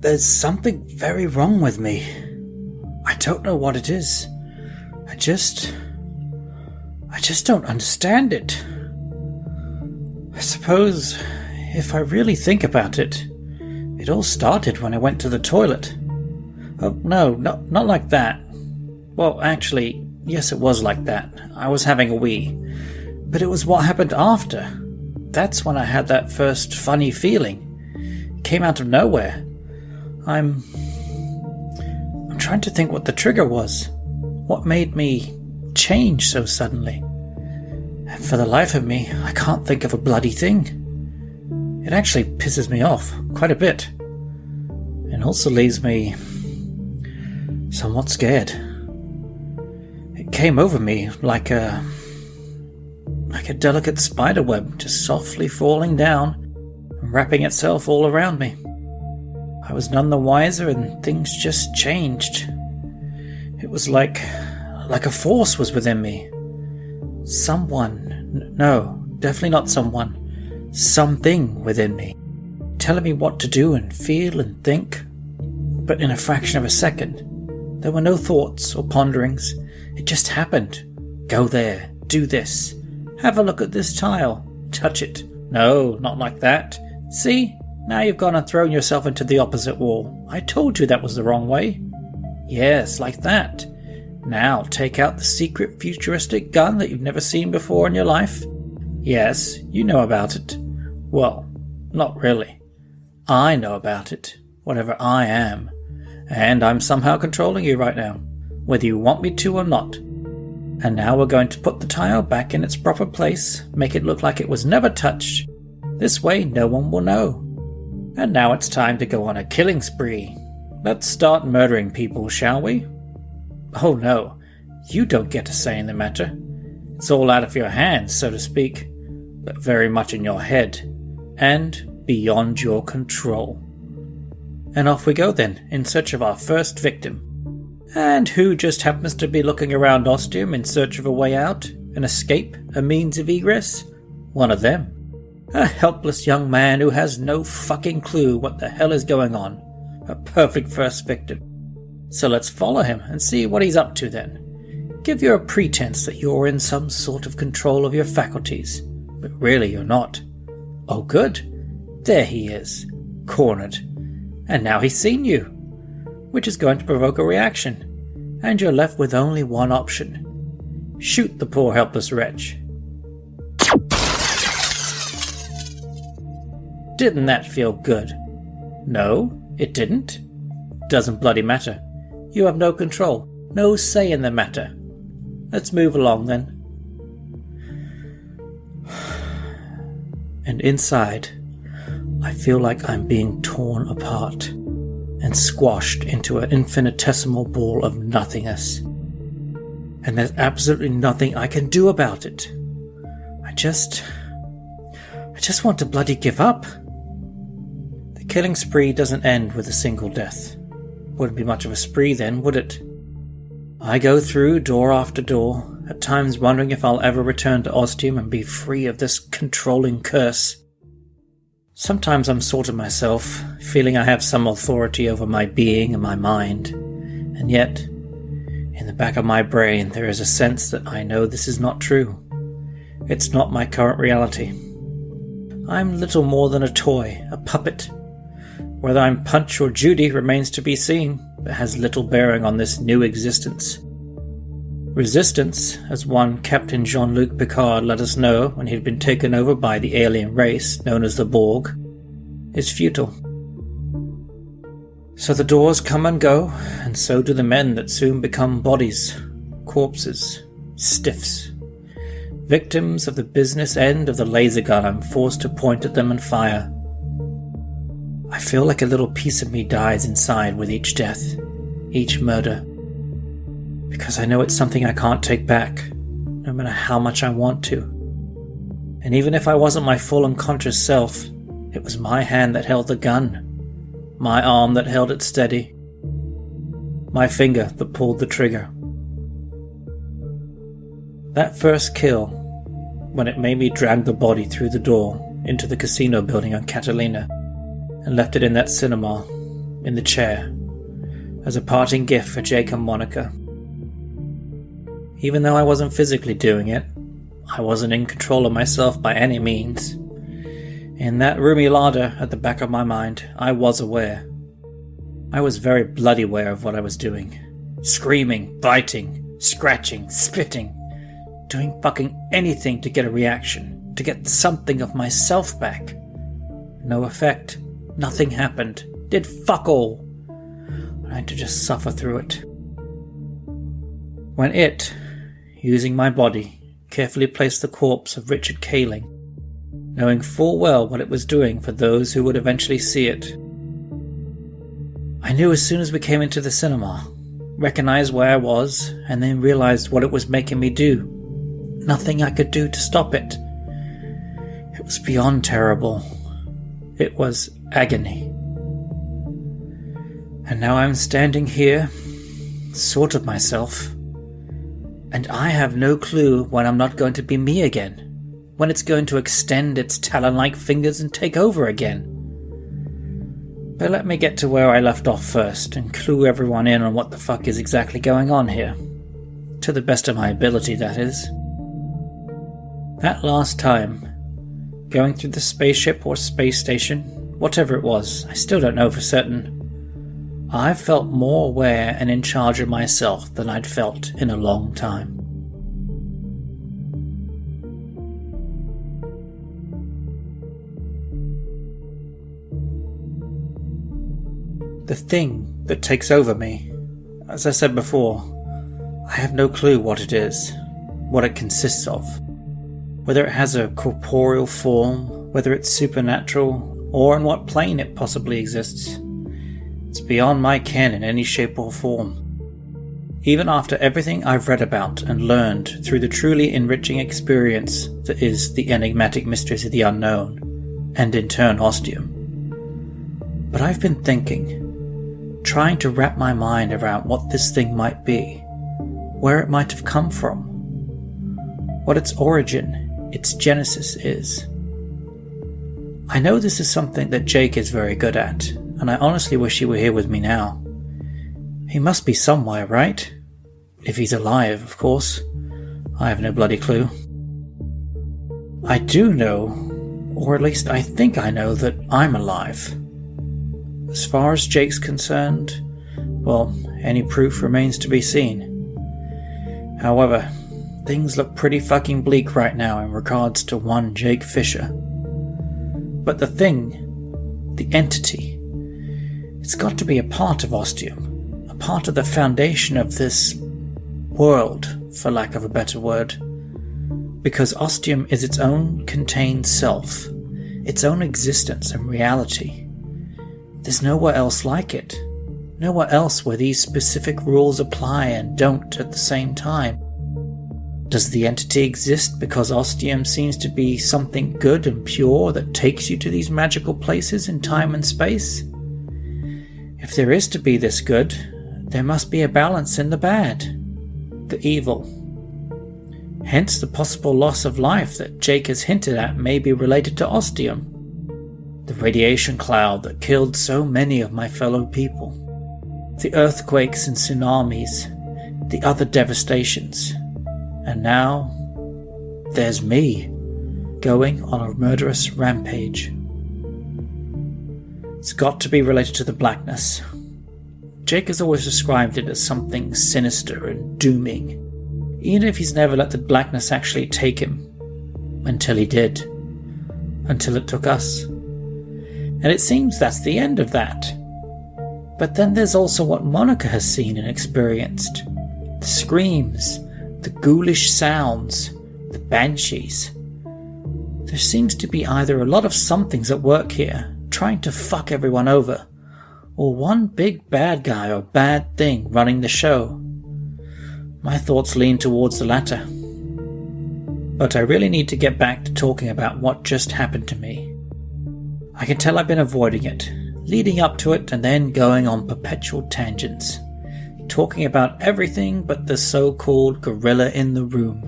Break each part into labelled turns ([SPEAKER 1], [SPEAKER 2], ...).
[SPEAKER 1] there's something very wrong with me. I don't know what it is. I just don't understand it. I suppose, if I really think about it, it all started when I went to the toilet. Oh, no, not like that. Well, actually, yes, it was like that. I was having a wee. But it was what happened after. That's when I had that first funny feeling. It came out of nowhere. I'm trying to think what the trigger was. What made me change so suddenly? And for the life of me, I can't think of a bloody thing. It actually pisses me off quite a bit. And also leaves me somewhat scared. It came over me like a delicate spider web, just softly falling down and wrapping itself all around me. I was none the wiser, and things just changed. It was like a force was within me. Someone, no, definitely not someone, something within me, telling me what to do and feel and think. But in a fraction of a second, there were no thoughts or ponderings. It just happened. Go there, do this, have a look at this tile, touch it. No, not like that. See? Now you've gone and thrown yourself into the opposite wall. I told you that was the wrong way. Yes, like that. Now take out the secret futuristic gun that you've never seen before in your life. Yes, you know about it. Well, not really. I know about it, whatever I am. And I'm somehow controlling you right now, whether you want me to or not. And now we're going to put the tile back in its proper place, make it look like it was never touched. This way no one will know. And now it's time to go on a killing spree. Let's start murdering people, shall we? Oh no, you don't get a say in the matter. It's all out of your hands, so to speak, but very much in your head, and beyond your control. And off we go then, in search of our first victim. And who just happens to be looking around Ostium in search of a way out, an escape, a means of egress? One of them. A helpless young man who has no fucking clue what the hell is going on. A perfect first victim. So let's follow him and see what he's up to then. Give you a pretense that you're in some sort of control of your faculties, but really you're not. Oh good, there he is, cornered. And now he's seen you, which is going to provoke a reaction, and you're left with only one option. Shoot the poor helpless wretch. Didn't that feel good? No, it didn't. Doesn't bloody matter. You have no control, no say in the matter. Let's move along then. And inside, I feel like I'm being torn apart and squashed into an infinitesimal ball of nothingness. And there's absolutely nothing I can do about it. I just want to bloody give up. The killing spree doesn't end with a single death. Wouldn't be much of a spree then, would it? I go through door after door, at times wondering if I'll ever return to Ostium and be free of this controlling curse. Sometimes I'm sort of myself, feeling I have some authority over my being and my mind, and yet, in the back of my brain there is a sense that I know this is not true. It's not my current reality. I'm little more than a toy, a puppet. Whether I'm Punch or Judy remains to be seen, but has little bearing on this new existence. Resistance, as one Captain Jean-Luc Picard let us know when he had been taken over by the alien race known as the Borg, is futile. So the doors come and go, and so do the men that soon become bodies, corpses, stiffs. Victims of the business end of the laser gun I'm forced to point at them and fire. I feel like a little piece of me dies inside with each death, each murder. Because I know it's something I can't take back, no matter how much I want to. And even if I wasn't my full and conscious self, it was my hand that held the gun, my arm that held it steady, my finger that pulled the trigger. That first kill, when it made me drag the body through the door into the casino building on Catalina and left it in that cinema, in the chair, as a parting gift for Jake and Monica. Even though I wasn't physically doing it, I wasn't in control of myself by any means. In that roomy larder at the back of my mind, I was aware. I was very bloody aware of what I was doing. Screaming, biting, scratching, spitting, doing fucking anything to get a reaction, to get something of myself back. No effect. Nothing happened. Did fuck all. I had to just suffer through it. When it, using my body, carefully placed the corpse of Richard Kaling, knowing full well what it was doing for those who would eventually see it, I knew as soon as we came into the cinema, recognized where I was, and then realized what it was making me do. Nothing I could do to stop it. It was beyond terrible. It was agony. And now I'm standing here, sort of myself, and I have no clue when I'm not going to be me again, when it's going to extend its talon-like fingers and take over again. But let me get to where I left off first and clue everyone in on what the fuck is exactly going on here. To the best of my ability, that is. That last time, going through the spaceship or space station, whatever it was, I still don't know for certain, I felt more aware and in charge of myself than I'd felt in a long time. The thing that takes over me, as I said before, I have no clue what it is, what it consists of, whether it has a corporeal form, whether it's supernatural, or in what plane it possibly exists. It's beyond my ken in any shape or form. Even after everything I've read about and learned through the truly enriching experience that is the enigmatic mysteries of the unknown, and in turn Ostium. But I've been thinking, trying to wrap my mind around what this thing might be, where it might have come from, what its origin, its genesis is. I know this is something that Jake is very good at, and I honestly wish he were here with me now. He must be somewhere, right? If he's alive, of course. I have no bloody clue. I do know, or at least I think I know, that I'm alive. As far as Jake's concerned, well, any proof remains to be seen. However, things look pretty fucking bleak right now in regards to one Jake Fisher. But the thing, the entity, it's got to be a part of Ostium, a part of the foundation of this world, for lack of a better word. Because Ostium is its own contained self, its own existence and reality. There's nowhere else like it. Nowhere else where these specific rules apply and don't at the same time. Does the entity exist because Ostium seems to be something good and pure that takes you to these magical places in time and space? If there is to be this good, there must be a balance in the bad, the evil. Hence the possible loss of life that Jake has hinted at may be related to Ostium, the radiation cloud that killed so many of my fellow people, the earthquakes and tsunamis, the other devastations, and now there's me, going on a murderous rampage. It's got to be related to the blackness. Jake has always described it as something sinister and dooming, even if he's never let the blackness actually take him. Until he did. Until it took us. And it seems that's the end of that. But then there's also what Monica has seen and experienced. The screams, the ghoulish sounds, the banshees. There seems to be either a lot of somethings at work here, trying to fuck everyone over, or one big bad guy or bad thing running the show. My thoughts lean towards the latter. But I really need to get back to talking about what just happened to me. I can tell I've been avoiding it, leading up to it and then going on perpetual tangents, talking about everything but the so-called gorilla in the room.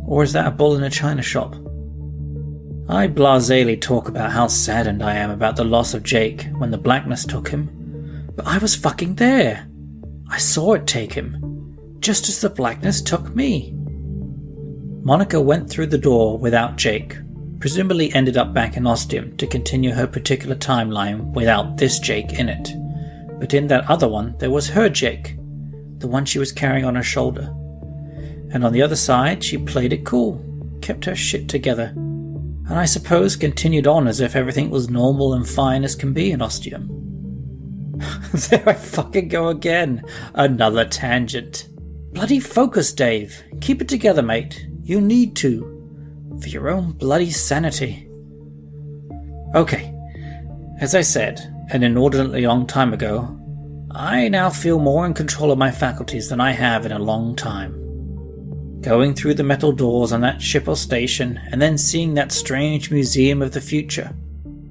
[SPEAKER 1] Or is that a bull in a china shop? I blasely talk about how saddened I am about the loss of Jake when the blackness took him, But I was fucking there. I saw it take him, just as the blackness took me. Monica went through the door without Jake, presumably ended up back in Ostium to continue her particular timeline without this Jake in it. But in that other one, there was her Jake, the one she was carrying on her shoulder. And on the other side, she played it cool, kept her shit together, and I suppose continued on as if everything was normal and fine as can be in Ostium. There I fucking go again. Another tangent. Bloody focus, Dave. Keep it together, mate. You need to. For your own bloody sanity. Okay. As I said, an inordinately long time ago, I now feel more in control of my faculties than I have in a long time. Going through the metal doors on that ship or station, and then seeing that strange museum of the future.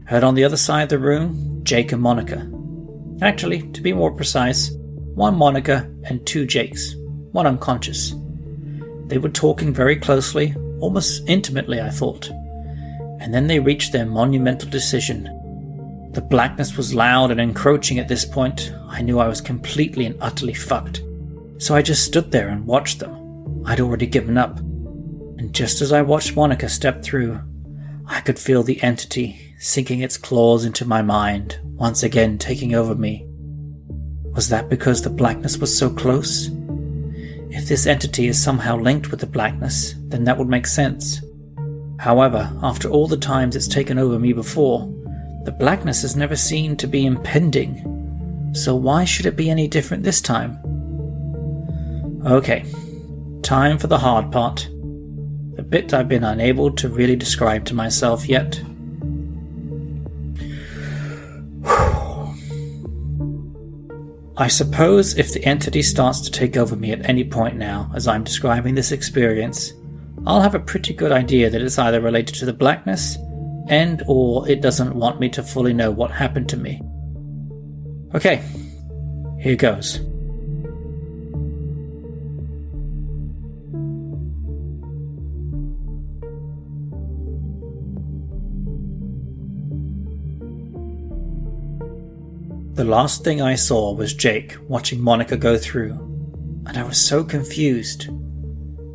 [SPEAKER 1] Heard on the other side of the room, Jake and Monica. Actually, to be more precise, one Monica and two Jakes, one unconscious. They were talking very closely, almost intimately, I thought. And then they reached their monumental decision. The blackness was loud and encroaching at this point. I knew I was completely and utterly fucked. So I just stood there and watched them. I'd already given up. And just as I watched Monica step through, I could feel the entity sinking its claws into my mind, once again taking over me. Was that because the blackness was so close? If this entity is somehow linked with the blackness, then that would make sense. However, after all the times it's taken over me before, the blackness has never seemed to be impending. So why should it be any different this time? Okay, time for the hard part. The bit I've been unable to really describe to myself yet. I suppose if the entity starts to take over me at any point now, as I'm describing this experience, I'll have a pretty good idea that it's either related to the blackness, and or it doesn't want me to fully know what happened to me. Okay, here goes. The last thing I saw was Jake watching Monica go through, and I was so confused.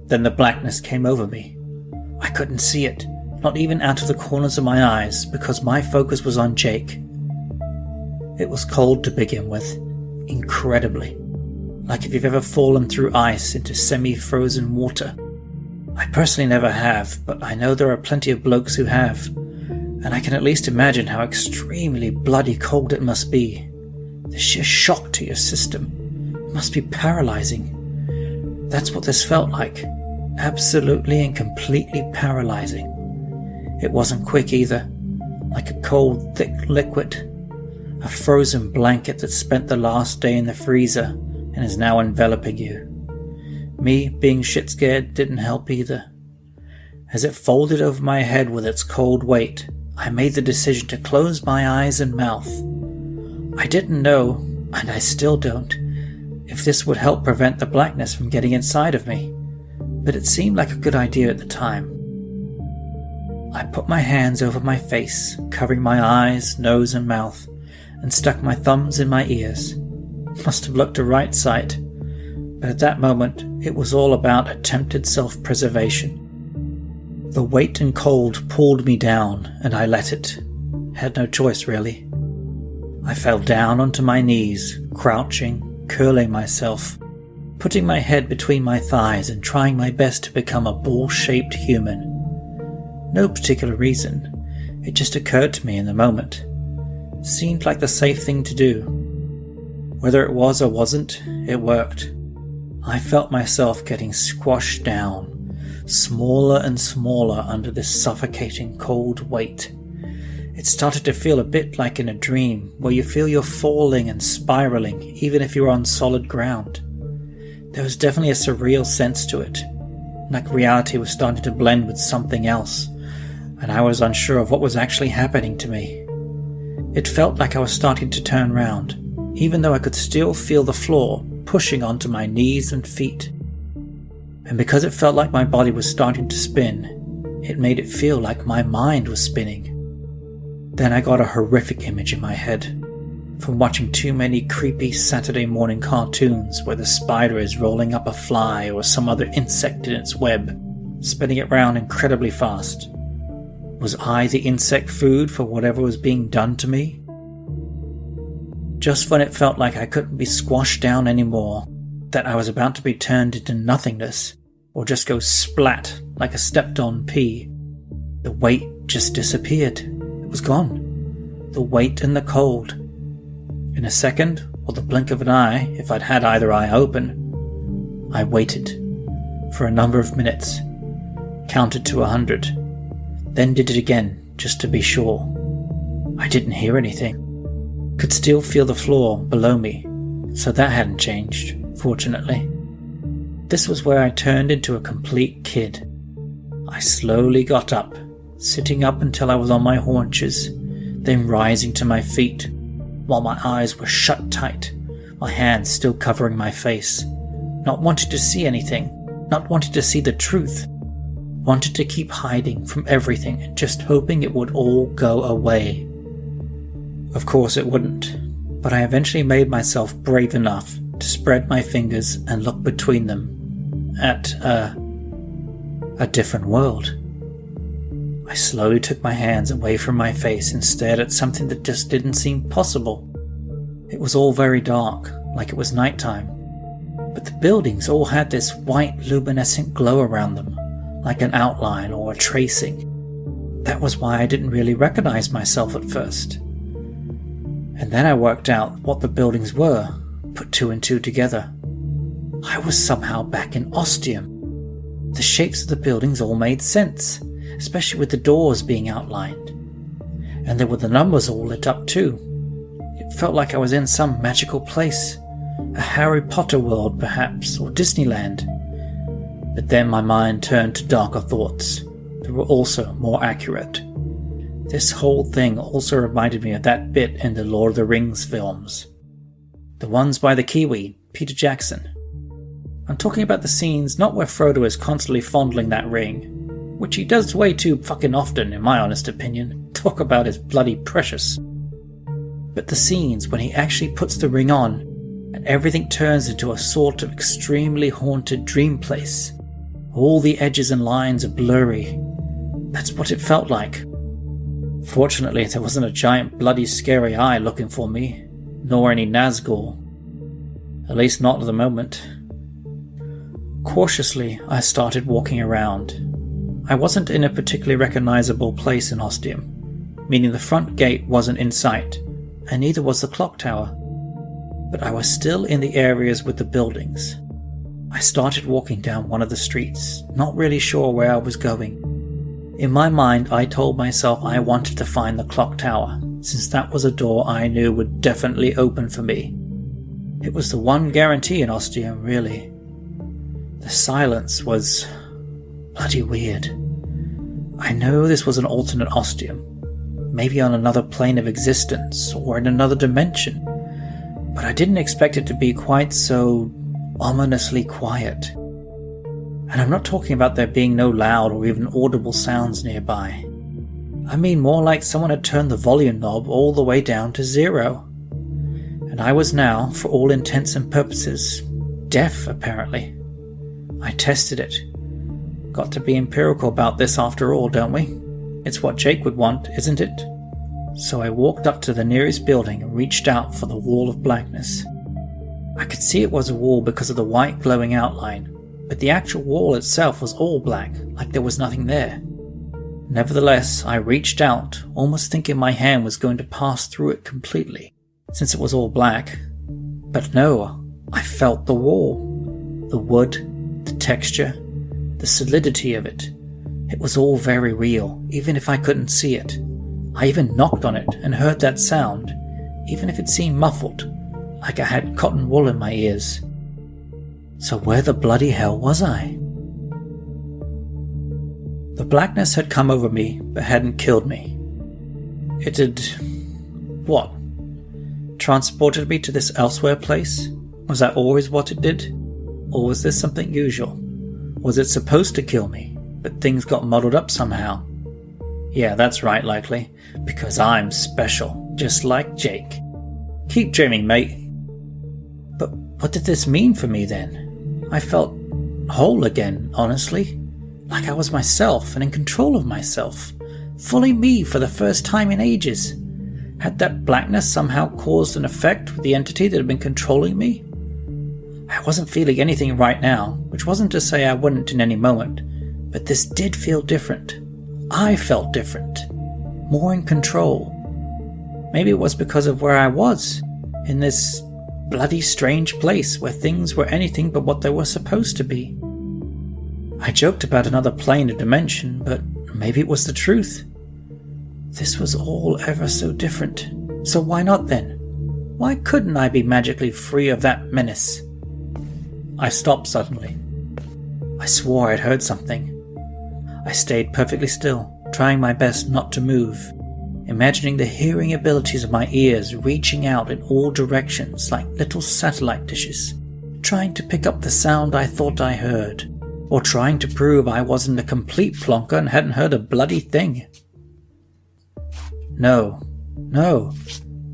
[SPEAKER 1] Then the blackness came over me. I couldn't see it, not even out of the corners of my eyes, because my focus was on Jake. It was cold to begin with, incredibly, like if you've ever fallen through ice into semi-frozen water. I personally never have, but I know there are plenty of blokes who have, and I can at least imagine how extremely bloody cold it must be. The sheer shock to your system must be paralyzing. That's what this felt like. Absolutely and completely paralyzing. It wasn't quick either. Like a cold, thick liquid. A frozen blanket that spent the last day in the freezer and is now enveloping you. Me being shit scared didn't help either. As it folded over my head with its cold weight, I made the decision to close my eyes and mouth. I didn't know, and I still don't, if this would help prevent the blackness from getting inside of me, but it seemed like a good idea at the time. I put my hands over my face, covering my eyes, nose and mouth, and stuck my thumbs in my ears. Must have looked a right sight, but at that moment it was all about attempted self-preservation. The weight and cold pulled me down, and I let it. Had no choice, really. I fell down onto my knees, crouching, curling myself, putting my head between my thighs and trying my best to become a ball-shaped human. No particular reason. It just occurred to me in the moment. Seemed like the safe thing to do. Whether it was or wasn't, it worked. I felt myself getting squashed down, smaller and smaller under this suffocating cold weight. It started to feel a bit like in a dream, where you feel you're falling and spiraling, even if you're on solid ground. There was definitely a surreal sense to it, like reality was starting to blend with something else, and I was unsure of what was actually happening to me. It felt like I was starting to turn round, even though I could still feel the floor pushing onto my knees and feet. And because it felt like my body was starting to spin, it made it feel like my mind was spinning. Then I got a horrific image in my head. from watching too many creepy Saturday morning cartoons where the spider is rolling up a fly or some other insect in its web, spinning it round incredibly fast. Was I the insect food for whatever was being done to me? Just when it felt like I couldn't be squashed down anymore, that I was about to be turned into nothingness, or just go splat like a stepped-on pea, the weight just disappeared. It was gone. The weight and the cold. In a second, or the blink of an eye, if I'd had either eye open, I waited for a number of minutes, counted to 100, then did it again, just to be sure. I didn't hear anything. Could still feel the floor below me, so that hadn't changed, fortunately. This was where I turned into a complete kid. I slowly got up, sitting up until I was on my haunches, then rising to my feet, while my eyes were shut tight, my hands still covering my face, not wanting to see anything, not wanting to see the truth, wanted to keep hiding from everything and just hoping it would all go away. Of course it wouldn't, but I eventually made myself brave enough to spread my fingers and look between them at a different world. I slowly took my hands away from my face and stared at something that just didn't seem possible. It was all very dark, like it was nighttime, but the buildings all had this white luminescent glow around them, like an outline or a tracing. That was why I didn't really recognize myself at first. And then I worked out what the buildings were, put two and two together. I was somehow back in Ostium. The shapes of the buildings all made sense, especially with the doors being outlined. And there were the numbers all lit up too. It felt like I was in some magical place, a Harry Potter world perhaps, or Disneyland. But then my mind turned to darker thoughts that were also more accurate. This whole thing also reminded me of that bit in the Lord of the Rings films. The ones by the Kiwi, Peter Jackson. I'm talking about the scenes not where Frodo is constantly fondling that ring, which he does way too fucking often in my honest opinion. Talk about his bloody precious. But the scenes when he actually puts the ring on and everything turns into a sort of extremely haunted dream place. All the edges and lines are blurry. That's what it felt like. Fortunately, there wasn't a giant bloody scary eye looking for me, nor any Nazgul. At least not at the moment. Cautiously, I started walking around. I wasn't in a particularly recognizable place in Ostium, meaning the front gate wasn't in sight, and neither was the clock tower. But I was still in the areas with the buildings. I started walking down one of the streets, not really sure where I was going. In my mind, I told myself I wanted to find the clock tower, since that was a door I knew would definitely open for me. It was the one guarantee in Ostium, really. The silence was bloody weird. I know this was an alternate Ostium, maybe on another plane of existence or in another dimension, but I didn't expect it to be quite so ominously quiet. And I'm not talking about there being no loud or even audible sounds nearby. I mean more like someone had turned the volume knob all the way down to 0. And I was now, for all intents and purposes, deaf apparently. I tested it. Got to be empirical about this after all, don't we? It's what Jake would want, isn't it? So I walked up to the nearest building and reached out for the wall of blackness. I could see it was a wall because of the white glowing outline, but the actual wall itself was all black, like there was nothing there. Nevertheless, I reached out, almost thinking my hand was going to pass through it completely, since it was all black. But no, I felt the wall. The wood, the texture, the solidity of it. It was all very real, even if I couldn't see it. I even knocked on it and heard that sound, even if it seemed muffled, like I had cotton wool in my ears. So where the bloody hell was I? The blackness had come over me, but hadn't killed me. It had... what? Transported me to this elsewhere place? Was that always what it did? Or was this something usual? Was it supposed to kill me, but things got muddled up somehow? Yeah, that's right, likely, because I'm special, just like Jake. Keep dreaming, mate. But what did this mean for me then? I felt whole again, honestly. Like I was myself and in control of myself. Fully me for the first time in ages. Had that blackness somehow caused an effect with the entity that had been controlling me? I wasn't feeling anything right now, which wasn't to say I wouldn't in any moment, but this did feel different. I felt different. More in control. Maybe it was because of where I was, in this bloody strange place where things were anything but what they were supposed to be. I joked about another plane or dimension, but maybe it was the truth. This was all ever so different. So why not then? Why couldn't I be magically free of that menace? I stopped suddenly. I swore I'd heard something. I stayed perfectly still, trying my best not to move, imagining the hearing abilities of my ears reaching out in all directions like little satellite dishes, trying to pick up the sound I thought I heard, or trying to prove I wasn't a complete plonker and hadn't heard a bloody thing. No,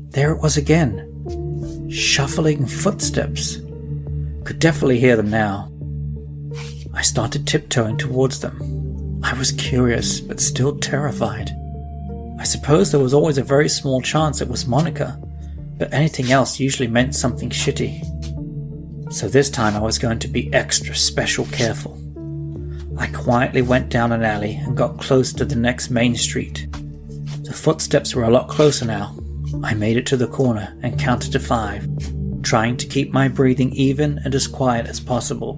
[SPEAKER 1] there it was again. Shuffling footsteps. Could definitely hear them now. I started tiptoeing towards them. I was curious, but still terrified. I suppose there was always a very small chance it was Monica, but anything else usually meant something shitty. So this time I was going to be extra special careful. I quietly went down an alley and got close to the next main street. The footsteps were a lot closer now. I made it to the corner and counted to 5, trying to keep my breathing even and as quiet as possible.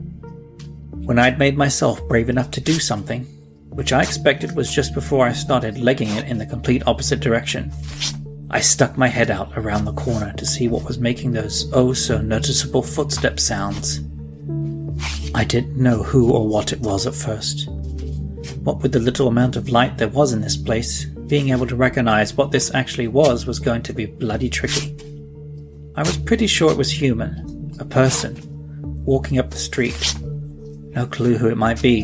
[SPEAKER 1] When I'd made myself brave enough to do something, which I expected was just before I started legging it in the complete opposite direction, I stuck my head out around the corner to see what was making those oh-so-noticeable footstep sounds. I didn't know who or what it was at first. What with the little amount of light there was in this place, being able to recognize what this actually was going to be bloody tricky. I was pretty sure it was human, a person, walking up the street. No clue who it might be.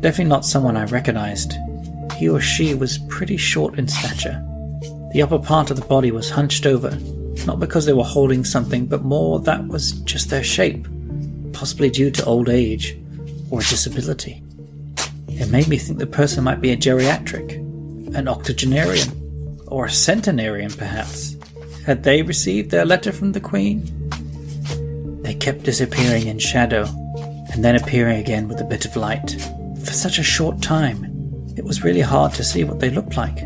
[SPEAKER 1] Definitely not someone I recognized. He or she was pretty short in stature. The upper part of the body was hunched over, not because they were holding something, but more that was just their shape, possibly due to old age or a disability. It made me think the person might be a geriatric, an octogenarian, or a centenarian perhaps. Had they received their letter from the Queen? They kept disappearing in shadow, and then appearing again with a bit of light. For such a short time, it was really hard to see what they looked like.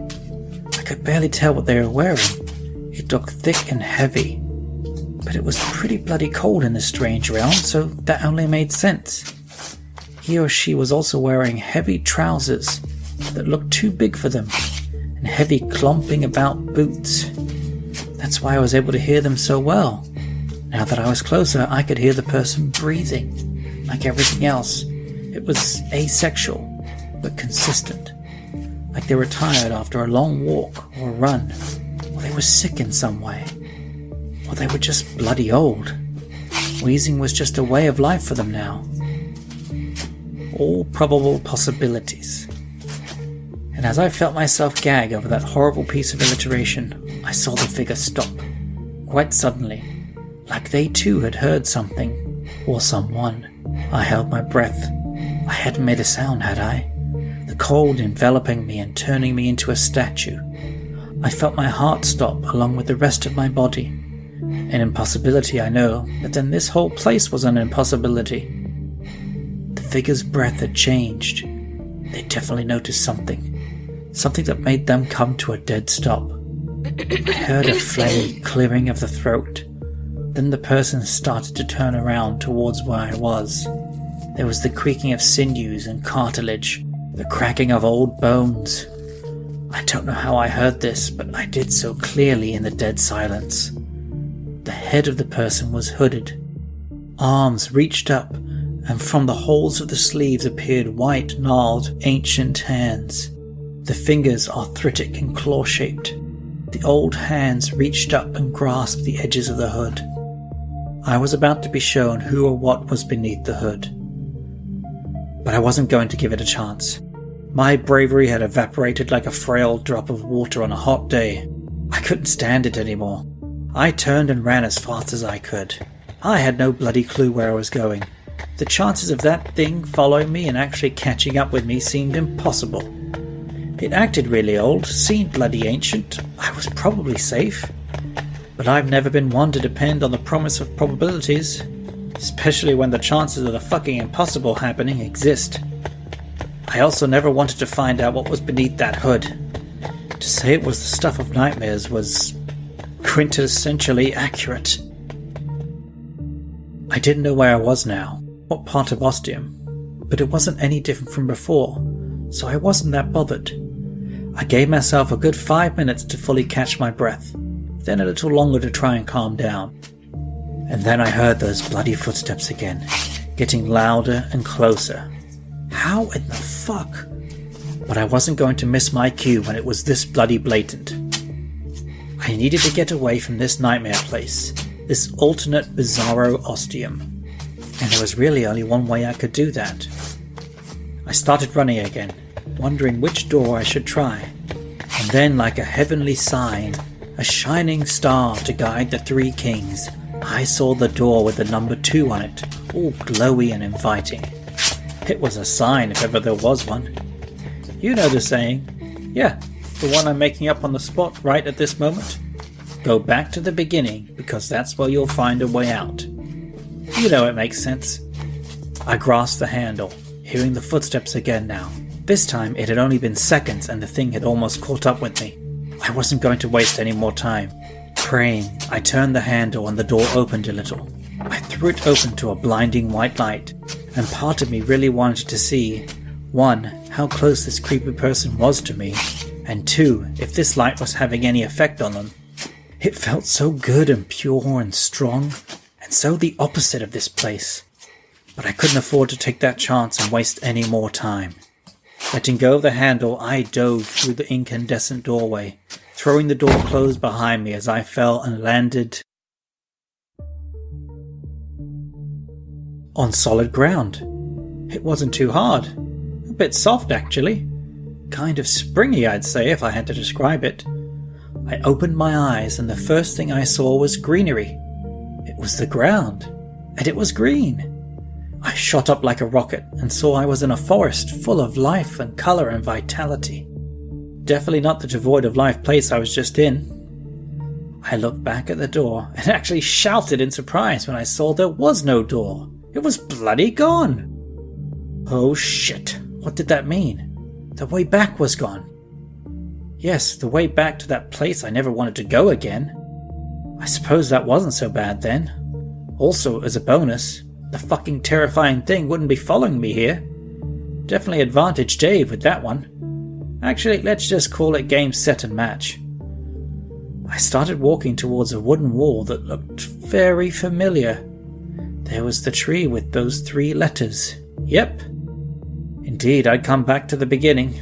[SPEAKER 1] I could barely tell what they were wearing. It looked thick and heavy, but it was pretty bloody cold in this strange realm, so that only made sense. He or she was also wearing heavy trousers that looked too big for them, and heavy clomping about boots. That's why I was able to hear them so well. Now that I was closer, I could hear the person breathing. Like everything else, it was asexual, but consistent. Like they were tired after a long walk or run, or they were sick in some way, or they were just bloody old. Wheezing was just a way of life for them now. All probable possibilities. And as I felt myself gag over that horrible piece of alliteration, I saw the figure stop, quite suddenly, like they too had heard something, or someone. I held my breath. I hadn't made a sound, had I? The cold enveloping me and turning me into a statue. I felt my heart stop along with the rest of my body. An impossibility, I know, but then this whole place was an impossibility. The figure's breath had changed. They definitely noticed something. Something that made them come to a dead stop. I heard a phlegmy clearing of the throat. Then the person started to turn around towards where I was. There was the creaking of sinews and cartilage, the cracking of old bones. I don't know how I heard this, but I did so clearly in the dead silence. The head of the person was hooded. Arms reached up, and from the holes of the sleeves appeared white, gnarled, ancient hands. The fingers arthritic and claw-shaped. The old hands reached up and grasped the edges of the hood. I was about to be shown who or what was beneath the hood. But I wasn't going to give it a chance. My bravery had evaporated like a frail drop of water on a hot day. I couldn't stand it anymore. I turned and ran as fast as I could. I had no bloody clue where I was going. The chances of that thing following me and actually catching up with me seemed impossible. It acted really old, seemed bloody ancient. I was probably safe. But I've never been one to depend on the promise of probabilities, especially when the chances of the fucking impossible happening exist. I also never wanted to find out what was beneath that hood. To say it was the stuff of nightmares was quintessentially accurate. I didn't know where I was now, what part of Ostium, but it wasn't any different from before, so I wasn't that bothered. I gave myself a good 5 minutes to fully catch my breath, then a little longer to try and calm down. And then I heard those bloody footsteps again, getting louder and closer. How in the fuck? But I wasn't going to miss my cue when it was this bloody blatant. I needed to get away from this nightmare place, this alternate bizarro Ostium. And there was really only one way I could do that. I started running again, wondering which door I should try. And then, like a heavenly sign, a shining star to guide the three kings, I saw the door with the number 2 on it, all glowy and inviting. It was a sign if ever there was one. You know the saying. Yeah, the one I'm making up on the spot right at this moment. Go back to the beginning, because that's where you'll find a way out. You know it makes sense. I grasped the handle, hearing the footsteps again now. This time it had only been seconds and the thing had almost caught up with me. I wasn't going to waste any more time. Praying, I turned the handle and the door opened a little. I threw it open to a blinding white light, and part of me really wanted to see, 1, how close this creepy person was to me, and 2, if this light was having any effect on them. It felt so good and pure and strong, and so the opposite of this place. But I couldn't afford to take that chance and waste any more time. Letting go of the handle, I dove through the incandescent doorway, throwing the door closed behind me as I fell and landed on solid ground. It wasn't too hard. A bit soft, actually. Kind of springy, I'd say, if I had to describe it. I opened my eyes and the first thing I saw was greenery. It was the ground, and it was green. I shot up like a rocket and saw I was in a forest full of life and colour and vitality. Definitely not the devoid of life place I was just in. I looked back at the door and actually shouted in surprise when I saw there was no door. It was bloody gone. Oh shit, what did that mean? The way back was gone. Yes, the way back to that place I never wanted to go again. I suppose that wasn't so bad then. Also, as a bonus, the fucking terrifying thing wouldn't be following me here. Definitely advantaged Dave with that one. Actually, let's just call it game, set and match. I started walking towards a wooden wall that looked very familiar. There was the tree with those 3 letters. Yep. Indeed, I'd come back to the beginning.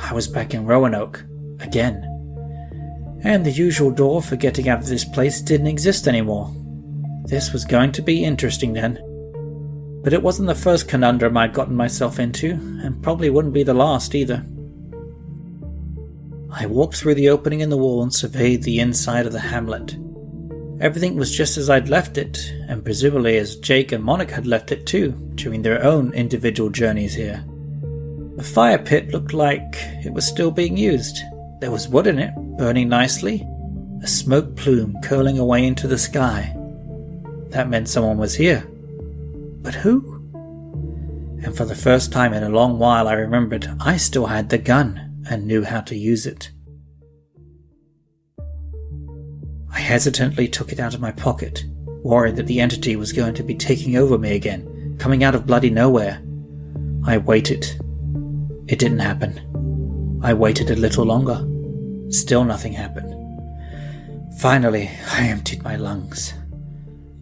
[SPEAKER 1] I was back in Roanoke. Again. And the usual door for getting out of this place didn't exist anymore. This was going to be interesting then. But it wasn't the first conundrum I'd gotten myself into, and probably wouldn't be the last either. I walked through the opening in the wall and surveyed the inside of the hamlet. Everything was just as I'd left it, and presumably as Jake and Monica had left it too, during their own individual journeys here. The fire pit looked like it was still being used. There was wood in it, burning nicely, a smoke plume curling away into the sky. That meant someone was here. But who? And for the first time in a long while I remembered I still had the gun and knew how to use it. I hesitantly took it out of my pocket, worried that the entity was going to be taking over me again, coming out of bloody nowhere. I waited. It didn't happen. I waited a little longer. Still nothing happened. Finally, I emptied my lungs.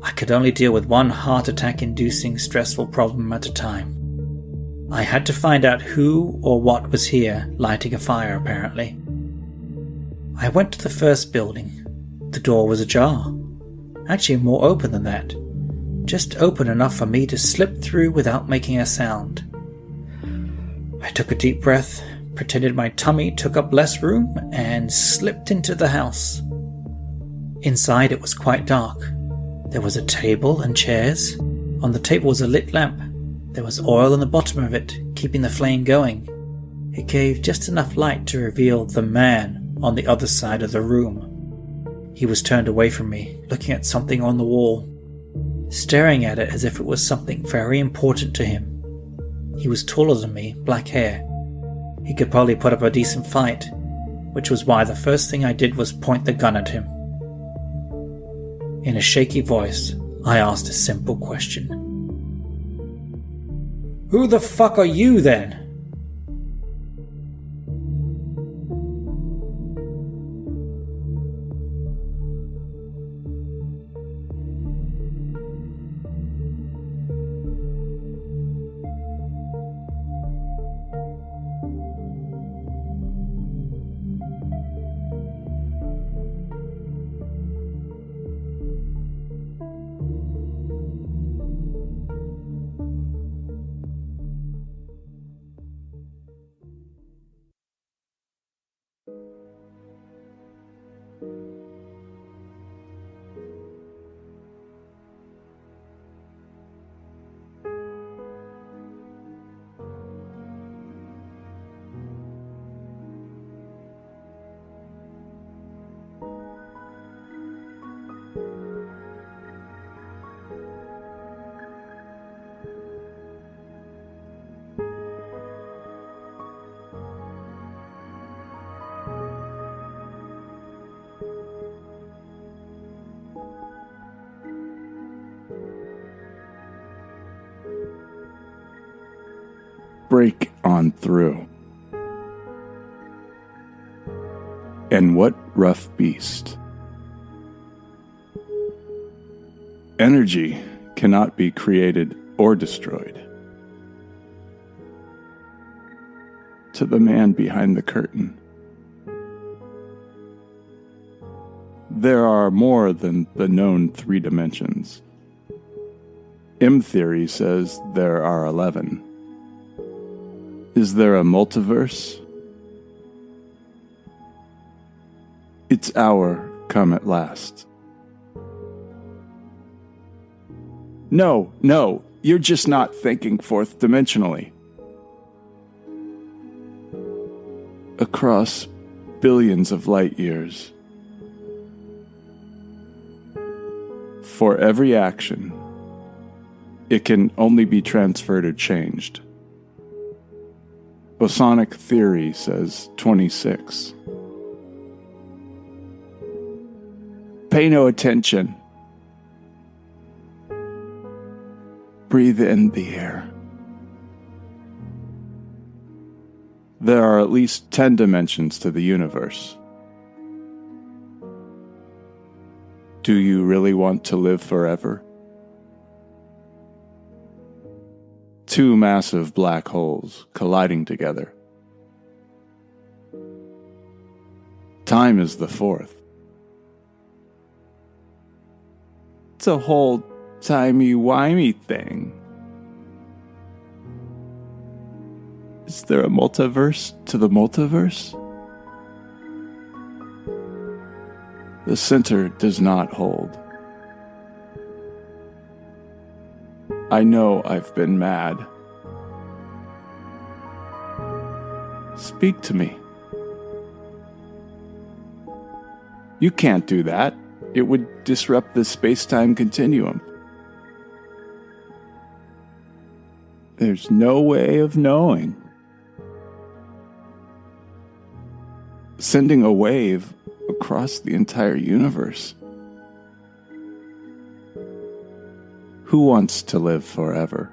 [SPEAKER 1] I could only deal with one heart attack-inducing stressful problem at a time. I had to find out who or what was here, lighting a fire apparently. I went to the first building. The door was ajar. Actually more open than that. Just open enough for me to slip through without making a sound. I took a deep breath, pretended my tummy took up less room, and slipped into the house. Inside it was quite dark. There was a table and chairs. On the table was a lit lamp. There was oil on the bottom of it, keeping the flame going. It gave just enough light to reveal the man on the other side of the room. He was turned away from me, looking at something on the wall, staring at it as if it was something very important to him. He was taller than me, black hair. He could probably put up a decent fight, which was why the first thing I did was point the gun at him. In a shaky voice, I asked a simple question. "Who the fuck are you then?"
[SPEAKER 2] Break on through. And what rough beast? Energy cannot be created or destroyed. To the man behind the curtain, there are more than the known 3 dimensions. M-theory says there are 11. Is there a multiverse? Its hour come at last. No, you're just not thinking fourth dimensionally. Across billions of light years, for every action, it can only be transferred or changed. Bosonic theory says 26. Pay no attention. Breathe in the air. There are at least 10 dimensions to the universe. Do you really want to live forever? 2 massive black holes colliding together. Time is the 4th. It's a whole timey-wimey thing. Is there a multiverse to the multiverse? The center does not hold. I know I've been mad. Speak to me. You can't do that. It would disrupt the space-time continuum. There's no way of knowing. Sending a wave across the entire universe. Who wants to live forever?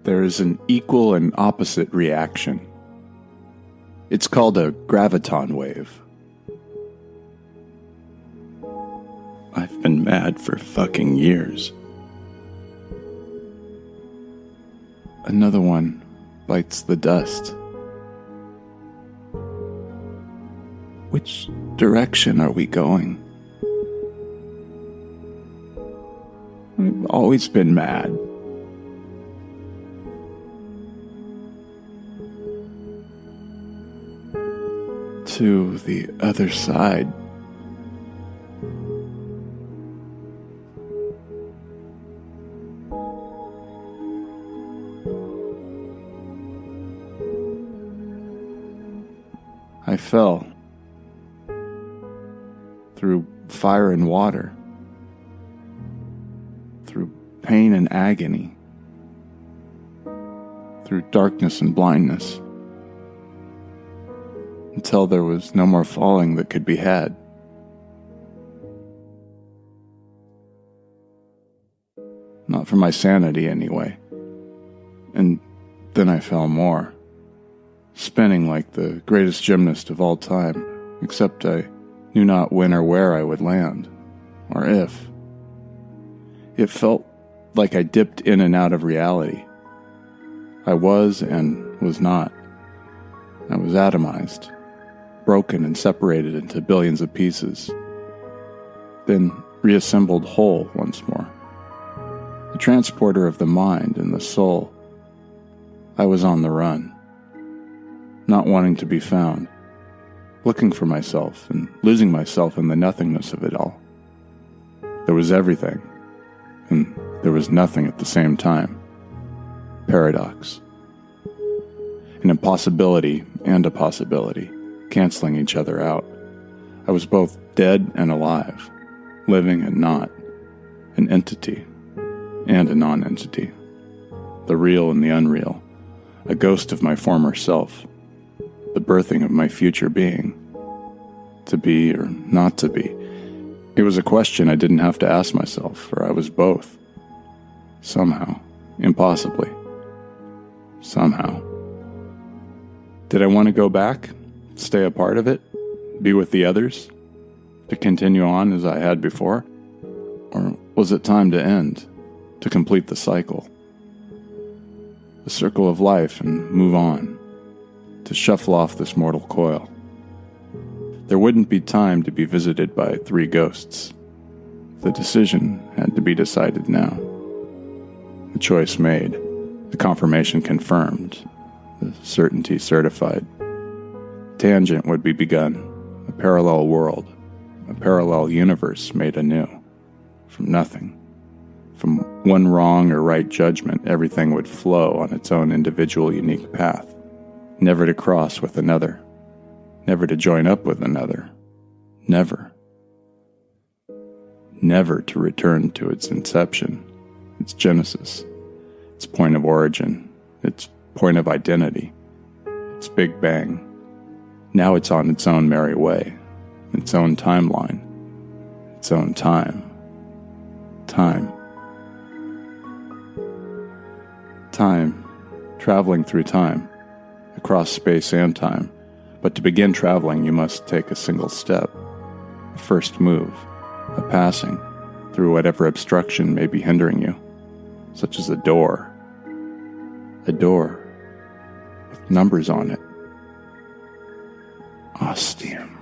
[SPEAKER 2] There is an equal and opposite reaction. It's called a graviton wave. I've been mad for fucking years. Another one bites the dust. Which direction are we going? I've always been mad. to the other side. I fell through fire and water, through pain and agony, through darkness and blindness, until there was no more falling that could be had. Not for my sanity, anyway. And then I fell more, spinning like the greatest gymnast of all time, except I knew not when or where I would land, or if. It felt like I dipped in and out of reality. I was and was not. I was atomized, broken and separated into billions of pieces, then reassembled whole once more. The transporter of the mind and the soul. I was on the run, not wanting to be found, looking for myself and losing myself in the nothingness of it all. There was everything, and there was nothing at the same time. Paradox. An impossibility and a possibility, canceling each other out. I was both dead and alive, living and not, an entity and a non-entity, the real and the unreal, a ghost of my former self, the birthing of my future being, to be or not to be. It was a question I didn't have to ask myself, for I was both. Somehow, impossibly. Somehow. Did I want to go back? Stay a part of it? Be with the others? To continue on as I had before? Or was it time to end? To complete the cycle? The circle of life and move on? To shuffle off this mortal coil? There wouldn't be time to be visited by 3 ghosts. The decision had to be decided now. The choice made. The confirmation confirmed. The certainty certified. Tangent would be begun. A parallel world. A parallel universe made anew. From nothing. From one wrong or right judgment, everything would flow on its own individual unique path. Never to cross with another. Never to join up with another. Never. Never to return to its inception, its genesis, its point of origin, its point of identity, its Big Bang. Now it's on its own merry way, its own timeline, its own time. Time. Time, traveling through time, across space and time. But to begin traveling, you must take a single step, a first move, a passing through whatever obstruction may be hindering you, such as a door with numbers on it. Ostium.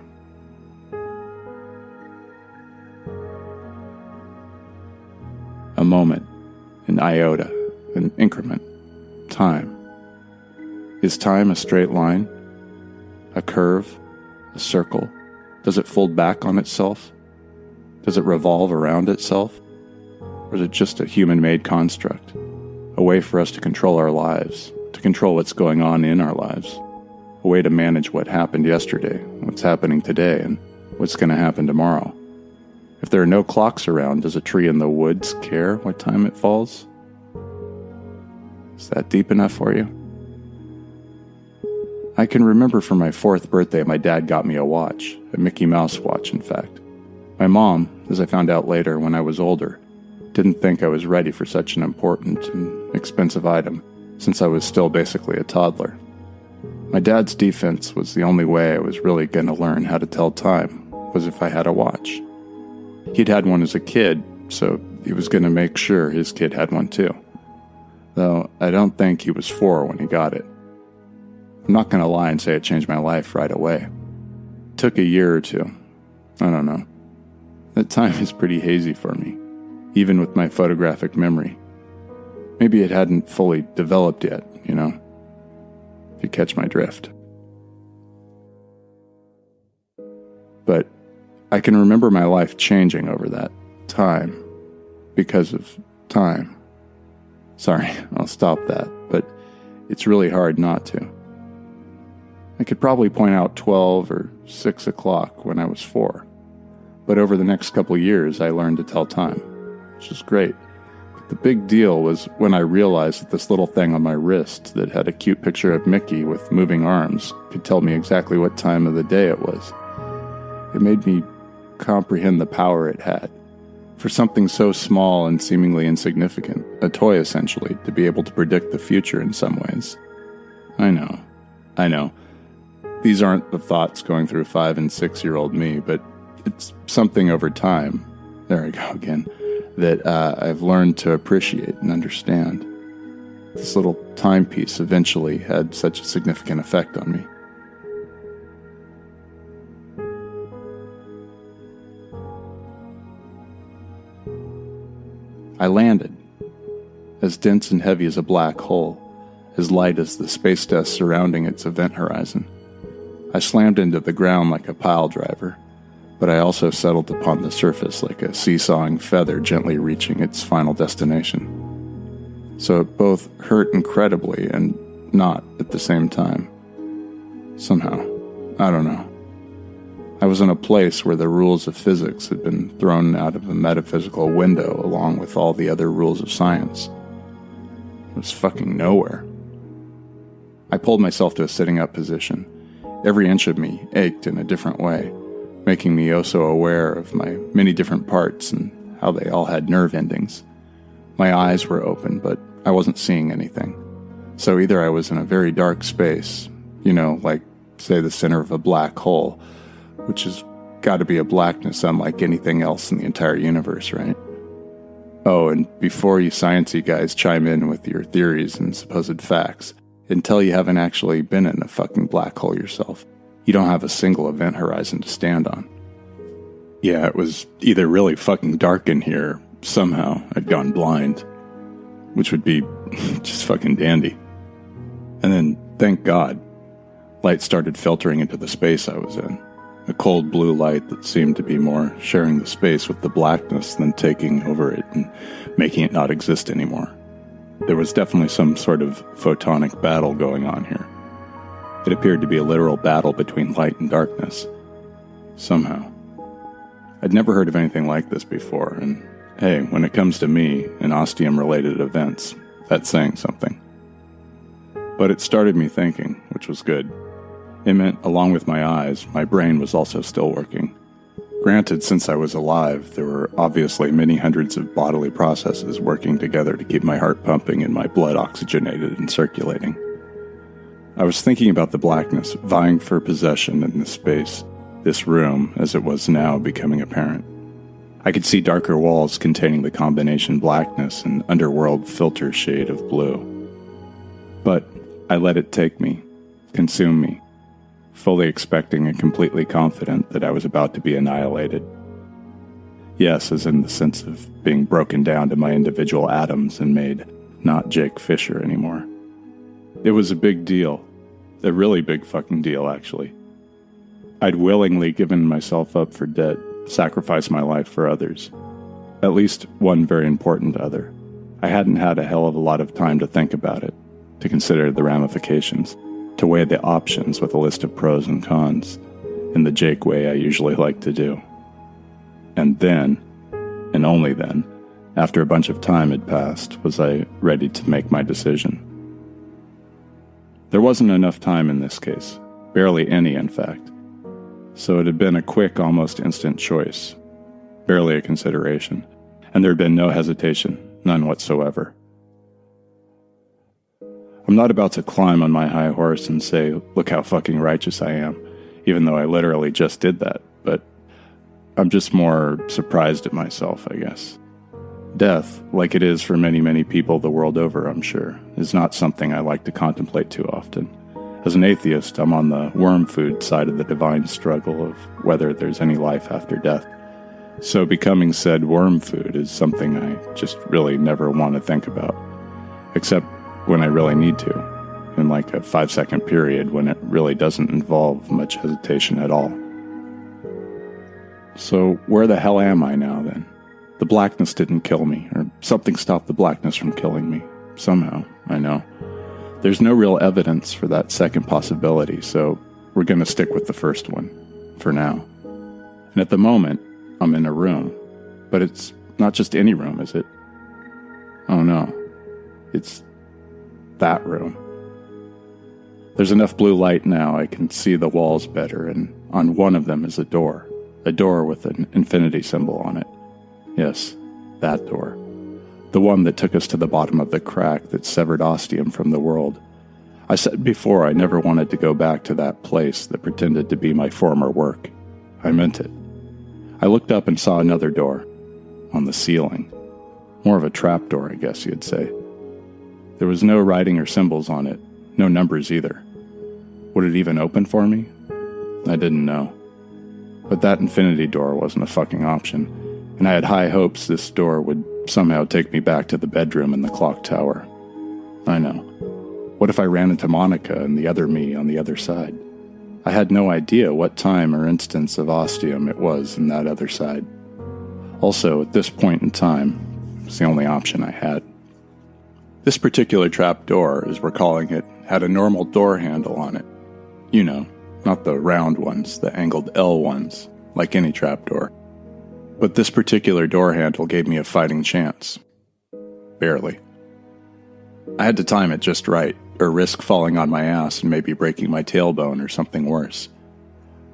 [SPEAKER 2] A moment, an iota, an increment, time. Is time a straight line? A curve? A circle? Does it fold back on itself? Does it revolve around itself? Or is it just a human-made construct? A way for us to control our lives, to control what's going on in our lives. A way to manage what happened yesterday, what's happening today, and what's going to happen tomorrow. If there are no clocks around, does a tree in the woods care what time it falls? Is that deep enough for you? I can remember for my 4th birthday, my dad got me a watch, a Mickey Mouse watch, in fact. My mom, as I found out later when I was older, didn't think I was ready for such an important and expensive item, since I was still basically a toddler. My dad's defense was the only way I was really going to learn how to tell time, was if I had a watch. He'd had one as a kid, so he was going to make sure his kid had one too. Though I don't think he was 4 when he got it. I'm not going to lie and say it changed my life right away. It took a year or 2. I don't know. That time is pretty hazy for me, even with my photographic memory. Maybe it hadn't fully developed yet, you know? If you catch my drift. but I can remember my life changing over that time because of time. Sorry, I'll stop that, but it's really hard not to. I could probably point out 12 or 6 o'clock when I was 4, but over the next couple years I learned to tell time, which is great. But the big deal was when I realized that this little thing on my wrist that had a cute picture of Mickey with moving arms could tell me exactly what time of the day it was. It made me comprehend the power it had. For something so small and seemingly insignificant, a toy essentially, to be able to predict the future in some ways. I know. These aren't the thoughts going through 5- and 6-year-old me, but it's something over time, there I go again, that I've learned to appreciate and understand. This little timepiece eventually had such a significant effect on me. I landed, as dense and heavy as a black hole, as light as the space dust surrounding its event horizon. I slammed into the ground like a pile driver, but I also settled upon the surface like a seesawing feather gently reaching its final destination. So it both hurt incredibly and not at the same time. Somehow, I don't know. I was in a place where the rules of physics had been thrown out of a metaphysical window along with all the other rules of science. It was fucking nowhere. I pulled myself to a sitting up position. Every inch of me ached in a different way, making me oh so aware of my many different parts and how they all had nerve endings. My eyes were open, but I wasn't seeing anything. So either I was in a very dark space, like, say, the center of a black hole, which has got to be a blackness unlike anything else in the entire universe, right? Oh, and before you sciencey guys chime in with your theories and supposed facts, until you haven't actually been in a fucking black hole yourself, you don't have a single event horizon to stand on. Yeah, it was either really fucking dark in here, somehow I'd gone blind, which would be just fucking dandy. And then, thank God, light started filtering into the space I was in. A cold blue light that seemed to be more sharing the space with the blackness than taking over it and making it not exist anymore. There was definitely some sort of photonic battle going on here. It appeared to be a literal battle between light and darkness. Somehow. I'd never heard of anything like this before, and hey, when it comes to me and Ostium-related events, that's saying something. But it started me thinking, which was good. It meant, along with my eyes, my brain was also still working. Granted, since I was alive, there were obviously many hundreds of bodily processes working together to keep my heart pumping and my blood oxygenated and circulating. I was thinking about the blackness vying for possession in this space, this room, as it was now becoming apparent. I could see darker walls containing the combination blackness and underworld filter shade of blue. But I let it take me, consume me, fully expecting and completely confident that I was about to be annihilated. Yes, as in the sense of being broken down to my individual atoms and made not Jake Fisher anymore. It was a big deal. A really big fucking deal, actually. I'd willingly given myself up for dead, sacrificed my life for others. At least one very important other. I hadn't had a hell of a lot of time to think about it, to consider the ramifications, to weigh the options with a list of pros and cons, in the Jake way I usually like to do. And then, and only then, after a bunch of time had passed, was I ready to make my decision. There wasn't enough time in this case, barely any in fact. So it had been a quick, almost instant choice, barely a consideration, and there had been no hesitation, none whatsoever. I'm not about to climb on my high horse and say, look how fucking righteous I am, even though I literally just did that, but I'm just more surprised at myself, I guess. Death, like it is for many, many people the world over, I'm sure, is not something I like to contemplate too often. As an atheist, I'm on the worm food side of the divine struggle of whether there's any life after death. So becoming said worm food is something I just really never want to think about. Except when I really need to, in like a 5-second period when it really doesn't involve much hesitation at all. So where the hell am I now, then? The blackness didn't kill me, or something stopped the blackness from killing me. Somehow, I know. There's no real evidence for that second possibility, so we're going to stick with the first one, for now. And at the moment, I'm in a room. But it's not just any room, is it? Oh no. It's that room. There's enough blue light now I can see the walls better, and on one of them is a door with an infinity symbol on it. Yes, that door. The one that took us to the bottom of the crack that severed Ostium from the world. I said before I never wanted to go back to that place that pretended to be my former work. I meant it. I looked up and saw another door. On the ceiling. More of a trapdoor, I guess you'd say. There was no writing or symbols on it. No numbers either. Would it even open for me? I didn't know. But that infinity door wasn't a fucking option, and I had high hopes this door would somehow take me back to the bedroom in the clock tower. I know. What if I ran into Monica and the other me on the other side? I had no idea what time or instance of Ostium it was in that other side. Also, at this point in time, it was the only option I had. This particular trap door, as we're calling it, had a normal door handle on it. You know, not the round ones, the angled L ones, like any trapdoor. But this particular door handle gave me a fighting chance. Barely. I had to time it just right, or risk falling on my ass and maybe breaking my tailbone or something worse.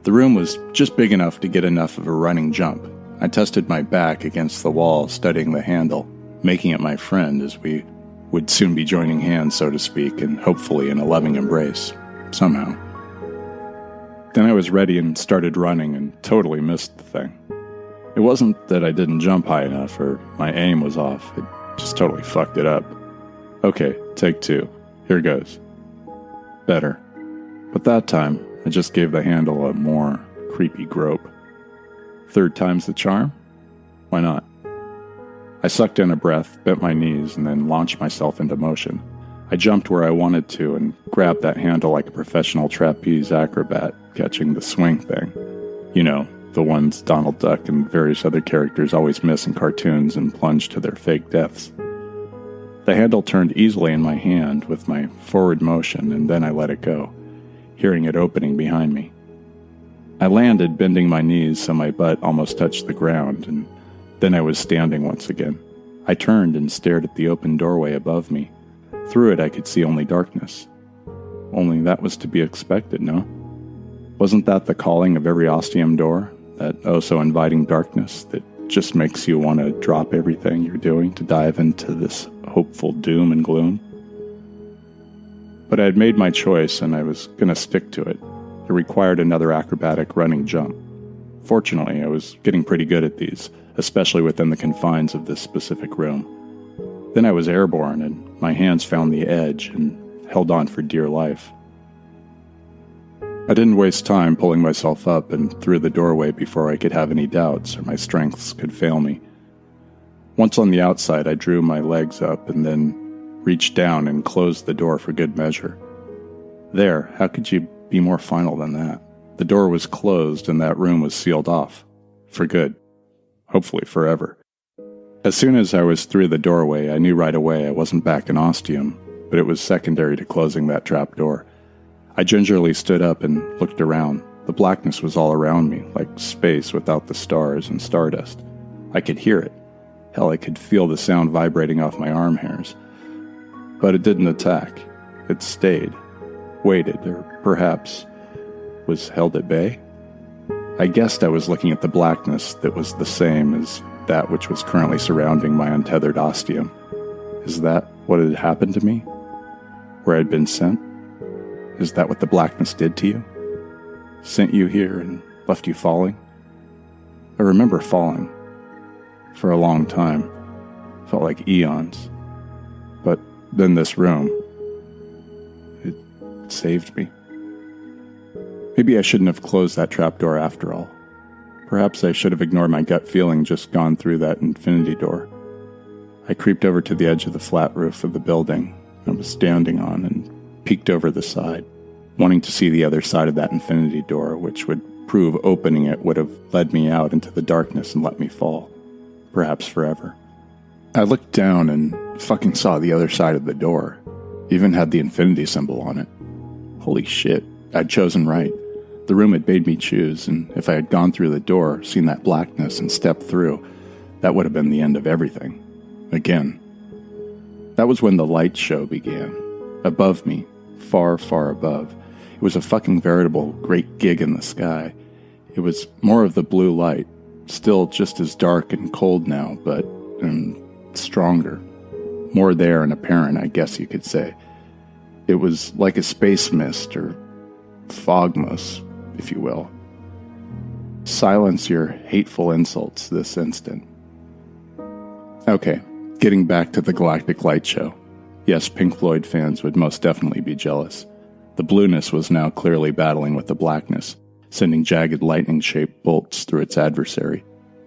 [SPEAKER 2] The room was just big enough to get enough of a running jump. I tested my back against the wall, studying the handle, making it my friend as we would soon be joining hands, so to speak, and hopefully in a loving embrace. Somehow. Then I was ready and started running and totally missed the thing. It wasn't that I didn't jump high enough or my aim was off. It just totally fucked it up. Okay, take two. Here goes. Better. But that time, I just gave the handle a more creepy grope. Third time's the charm? Why not? I sucked in a breath, bent my knees, and then launched myself into motion. I jumped where I wanted to and grabbed that handle like a professional trapeze acrobat, catching the swing thing. You know, the ones Donald Duck and various other characters always miss in cartoons and plunge to their fake deaths. The handle turned easily in my hand with my forward motion, and then I let it go, hearing it opening behind me. I landed, bending my knees so my butt almost touched the ground, and then I was standing once again. I turned and stared at the open doorway above me. Through it I could see only darkness. Only that was to be expected, no? Wasn't that the calling of every Ostium door? That oh-so-inviting darkness that just makes you want to drop everything you're doing to dive into this hopeful doom and gloom? But I had made my choice, and I was going to stick to it. It required another acrobatic running jump. Fortunately, I was getting pretty good at these, especially within the confines of this specific room. Then I was airborne, and my hands found the edge and held on for dear life. I didn't waste time pulling myself up and through the doorway before I could have any doubts or my strengths could fail me. Once on the outside, I drew my legs up and then reached down and closed the door for good measure. There, how could you be more final than that? The door was closed and that room was sealed off. For good. Hopefully forever. As soon as I was through the doorway, I knew right away I wasn't back in Ostium, but it was secondary to closing that trap door. I gingerly stood up and looked around. The blackness was all around me, like space without the stars and stardust. I could hear it. Hell, I could feel the sound vibrating off my arm hairs. But it didn't attack. It stayed, waited, or perhaps was held at bay. I guessed I was looking at the blackness that was the same as that which was currently surrounding my untethered Ostium. Is that what had happened to me? Where I'd been sent? Is that what the blackness did to you? Sent you here and left you falling? I remember falling. For a long time. Felt like eons. But then this room. It saved me. Maybe I shouldn't have closed that trapdoor after all. Perhaps I should have ignored my gut feeling, just gone through that infinity door. I creeped over to the edge of the flat roof of the building I was standing on and peeked over the side, wanting to see the other side of that infinity door, which would prove opening it would have led me out into the darkness and let me fall. Perhaps forever. I looked down and fucking saw the other side of the door. Even had the infinity symbol on it. Holy shit, I'd chosen right. The room had made me choose, and if I had gone through the door, seen that blackness, and stepped through, that would have been the end of everything. Again. That was when the light show began. Above me, far, far above. It was a fucking veritable great gig in the sky. It was more of the blue light, still just as dark and cold now, but stronger. More there and apparent, I guess you could say. It was like a space mist, or fogmus, if you will. Silence your hateful insults this instant. Okay, getting back to the Galactic Light Show. Yes, Pink Floyd fans would most definitely be jealous. The blueness was now clearly battling with the blackness, sending jagged lightning-shaped bolts through its adversary,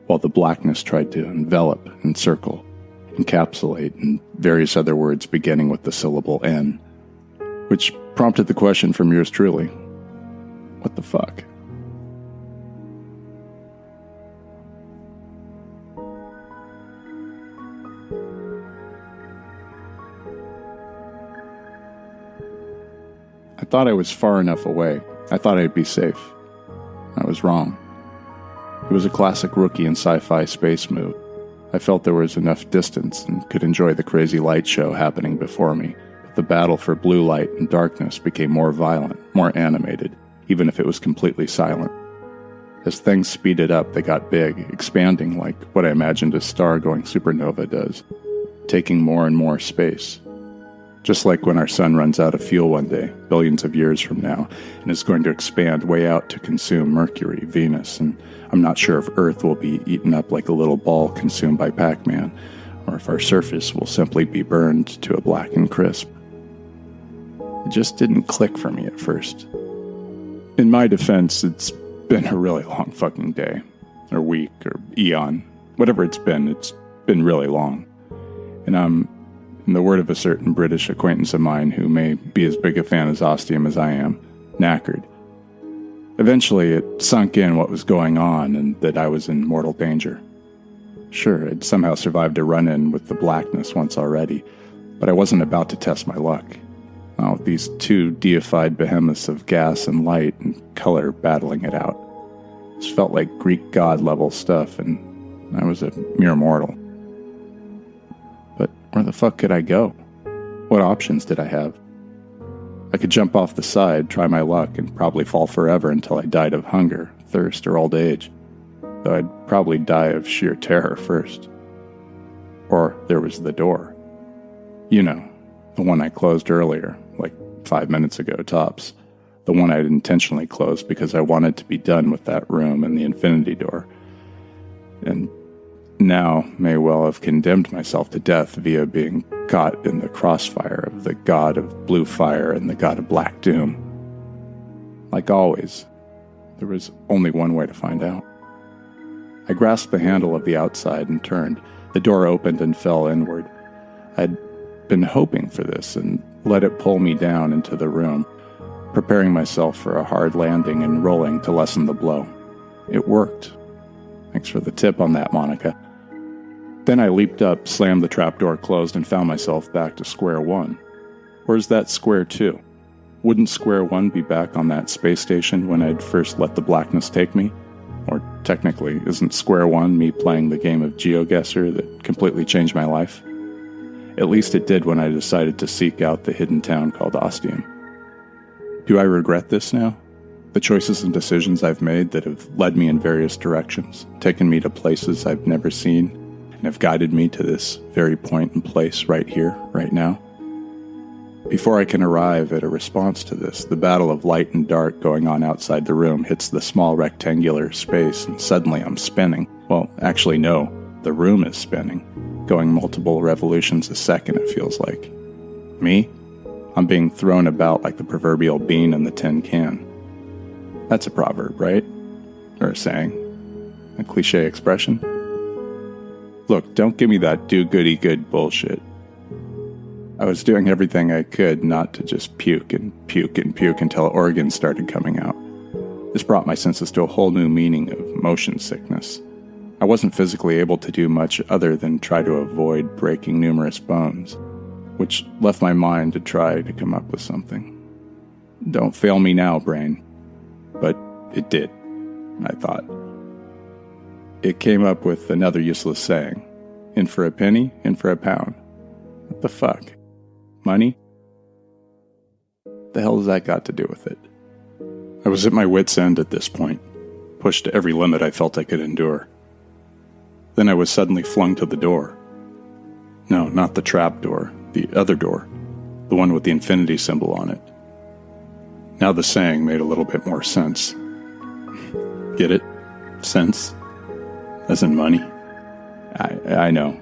[SPEAKER 2] while the blackness tried to envelop, encircle, encapsulate, and various other words beginning with the syllable N. Which prompted the question from yours truly. What the fuck? I thought I was far enough away. I thought I'd be safe. I was wrong. It was a classic rookie in sci-fi space move. I felt there was enough distance and could enjoy the crazy light show happening before me. But the battle for blue light and darkness became more violent, more animated, even if it was completely silent. As things speeded up, they got big, expanding like what I imagined a star going supernova does, taking more and more space. Just like when our sun runs out of fuel one day, billions of years from now, and is going to expand way out to consume Mercury, Venus, and I'm not sure if Earth will be eaten up like a little ball consumed by Pac-Man, or if our surface will simply be burned to a blackened crisp. It just didn't click for me at first. In my defense, it's been a really long fucking day, or week, or eon. Whatever it's been really long. And I'm, in the word of a certain British acquaintance of mine who may be as big a fan of Ostium as I am, knackered. Eventually, it sunk in what was going on and that I was in mortal danger. Sure, I'd somehow survived a run-in with the blackness once already, but I wasn't about to test my luck. Now, with these two deified behemoths of gas and light and color battling it out. This felt like Greek god-level stuff, and I was a mere mortal. But where the fuck could I go? What options did I have? I could jump off the side, try my luck, and probably fall forever until I died of hunger, thirst, or old age. Though I'd probably die of sheer terror first. Or there was the door. You know, the one I closed earlier, like 5 minutes ago tops. The one I'd intentionally closed because I wanted to be done with that room and the infinity door. And now may well have condemned myself to death via being caught in the crossfire of the god of blue fire and the god of black doom. Like always, there was only one way to find out. I grasped the handle of the outside and turned. The door opened and fell inward. I'd been hoping for this and let it pull me down into the room, preparing myself for a hard landing and rolling to lessen the blow. It worked. Thanks for the tip on that, Monica. Then I leaped up, slammed the trapdoor closed, and found myself back to square one. Where's that square two? Wouldn't square one be back on that space station when I'd first let the blackness take me? Or technically, isn't square one me playing the game of GeoGuessr that completely changed my life? At least it did when I decided to seek out the hidden town called Ostium. Do I regret this now? The choices and decisions I've made that have led me in various directions, taken me to places I've never seen, and have guided me to this very point and place right here, right now? Before I can arrive at a response to this, the battle of light and dark going on outside the room hits the small rectangular space, and suddenly I'm spinning. Well, actually no, the room is spinning, going multiple revolutions a second, it feels like. Me? I'm being thrown about like the proverbial bean in the tin can. That's a proverb, right? Or a saying. A cliche expression. Look, don't give me that do-goody-good bullshit. I was doing everything I could not to just puke and puke and puke until organs started coming out. This brought my senses to a whole new meaning of motion sickness. I wasn't physically able to do much other than try to avoid breaking numerous bones, which left my mind to try to come up with something. Don't fail me now, brain. But it did, I thought. It came up with another useless saying. In for a penny, in for a pound. What the fuck? Money? The hell has that got to do with it? I was at my wit's end at this point, pushed to every limit I felt I could endure. Then I was suddenly flung to the door. No, not the trap door, the other door, the one with the infinity symbol on it. Now the saying made a little bit more sense. Get it? Sense? As in money? I know.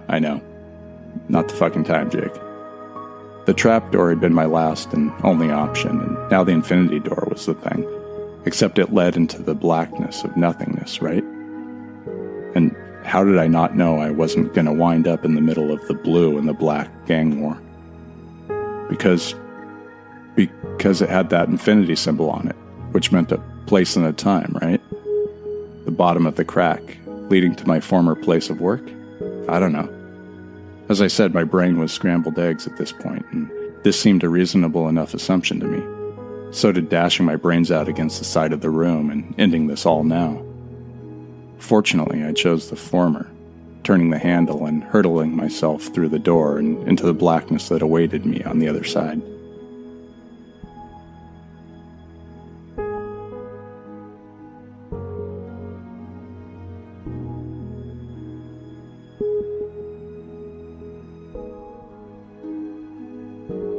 [SPEAKER 2] Not the fucking time, Jake. The trap door had been my last and only option, and now the infinity door was the thing. Except it led into the blackness of nothingness, right? And how did I not know I wasn't going to wind up in the middle of the blue and the black gang war? Because it had that infinity symbol on it, which meant a place and a time, right? The bottom of the crack, leading to my former place of work? I don't know. As I said, my brain was scrambled eggs at this point, and this seemed a reasonable enough assumption to me. So did dashing my brains out against the side of the room and ending this all now. Fortunately, I chose the former, turning the handle and hurtling myself through the door and into the blackness that awaited me on the other side.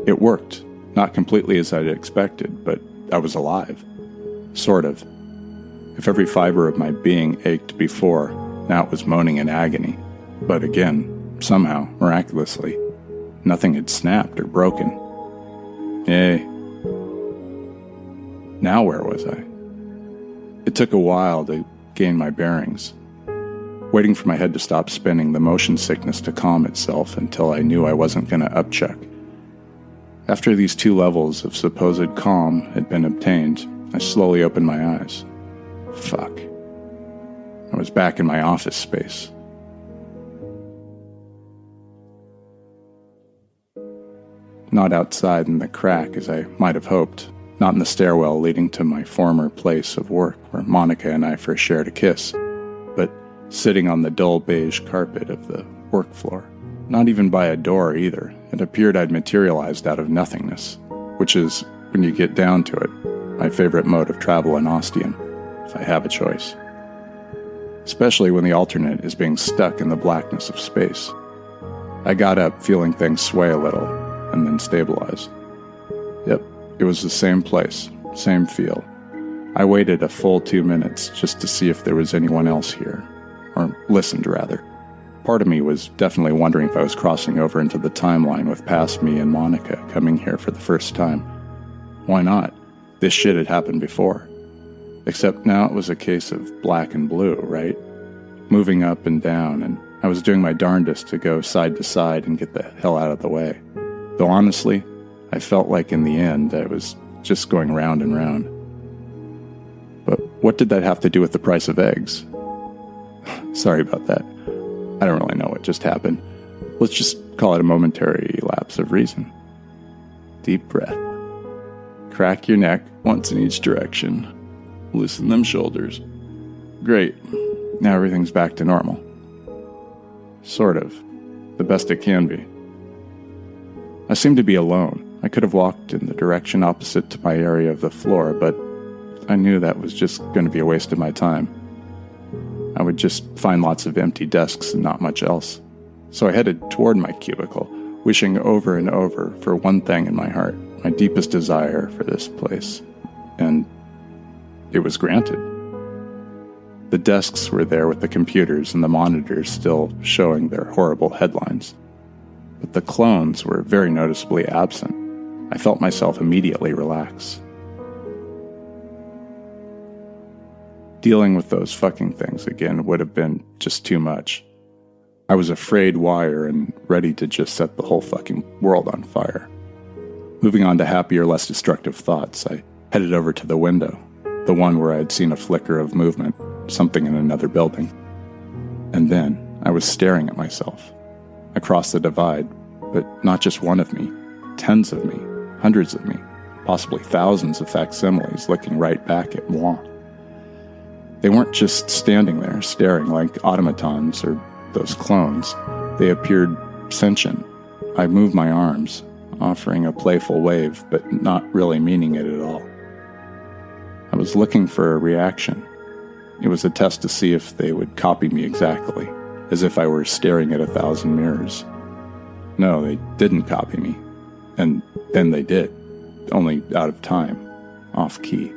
[SPEAKER 2] It worked, not completely as I'd expected, but I was alive. Sort of. If every fiber of my being ached before, now it was moaning in agony. But again, somehow, miraculously, nothing had snapped or broken. Yay. Now where was I? It took a while to gain my bearings. Waiting for my head to stop spinning, the motion sickness to calm itself until I knew I wasn't going to upchuck. After these 2 levels of supposed calm had been obtained, I slowly opened my eyes. Fuck. I was back in my office space. Not outside in the crack as I might have hoped, not in the stairwell leading to my former place of work where Monica and I first shared a kiss, but sitting on the dull beige carpet of the work floor. Not even by a door either. It appeared I'd materialized out of nothingness, which is, when you get down to it, my favorite mode of travel in Ostium, if I have a choice. Especially when the alternate is being stuck in the blackness of space. I got up feeling things sway a little, and then stabilize. Yep, it was the same place, same feel. I waited a full 2 minutes just to see if there was anyone else here, or listened rather. Part of me was definitely wondering if I was crossing over into the timeline with past me and Monica coming here for the first time. Why not? This shit had happened before. Except now it was a case of black and blue, right? Moving up and down, and I was doing my darndest to go side to side and get the hell out of the way. Though honestly, I felt like in the end I was just going round and round. But what did that have to do with the price of eggs? Sorry about that. I don't really know what just happened. Let's just call it a momentary lapse of reason. Deep breath. Crack your neck once in each direction. Loosen them shoulders. Great. Now everything's back to normal. Sort of. The best it can be. I seemed to be alone. I could have walked in the direction opposite to my area of the floor, but I knew that was just going to be a waste of my time. I would just find lots of empty desks and not much else. So I headed toward my cubicle, wishing over and over for one thing in my heart, my deepest desire for this place. And it was granted. The desks were there with the computers and the monitors still showing their horrible headlines. But the clones were very noticeably absent. I felt myself immediately relax. Dealing with those fucking things again would have been just too much. I was afraid wire and ready to just set the whole fucking world on fire. Moving on to happier, less destructive thoughts, I headed over to the window, the one where I had seen a flicker of movement, something in another building. And then I was staring at myself, across the divide, but not just one of me, tens of me, hundreds of me, possibly thousands of facsimiles looking right back at moi. They weren't just standing there staring like automatons or those clones. They appeared sentient. I moved my arms, offering a playful wave, but not really meaning it at all. I was looking for a reaction. It was a test to see if they would copy me exactly, as if I were staring at 1,000 mirrors. No, they didn't copy me. And then they did, only out of time, off-key,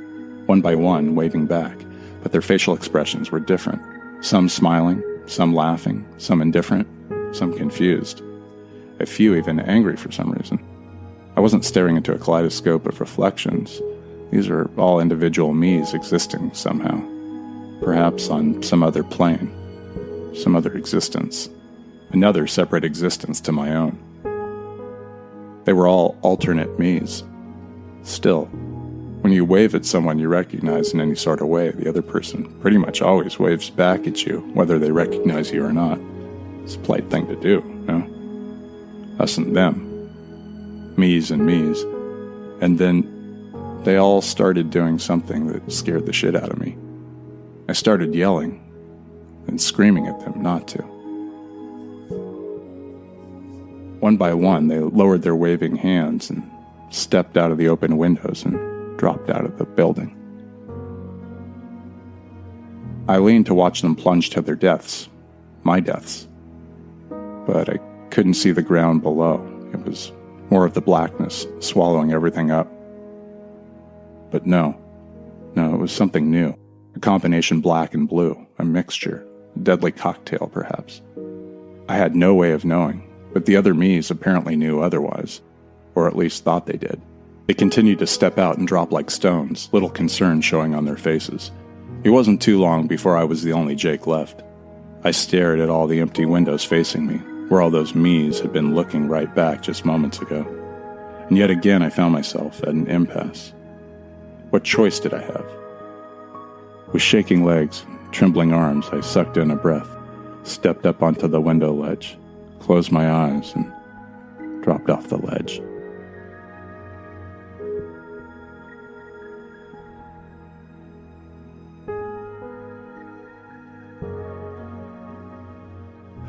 [SPEAKER 2] one by one, waving back. But their facial expressions were different. Some smiling, some laughing, some indifferent, some confused. A few even angry for some reason. I wasn't staring into a kaleidoscope of reflections. These are all individual me's existing somehow. Perhaps on some other plane, some other existence. Another separate existence to my own. They were all alternate me's. Still, when you wave at someone you recognize in any sort of way, the other person pretty much always waves back at you, whether they recognize you or not. It's a polite thing to do, no? Us and them. Me's and me's. And then they all started doing something that scared the shit out of me. I started yelling and screaming at them not to. One by one, they lowered their waving hands and stepped out of the open windows and dropped out of the building. I leaned to watch them plunge to their deaths, my deaths. But I couldn't see the ground below. It was more of the blackness swallowing everything up. But no, it was something new. A combination black and blue, a mixture, a deadly cocktail perhaps. I had no way of knowing, but the other me's apparently knew otherwise, or at least thought they did. They continued to step out and drop like stones, little concern showing on their faces. It wasn't too long before I was the only Jake left. I stared at all the empty windows facing me, where all those me's had been looking right back just moments ago. And yet again I found myself at an impasse. What choice did I have? With shaking legs, trembling arms, I sucked in a breath, stepped up onto the window ledge, closed my eyes, and dropped off the ledge.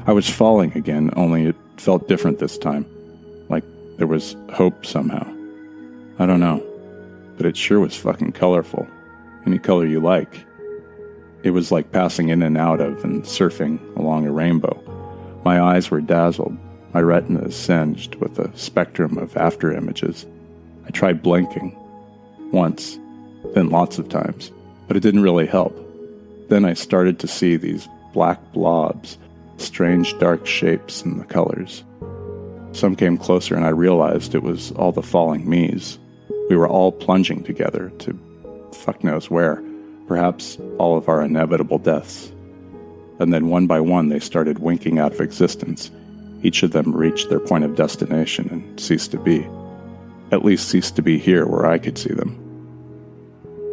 [SPEAKER 2] I was falling again, only it felt different this time, like there was hope somehow. I don't know, but it sure was fucking colorful. Any color you like. It was like passing in and out of and surfing along a rainbow. My eyes were dazzled, my retinas singed with a spectrum of after images. I tried blinking, once, then lots of times, but it didn't really help. Then I started to see these black blobs, strange dark shapes in the colors. Some came closer and I realized it was all the falling me's. We were all plunging together to fuck knows where, perhaps all of our inevitable deaths. And then one by one they started winking out of existence. Each of them reached their point of destination and ceased to be. At least ceased to be here where I could see them.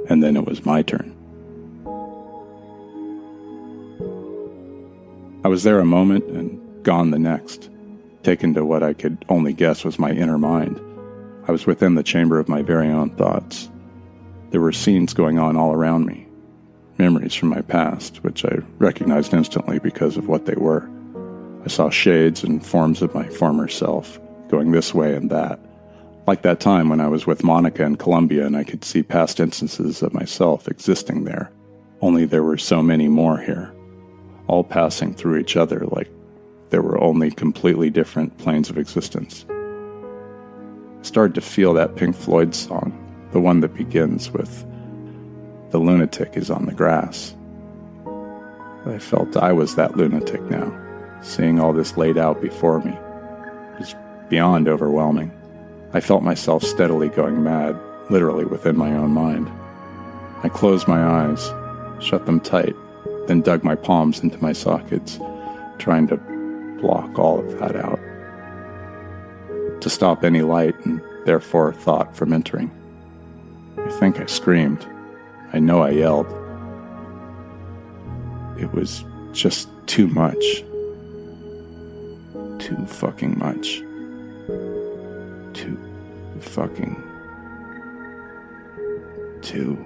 [SPEAKER 2] And then it was my turn. I was there a moment and gone the next, taken to what I could only guess was my inner mind. I was within the chamber of my very own thoughts. There were scenes going on all around me, memories from my past, which I recognized instantly because of what they were. I saw shades and forms of my former self, going this way and that. Like that time when I was with Monica in Colombia and I could see past instances of myself existing there, only there were so many more here, all passing through each other like there were only completely different planes of existence. I started to feel that Pink Floyd song, the one that begins with, "The lunatic is on the grass." I felt I was that lunatic now, seeing all this laid out before me. It was beyond overwhelming. I felt myself steadily going mad, literally within my own mind. I closed my eyes, shut them tight, then dug my palms into my sockets, trying to block all of that out, to stop any light and therefore thought from entering. I think I screamed, I know I yelled. It was just too much. Too fucking much. Too fucking... Too...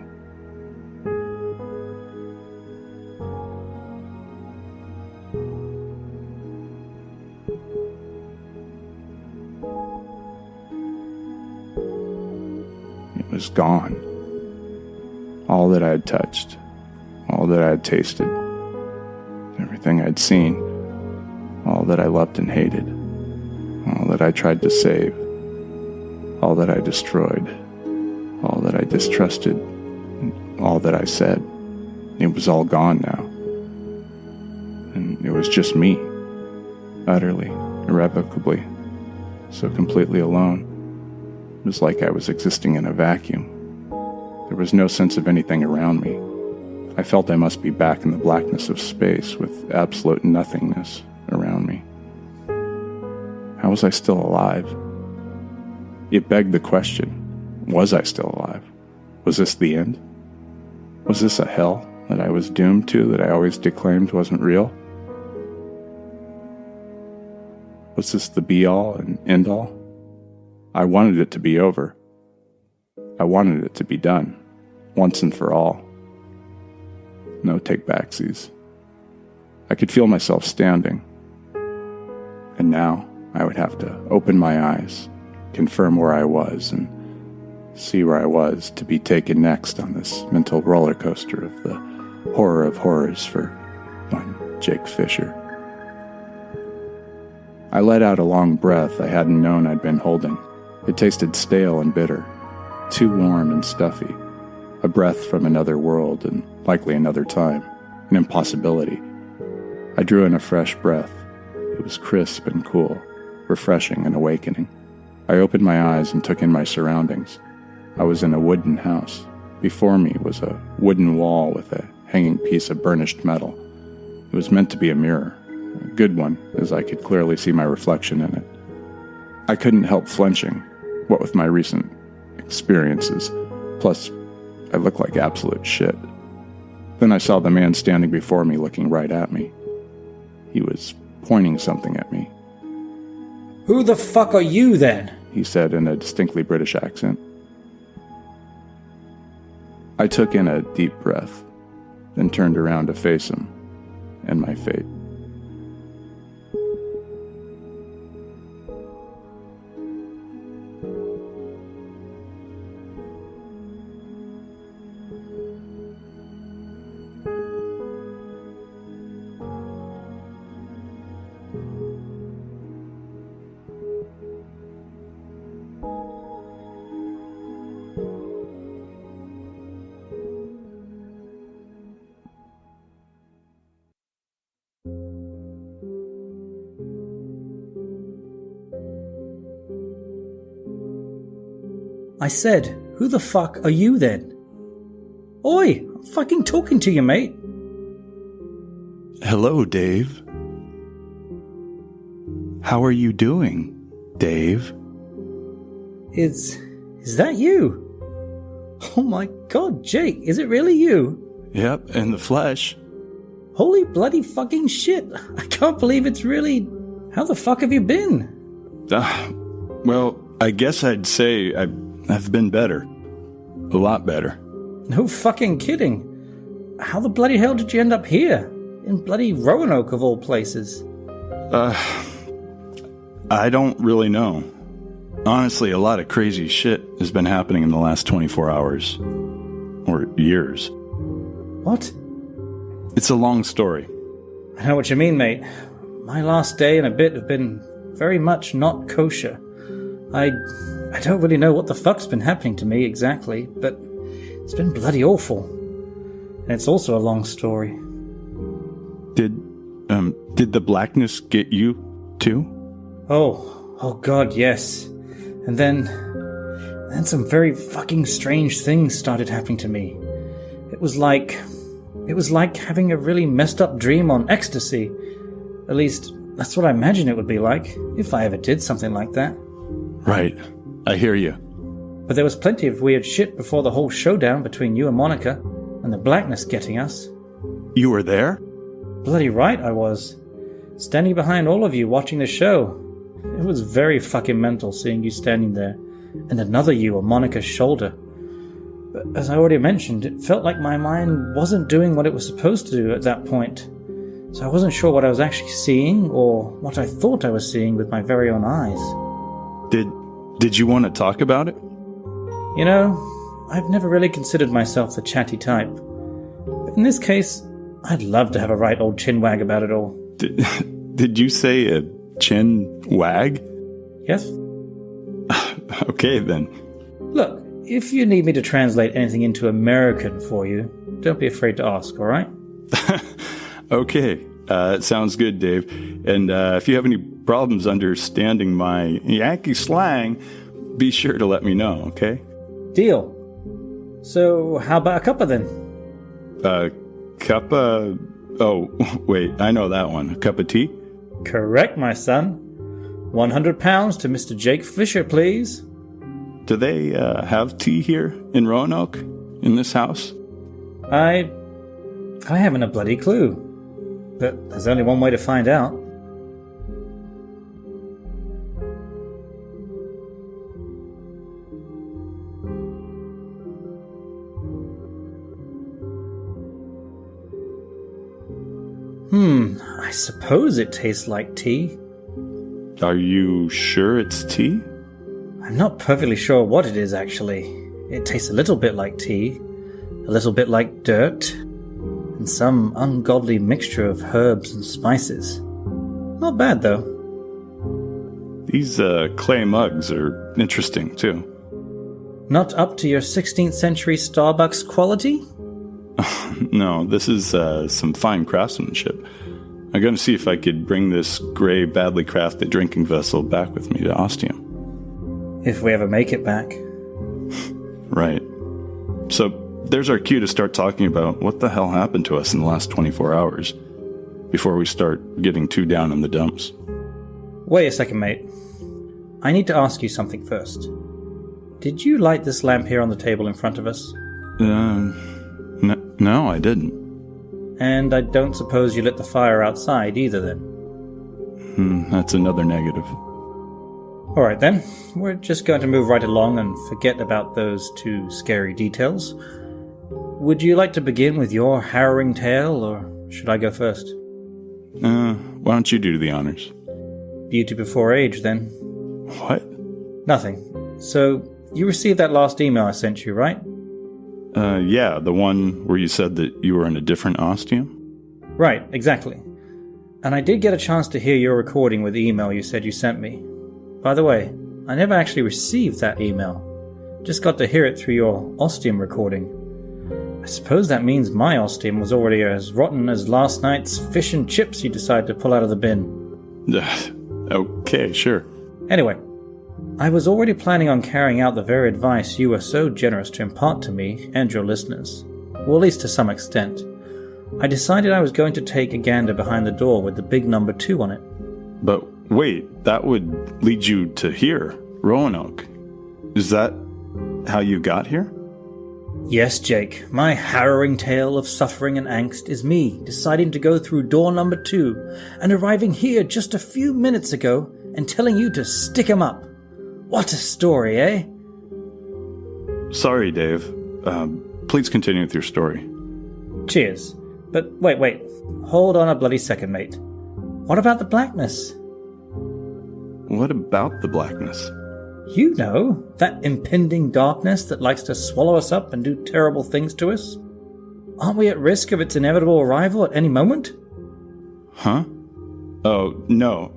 [SPEAKER 2] It was gone. All that I had touched, all that I had tasted, everything I'd seen, all that I loved and hated, all that I tried to save, all that I destroyed, all that I distrusted, all that I said. It was all gone now. And it was just me, utterly, irrevocably, so completely alone. It was like I was existing in a vacuum. There was no sense of anything around me. I felt I must be back in the blackness of space with absolute nothingness around me. How was I still alive? It begged the question, was I still alive? Was this the end? Was this a hell that I was doomed to that I always declaimed wasn't real? Was this the be-all and end-all? I wanted it to be over. I wanted it to be done, once and for all. No take-backsies. I could feel myself standing. And now I would have to open my eyes, confirm where I was, and see where I was to be taken next on this mental roller coaster of the horror of horrors for one Jake Fisher. I let out a long breath I hadn't known I'd been holding. It tasted stale and bitter, too warm and stuffy, a breath from another world and likely another time, an impossibility. I drew in a fresh breath. It was crisp and cool, refreshing and awakening. I opened my eyes and took in my surroundings. I was in a wooden house. Before me was a wooden wall with a hanging piece of burnished metal. It was meant to be a mirror, a good one, as I could clearly see my reflection in it. I couldn't help flinching, what with my recent experiences. Plus, I looked like absolute shit. Then I saw the man standing before me looking right at me. He was pointing something at me.
[SPEAKER 1] Who the fuck are you then?
[SPEAKER 2] He said in a distinctly British accent. I took in a deep breath, then turned around to face him and my fate.
[SPEAKER 1] I said, who the fuck are you then? Oi, I'm fucking talking to you, mate.
[SPEAKER 2] Hello, Dave. How are you doing, Dave?
[SPEAKER 1] Is that you? Oh my god, Jake, is it really you?
[SPEAKER 2] Yep, in the flesh.
[SPEAKER 1] Holy bloody fucking shit. I can't believe it's really... How the fuck have you been?
[SPEAKER 2] Well, I guess I'd say I've been better. A lot better.
[SPEAKER 1] No fucking kidding. How the bloody hell did you end up here? In bloody Roanoke of all places.
[SPEAKER 2] I don't really know. Honestly, a lot of crazy shit has been happening in the last 24 hours. Or years.
[SPEAKER 1] What?
[SPEAKER 2] It's a long story.
[SPEAKER 1] I know what you mean, mate. My last day and a bit have been very much not kosher. I don't really know what the fuck's been happening to me exactly, but it's been bloody awful. And it's also a long story.
[SPEAKER 2] Did the blackness get you, too?
[SPEAKER 1] Oh god, yes. And then some very fucking strange things started happening to me. It was like having a really messed up dream on ecstasy. At least, that's what I imagine it would be like, if I ever did something like that.
[SPEAKER 2] Right. I hear you.
[SPEAKER 1] But there was plenty of weird shit before the whole showdown between you and Monica. and the blackness getting us.
[SPEAKER 3] You were there?
[SPEAKER 1] Bloody right I was. Standing behind all of you watching the show. It was very fucking mental seeing you standing there, and another you on Monica's shoulder. But as I already mentioned, it felt like my mind wasn't doing what it was supposed to do at that point. So I wasn't sure what I was actually seeing, or what I thought I was seeing with my very own eyes.
[SPEAKER 3] Did you want to talk about it?
[SPEAKER 1] You know, I've never really considered myself the chatty type. But in this case, I'd love to have a right old chinwag about it all.
[SPEAKER 3] Did you say a chin wag?
[SPEAKER 1] Yes?
[SPEAKER 3] Okay, then.
[SPEAKER 1] Look, if you need me to translate anything into American for you, don't be afraid to ask, alright?
[SPEAKER 3] Okay, sounds good, Dave. And if you have any problems understanding my Yankee slang, be sure to let me know, okay?
[SPEAKER 1] Deal. So, how about a cuppa then?
[SPEAKER 3] Cuppa... Oh, wait, I know that one. A cup of tea?
[SPEAKER 1] Correct, my son. 100 pounds to Mr. Jake Fisher, please.
[SPEAKER 3] Do they have tea here in Roanoke, in this house?
[SPEAKER 1] I haven't a bloody clue. But there's only one way to find out. I suppose it tastes like tea.
[SPEAKER 3] Are you sure it's tea?
[SPEAKER 1] I'm not perfectly sure what it is, actually. It tastes a little bit like tea, a little bit like dirt, and some ungodly mixture of herbs and spices. Not bad, though.
[SPEAKER 3] These clay mugs are interesting, too.
[SPEAKER 1] Not up to your 16th century Starbucks quality?
[SPEAKER 3] No, this is some fine craftsmanship. I'm going to see if I could bring this gray, badly crafted drinking vessel back with me to Ostium.
[SPEAKER 1] If we ever make it back.
[SPEAKER 3] Right. So, there's our cue to start talking about what the hell happened to us in the last 24 hours, before we start getting too down in the dumps.
[SPEAKER 1] Wait a second, mate. I need to ask you something first. Did you light this lamp here on the table in front of us?
[SPEAKER 3] No, I didn't.
[SPEAKER 1] And I don't suppose you lit the fire outside either, then?
[SPEAKER 3] That's another negative.
[SPEAKER 1] Alright then, we're just going to move right along and forget about those two scary details. Would you like to begin with your harrowing tale, or should I go first?
[SPEAKER 3] Why don't you do the honors?
[SPEAKER 1] Beauty before age, then.
[SPEAKER 3] What?
[SPEAKER 1] Nothing. So, you received that last email I sent you, right?
[SPEAKER 3] Yeah, the one where you said that you were in a different Ostium?
[SPEAKER 1] Right, exactly. And I did get a chance to hear your recording with the email you said you sent me. By the way, I never actually received that email. Just got to hear it through your Ostium recording. I suppose that means my Ostium was already as rotten as last night's fish and chips you decided to pull out of the bin.
[SPEAKER 3] Okay, sure.
[SPEAKER 1] Anyway, I was already planning on carrying out the very advice you were so generous to impart to me and your listeners. Well, at least to some extent. I decided I was going to take a gander behind the door with the big number 2 on it.
[SPEAKER 3] But wait, that would lead you to here, Roanoke. Is that how you got here?
[SPEAKER 1] Yes, Jake. My harrowing tale of suffering and angst is me deciding to go through door number 2 and arriving here just a few minutes ago and telling you to stick 'em up. What a story, eh?
[SPEAKER 3] Sorry, Dave. Please continue with your story.
[SPEAKER 1] Cheers. But wait. Hold on a bloody second, mate. What about the blackness?
[SPEAKER 3] What about the blackness?
[SPEAKER 1] You know, that impending darkness that likes to swallow us up and do terrible things to us. Aren't we at risk of its inevitable arrival at any moment?
[SPEAKER 3] Huh? Oh, no.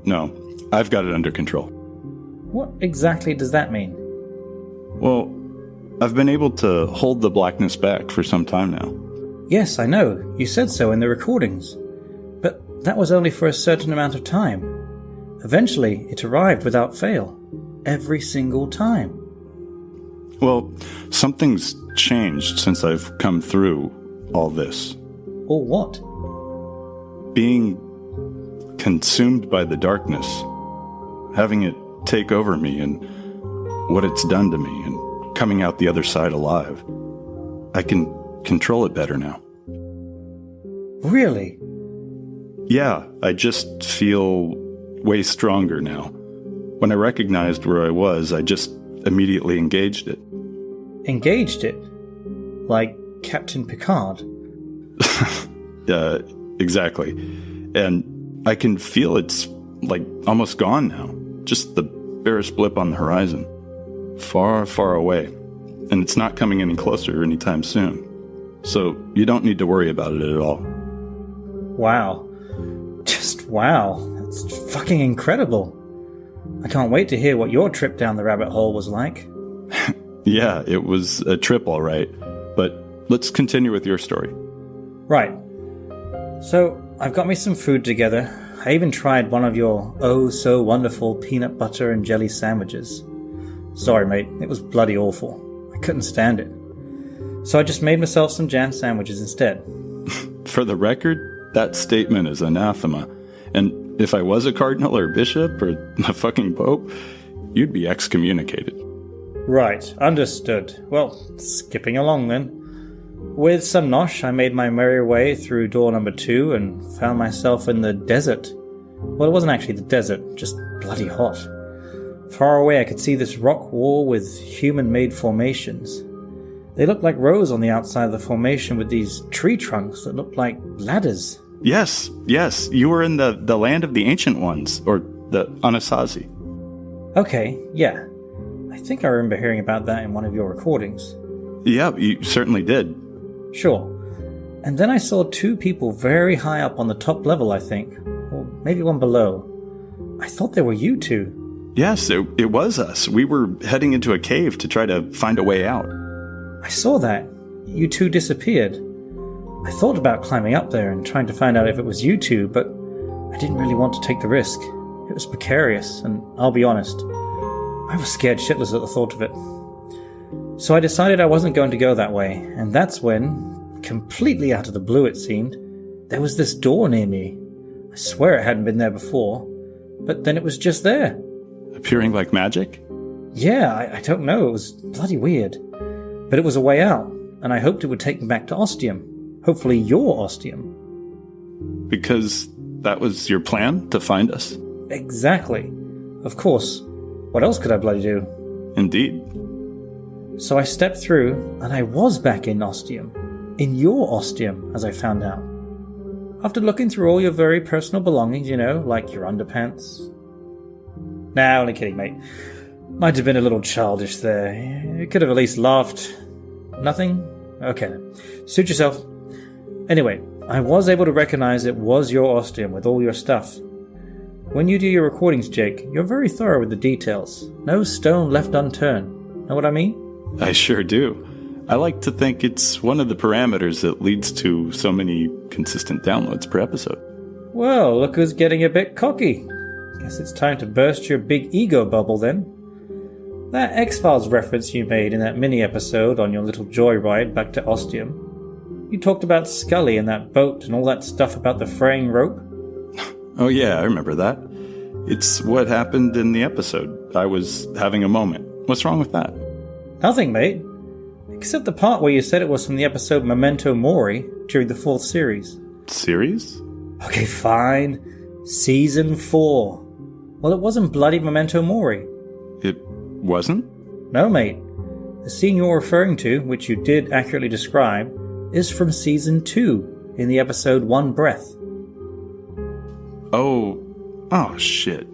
[SPEAKER 3] I've got it under control.
[SPEAKER 1] What exactly does that mean?
[SPEAKER 3] Well, I've been able to hold the blackness back for some time now.
[SPEAKER 1] Yes, I know. You said so in the recordings. But that was only for a certain amount of time. Eventually, it arrived without fail. Every single time.
[SPEAKER 3] Well, something's changed since I've come through all this.
[SPEAKER 1] Or what?
[SPEAKER 3] Being consumed by the darkness. Having it take over me and what it's done to me and coming out the other side alive. I can control it better now.
[SPEAKER 1] Really?
[SPEAKER 3] Yeah, I just feel way stronger now. When I recognized where I was, I just immediately engaged it.
[SPEAKER 1] Engaged it? Like Captain Picard?
[SPEAKER 3] Exactly. And I can feel it's, like, almost gone now. Just the barest blip on the horizon. Far, far away. And it's not coming any closer anytime soon. So you don't need to worry about it at all.
[SPEAKER 1] Wow. Just wow. That's fucking incredible. I can't wait to hear what your trip down the rabbit hole was like.
[SPEAKER 3] Yeah, it was a trip, all right. But let's continue with your story.
[SPEAKER 1] Right. So, I've got me some food together. I even tried one of your oh-so-wonderful peanut butter and jelly sandwiches. Sorry, mate. It was bloody awful. I couldn't stand it. So I just made myself some jam sandwiches instead.
[SPEAKER 3] For the record, that statement is anathema. And if I was a cardinal or bishop or a fucking pope, you'd be excommunicated.
[SPEAKER 1] Right, understood. Well, skipping along then. With some nosh, I made my merry way through door number 2 and found myself in the desert. Well, it wasn't actually the desert, just bloody hot. Far away I could see this rock wall with human-made formations. They looked like rows on the outside of the formation with these tree trunks that looked like ladders.
[SPEAKER 3] Yes, you were in the land of the Ancient Ones, or the Anasazi.
[SPEAKER 1] Okay, yeah. I think I remember hearing about that in one of your recordings.
[SPEAKER 3] Yeah, you certainly did.
[SPEAKER 1] Sure. And then I saw 2 people very high up on the top level, I think. Or maybe one below. I thought they were you 2.
[SPEAKER 3] Yes, it was us. We were heading into a cave to try to find a way out.
[SPEAKER 1] I saw that. You 2 disappeared. I thought about climbing up there and trying to find out if it was you 2, but I didn't really want to take the risk. It was precarious, and I'll be honest, I was scared shitless at the thought of it. So I decided I wasn't going to go that way, and that's when, completely out of the blue it seemed, there was this door near me. I swear it hadn't been there before, but then it was just there.
[SPEAKER 3] Appearing like magic?
[SPEAKER 1] Yeah, I don't know, it was bloody weird. But it was a way out, and I hoped it would take me back to Ostium. Hopefully your Ostium.
[SPEAKER 3] Because that was your plan, to find us?
[SPEAKER 1] Exactly. Of course. What else could I bloody do?
[SPEAKER 3] Indeed.
[SPEAKER 1] So I stepped through, and I was back in Ostium. In your Ostium, as I found out. After looking through all your very personal belongings, you know, like your underpants. Nah, only kidding, mate. Might have been a little childish there. You could have at least laughed. Nothing? Okay then. Suit yourself. Anyway, I was able to recognize it was your Ostium with all your stuff. When you do your recordings, Jake, you're very thorough with the details. No stone left unturned. Know what I mean?
[SPEAKER 3] I sure do. I like to think it's one of the parameters that leads to so many consistent downloads per episode.
[SPEAKER 1] Well, look who's getting a bit cocky. Guess it's time to burst your big ego bubble then. That X-Files reference you made in that mini-episode on your little joyride back to Ostium. You talked about Scully and that boat and all that stuff about the fraying rope.
[SPEAKER 3] Oh yeah, I remember that. It's what happened in the episode. I was having a moment. What's wrong with that?
[SPEAKER 1] Nothing, mate. Except the part where you said it was from the episode Memento Mori during the 4th series.
[SPEAKER 3] Series?
[SPEAKER 1] Okay, fine. Season 4. Well, it wasn't bloody Memento Mori.
[SPEAKER 3] It wasn't?
[SPEAKER 1] No, mate. The scene you're referring to, which you did accurately describe, is from Season 2, in the episode One Breath.
[SPEAKER 3] Oh shit.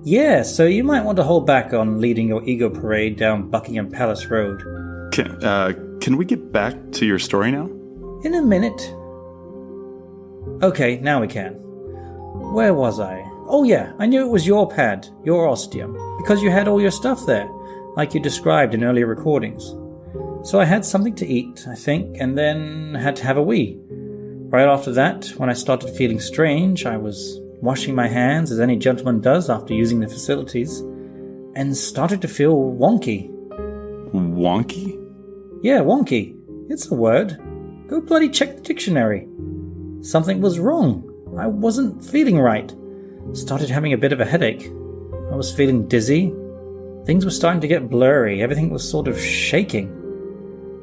[SPEAKER 1] Yeah, so you might want to hold back on leading your ego parade down Buckingham Palace Road.
[SPEAKER 3] Can we get back to your story now?
[SPEAKER 1] In a minute. Okay, now we can. Where was I? Oh yeah, I knew it was your pad, your Ostium, because you had all your stuff there, like you described in earlier recordings. So I had something to eat, I think, and then had to have a wee. Right after that, when I started feeling strange, I was washing my hands as any gentleman does after using the facilities, and started to feel wonky.
[SPEAKER 3] Wonky?
[SPEAKER 1] Yeah, wonky. It's a word. Go bloody check the dictionary. Something was wrong. I wasn't feeling right. Started having a bit of a headache. I was feeling dizzy. Things were starting to get blurry. Everything was sort of shaking.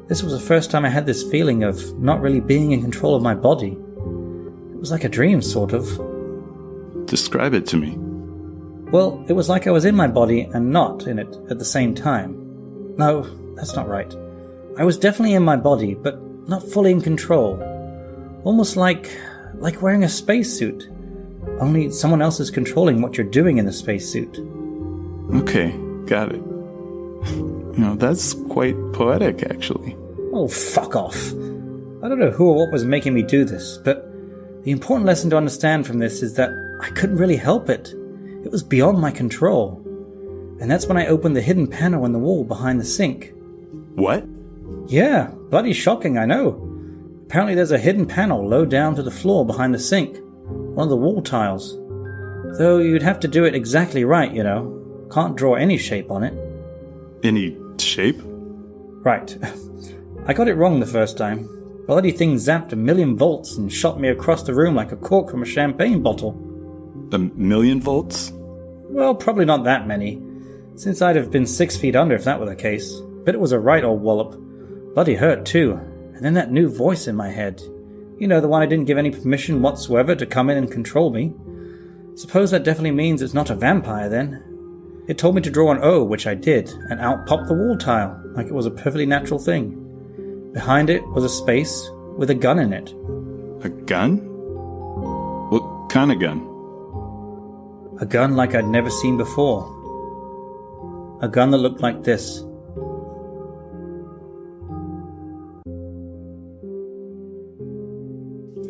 [SPEAKER 1] This was the first time I had this feeling of not really being in control of my body. It was like a dream, sort of.
[SPEAKER 3] Describe it to me.
[SPEAKER 1] Well, it was like I was in my body and not in it at the same time. No, that's not right. I was definitely in my body, but not fully in control. Almost like wearing a spacesuit. Only someone else is controlling what you're doing in the spacesuit.
[SPEAKER 3] Okay, got it. That's quite poetic, actually.
[SPEAKER 1] Oh, fuck off. I don't know who or what was making me do this, but the important lesson to understand from this is that I couldn't really help it. It was beyond my control. And that's when I opened the hidden panel in the wall behind the sink.
[SPEAKER 3] What?
[SPEAKER 1] Yeah, bloody shocking, I know. Apparently there's a hidden panel low down to the floor behind the sink. One of the wall tiles. Though you'd have to do it exactly right, Can't draw any shape on it.
[SPEAKER 3] Any shape?
[SPEAKER 1] Right. I got it wrong the first time. Bloody thing zapped 1,000,000 volts and shot me across the room like a cork from a champagne bottle.
[SPEAKER 3] 1,000,000 volts?
[SPEAKER 1] Well, probably not that many, since I'd have been 6 feet under if that were the case. But it was a right old wallop. Bloody hurt too. And then that new voice in my head. The one I didn't give any permission whatsoever to come in and control me. Suppose that definitely means it's not a vampire then. It told me to draw an O, which I did, and out popped the wall tile, like it was a perfectly natural thing. Behind it was a space with a gun in it.
[SPEAKER 3] A gun? What kind of gun?
[SPEAKER 1] A gun like I'd never seen before. A gun that looked like this.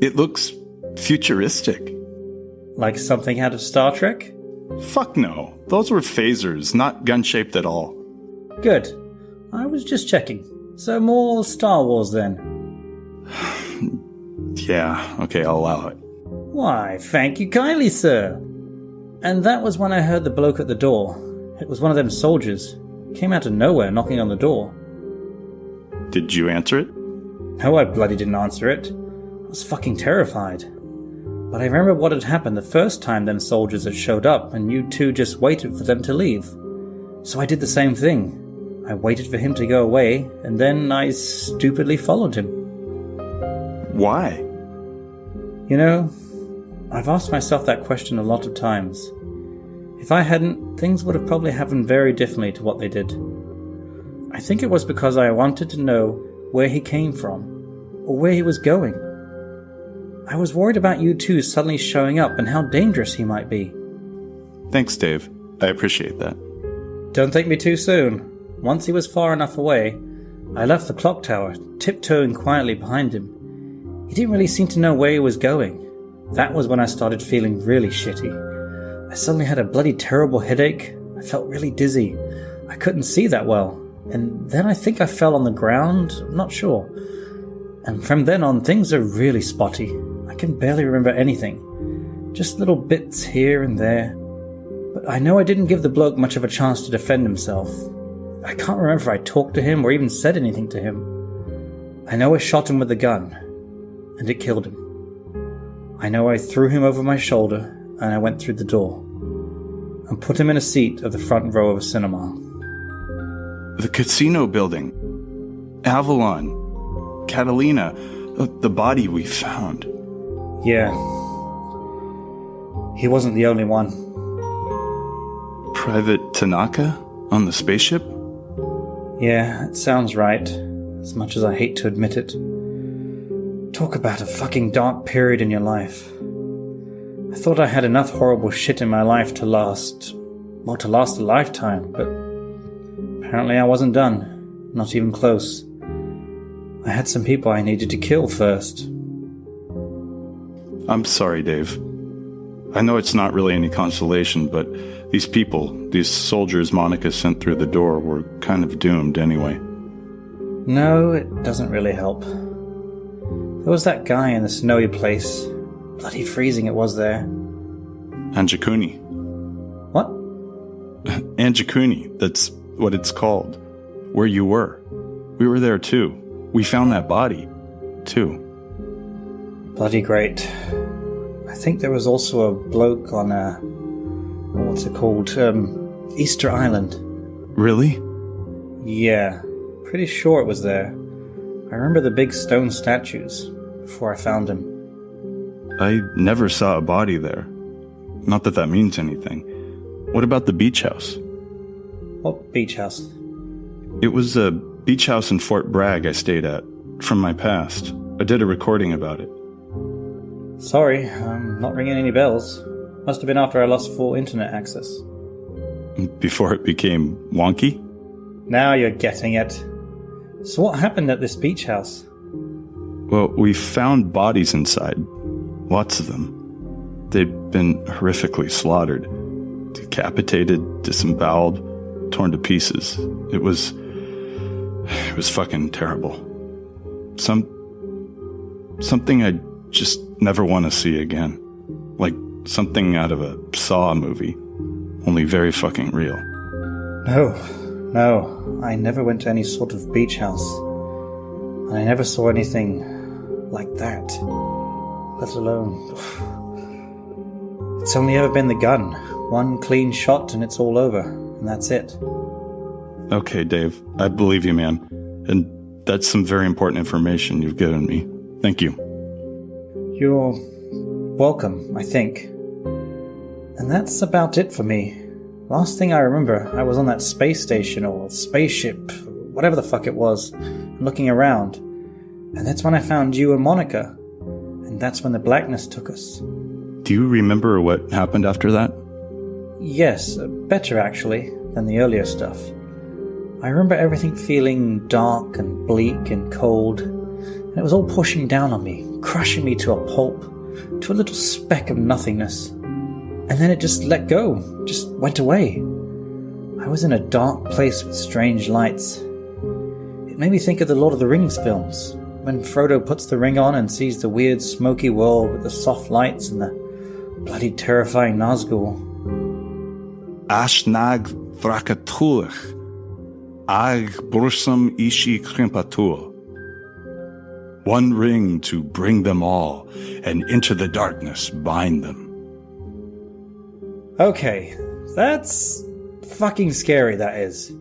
[SPEAKER 3] It looks futuristic.
[SPEAKER 1] Like something out of Star Trek?
[SPEAKER 3] Fuck no. Those were phasers, not gun-shaped at all.
[SPEAKER 1] Good. I was just checking. So more Star Wars then?
[SPEAKER 3] Yeah, okay, I'll allow it.
[SPEAKER 1] Why, thank you kindly, sir. And that was when I heard the bloke at the door. It was one of them soldiers. Came out of nowhere knocking on the door.
[SPEAKER 3] Did you answer it?
[SPEAKER 1] No, I bloody didn't answer it. I was fucking terrified. But I remember what had happened the first time them soldiers had showed up and you two just waited for them to leave. So I did the same thing. I waited for him to go away, and then I stupidly followed him.
[SPEAKER 3] Why?
[SPEAKER 1] I've asked myself that question a lot of times. If I hadn't, things would have probably happened very differently to what they did. I think it was because I wanted to know where he came from, or where he was going. I was worried about you two suddenly showing up and how dangerous he might be.
[SPEAKER 3] Thanks, Dave. I appreciate that.
[SPEAKER 1] Don't think me too soon. Once he was far enough away, I left the clock tower, tiptoeing quietly behind him. He didn't really seem to know where he was going. That was when I started feeling really shitty. I suddenly had a bloody terrible headache. I felt really dizzy. I couldn't see that well. And then I think I fell on the ground. I'm not sure. And from then on, things are really spotty. I can barely remember anything. Just little bits here and there. But I know I didn't give the bloke much of a chance to defend himself. I can't remember if I talked to him or even said anything to him. I know I shot him with the gun, and it killed him. I know I threw him over my shoulder, and I went through the door, and put him in a seat of the front row of a cinema.
[SPEAKER 3] The casino building. Avalon. Catalina. The body we found.
[SPEAKER 1] Yeah. He wasn't the only one.
[SPEAKER 3] Private Tanaka? On the spaceship?
[SPEAKER 1] Yeah, it sounds right, as much as I hate to admit it. Talk about a fucking dark period in your life. I thought I had enough horrible shit in my life to last a lifetime, but apparently I wasn't done. Not even close. I had some people I needed to kill first.
[SPEAKER 3] I'm sorry, Dave. I know it's not really any consolation, but these people, these soldiers Monica sent through the door, were kind of doomed anyway.
[SPEAKER 1] No, it doesn't really help. There was that guy in the snowy place. Bloody freezing it was there.
[SPEAKER 3] Anjakuni.
[SPEAKER 1] What?
[SPEAKER 3] Anjakuni, that's what it's called. Where you were. We were there too. We found that body, too.
[SPEAKER 1] Bloody great. I think there was also a bloke on what's it called? Easter Island.
[SPEAKER 3] Really?
[SPEAKER 1] Yeah, pretty sure it was there. I remember the big stone statues before I found him.
[SPEAKER 3] I never saw a body there. Not that that means anything. What about the beach house?
[SPEAKER 1] What beach house?
[SPEAKER 3] It was a beach house in Fort Bragg I stayed at, from my past. I did a recording about it.
[SPEAKER 1] Sorry, I'm not ringing any bells. Must have been after I lost full internet access.
[SPEAKER 3] Before it became wonky?
[SPEAKER 1] Now you're getting it. So what happened at this beach house?
[SPEAKER 3] Well, we found bodies inside. Lots of them. They'd been horrifically slaughtered. Decapitated, disemboweled, torn to pieces. It was fucking terrible. Something I just never want to see again. Like something out of a Saw movie. Only very fucking real.
[SPEAKER 1] No, I never went to any sort of beach house. And I never saw anything like that. Let alone... It's only ever been the gun. One clean shot and it's all over. And that's it.
[SPEAKER 3] Okay, Dave. I believe you, man. And that's some very important information you've given me. Thank you.
[SPEAKER 1] You're welcome, I think. And that's about it for me. Last thing I remember, I was on that space station or spaceship, whatever the fuck it was, looking around. And that's when I found you and Monica. And that's when the blackness took us.
[SPEAKER 3] Do you remember what happened after that?
[SPEAKER 1] Yes, better actually than the earlier stuff. I remember everything feeling dark and bleak and cold, and it was all pushing down on me, crushing me to a pulp, to a little speck of nothingness. And then it just let go, just went away. I was in a dark place with strange lights. It made me think of the Lord of the Rings films, when Frodo puts the ring on and sees the weird smoky world with the soft lights and the bloody terrifying Nazgul.
[SPEAKER 3] Ashnag Vrakatulich, Ag Bursum Ishi Krimpatur. One ring to bring them all, and into the darkness bind them.
[SPEAKER 1] Okay, that's fucking scary, that is.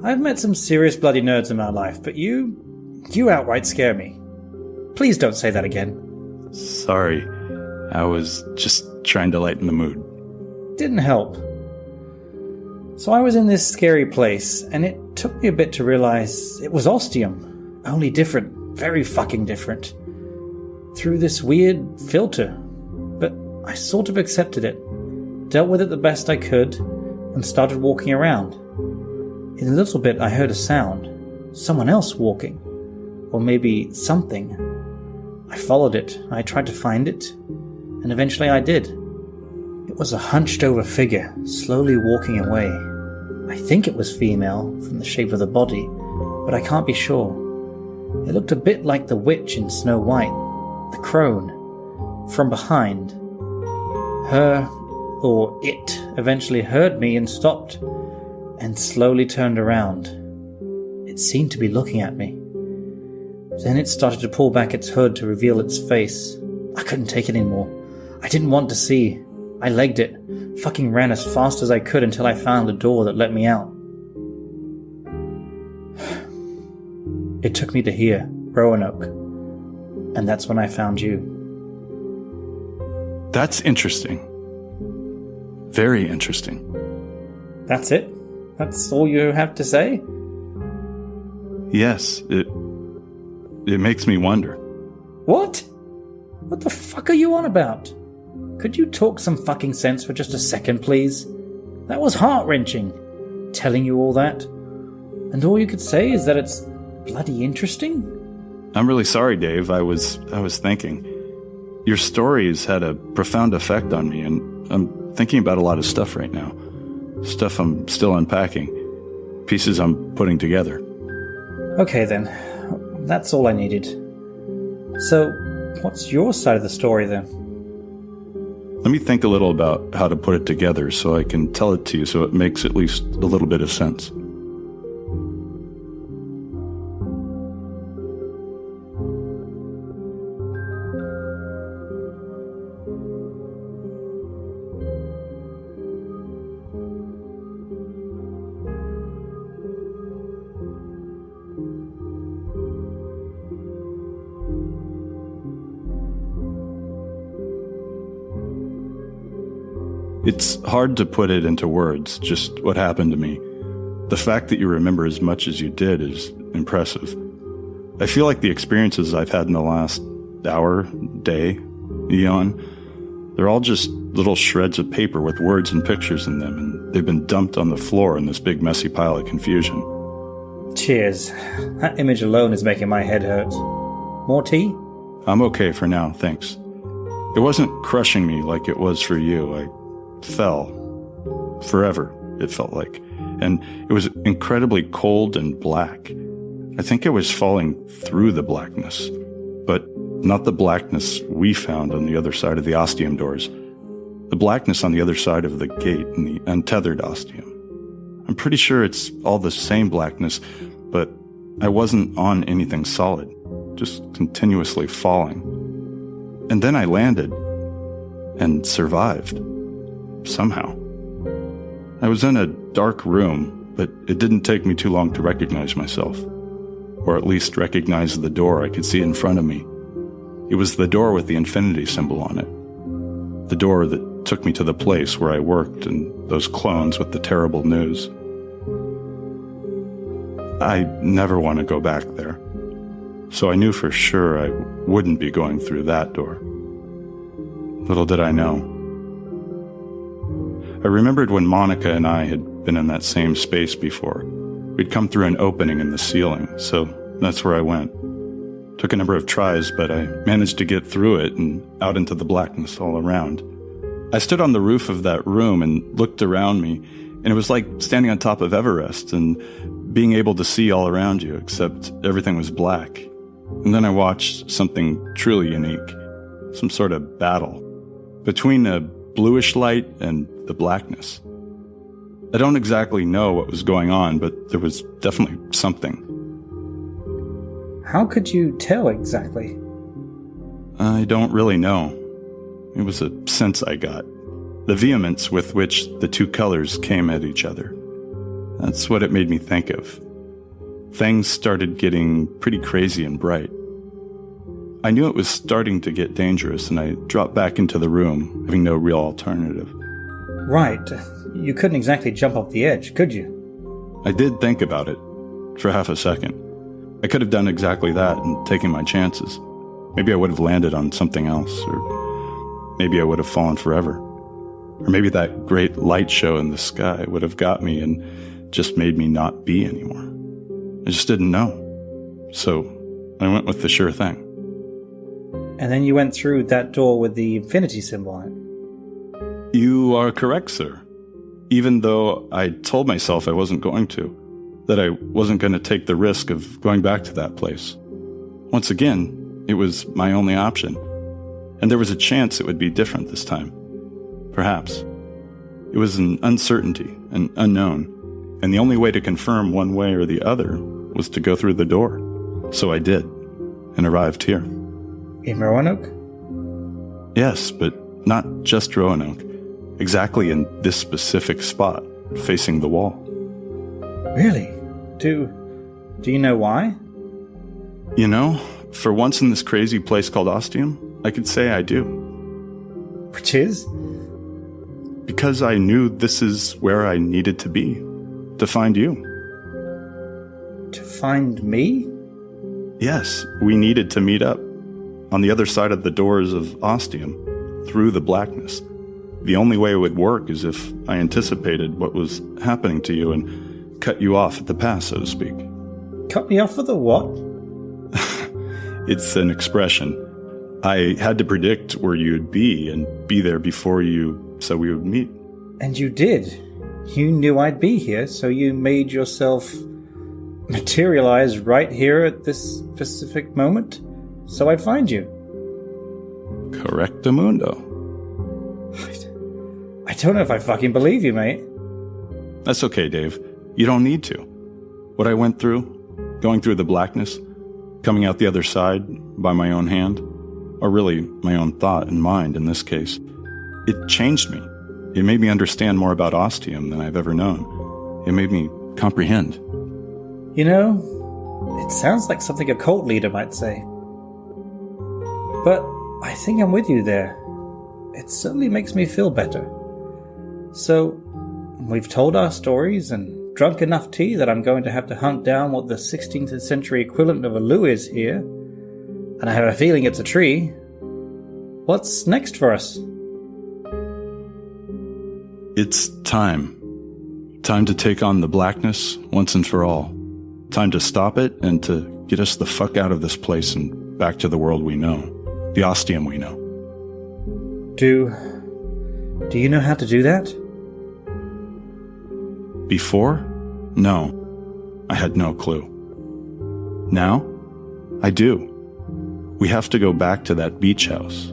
[SPEAKER 1] I've met some serious bloody nerds in my life, but you outright scare me. Please don't say that again.
[SPEAKER 3] Sorry, I was just trying to lighten the mood.
[SPEAKER 1] Didn't help. So I was in this scary place, and it took me a bit to realize it was Ostium. Only different, very fucking different. Through this weird filter. But I sort of accepted it, dealt with it the best I could, and started walking around. In a little bit I heard a sound. Someone else walking. Or maybe something. I followed it. I tried to find it. And eventually I did. It was a hunched-over figure, slowly walking away. I think it was female, from the shape of the body, but I can't be sure. It looked a bit like the witch in Snow White, the crone. From behind. Her, or it, eventually heard me and stopped, and slowly turned around. It seemed to be looking at me. Then it started to pull back its hood to reveal its face. I couldn't take it anymore. I didn't want to see. I legged it, fucking ran as fast as I could until I found a door that let me out. It took me to here, Roanoke, and that's when I found you.
[SPEAKER 3] That's interesting. Very interesting.
[SPEAKER 1] That's it? That's all you have to say?
[SPEAKER 3] Yes, it makes me wonder.
[SPEAKER 1] What? What the fuck are you on about? Could you talk some fucking sense for just a second, please? That was heart-wrenching, telling you all that. And all you could say is that it's bloody interesting?
[SPEAKER 3] I'm really sorry, Dave. I was thinking. Your stories had a profound effect on me, and I'm thinking about a lot of stuff right now. Stuff I'm still unpacking. Pieces I'm putting together.
[SPEAKER 1] Okay then. That's all I needed. So, what's your side of the story then?
[SPEAKER 3] Let me think a little about how to put it together so I can tell it to you so it makes at least a little bit of sense. It's hard to put it into words, just what happened to me. The fact that you remember as much as you did is impressive. I feel like the experiences I've had in the last hour, day, eon, they're all just little shreds of paper with words and pictures in them, and they've been dumped on the floor in this big messy pile of confusion.
[SPEAKER 1] Cheers. That image alone is making my head hurt. More tea?
[SPEAKER 3] I'm okay for now, thanks. It wasn't crushing me like it was for you. I fell. Forever, it felt like. And it was incredibly cold and black. I think I was falling through the blackness, but not the blackness we found on the other side of the Ostium doors. The blackness on the other side of the gate in the untethered Ostium. I'm pretty sure it's all the same blackness, but I wasn't on anything solid, just continuously falling. And then I landed and survived. Somehow. I was in a dark room, but it didn't take me too long to recognize myself. Or at least recognize the door I could see in front of me. It was the door with the infinity symbol on it. The door that took me to the place where I worked and those clones with the terrible news. I never want to go back there. So I knew for sure I wouldn't be going through that door. Little did I know. I remembered when Monica and I had been in that same space before. We'd come through an opening in the ceiling, so that's where I went. Took a number of tries, but I managed to get through it and out into the blackness all around. I stood on the roof of that room and looked around me, and it was like standing on top of Everest and being able to see all around you, except everything was black. And then I watched something truly unique, some sort of battle between a bluish light and the blackness. I don't exactly know what was going on, but there was definitely something.
[SPEAKER 1] How could you tell exactly?
[SPEAKER 3] I don't really know. It was a sense I got. The vehemence with which the two colors came at each other. That's what it made me think of. Things started getting pretty crazy and bright. I knew it was starting to get dangerous, and I dropped back into the room, having no real alternative.
[SPEAKER 1] Right. You couldn't exactly jump off the edge, could you?
[SPEAKER 3] I did think about it, for half a second. I could have done exactly that and taken my chances. Maybe I would have landed on something else, or maybe I would have fallen forever. Or maybe that great light show in the sky would have got me and just made me not be anymore. I just didn't know. So I went with the sure thing.
[SPEAKER 1] And then you went through that door with the infinity symbol on it.
[SPEAKER 3] You are correct, sir. Even though I told myself I wasn't going to, that I wasn't going to take the risk of going back to that place. Once again, it was my only option. And there was a chance it would be different this time. Perhaps. It was an uncertainty, an unknown, and the only way to confirm one way or the other was to go through the door. So I did, and arrived here.
[SPEAKER 1] In Roanoke?
[SPEAKER 3] Yes, but not just Roanoke. Exactly in this specific spot, facing the wall.
[SPEAKER 1] Really? Do you know why?
[SPEAKER 3] You know, for once in this crazy place called Ostium, I could say I do.
[SPEAKER 1] Which is?
[SPEAKER 3] Because I knew this is where I needed to be. To find you.
[SPEAKER 1] To find me?
[SPEAKER 3] Yes, we needed to meet up. On the other side of the doors of Ostium, through the blackness. The only way it would work is if I anticipated what was happening to you and cut you off at the pass, so to speak.
[SPEAKER 1] Cut me off for the what?
[SPEAKER 3] It's an expression. I had to predict where you'd be and be there before you, so we would meet.
[SPEAKER 1] And you did. You knew I'd be here, so you made yourself materialize right here at this specific moment, so I'd find you.
[SPEAKER 3] Correctamundo.
[SPEAKER 1] I don't know if I fucking believe you, mate.
[SPEAKER 3] That's okay, Dave. You don't need to. What I went through, going through the blackness, coming out the other side by my own hand, or really my own thought and mind in this case, it changed me. It made me understand more about Ostium than I've ever known. It made me comprehend.
[SPEAKER 1] You know, it sounds like something a cult leader might say. But I think I'm with you there. It certainly makes me feel better. So, we've told our stories and drunk enough tea that I'm going to have to hunt down what the 16th century equivalent of a loo is here. And I have a feeling it's a tree. What's next for us?
[SPEAKER 3] It's time. Time to take on the blackness once and for all. Time to stop it and to get us the fuck out of this place and back to the world we know. The Ostium we know.
[SPEAKER 1] Do you know how to do that?
[SPEAKER 3] Before? No. I had no clue. Now? I do. We have to go back to that beach house,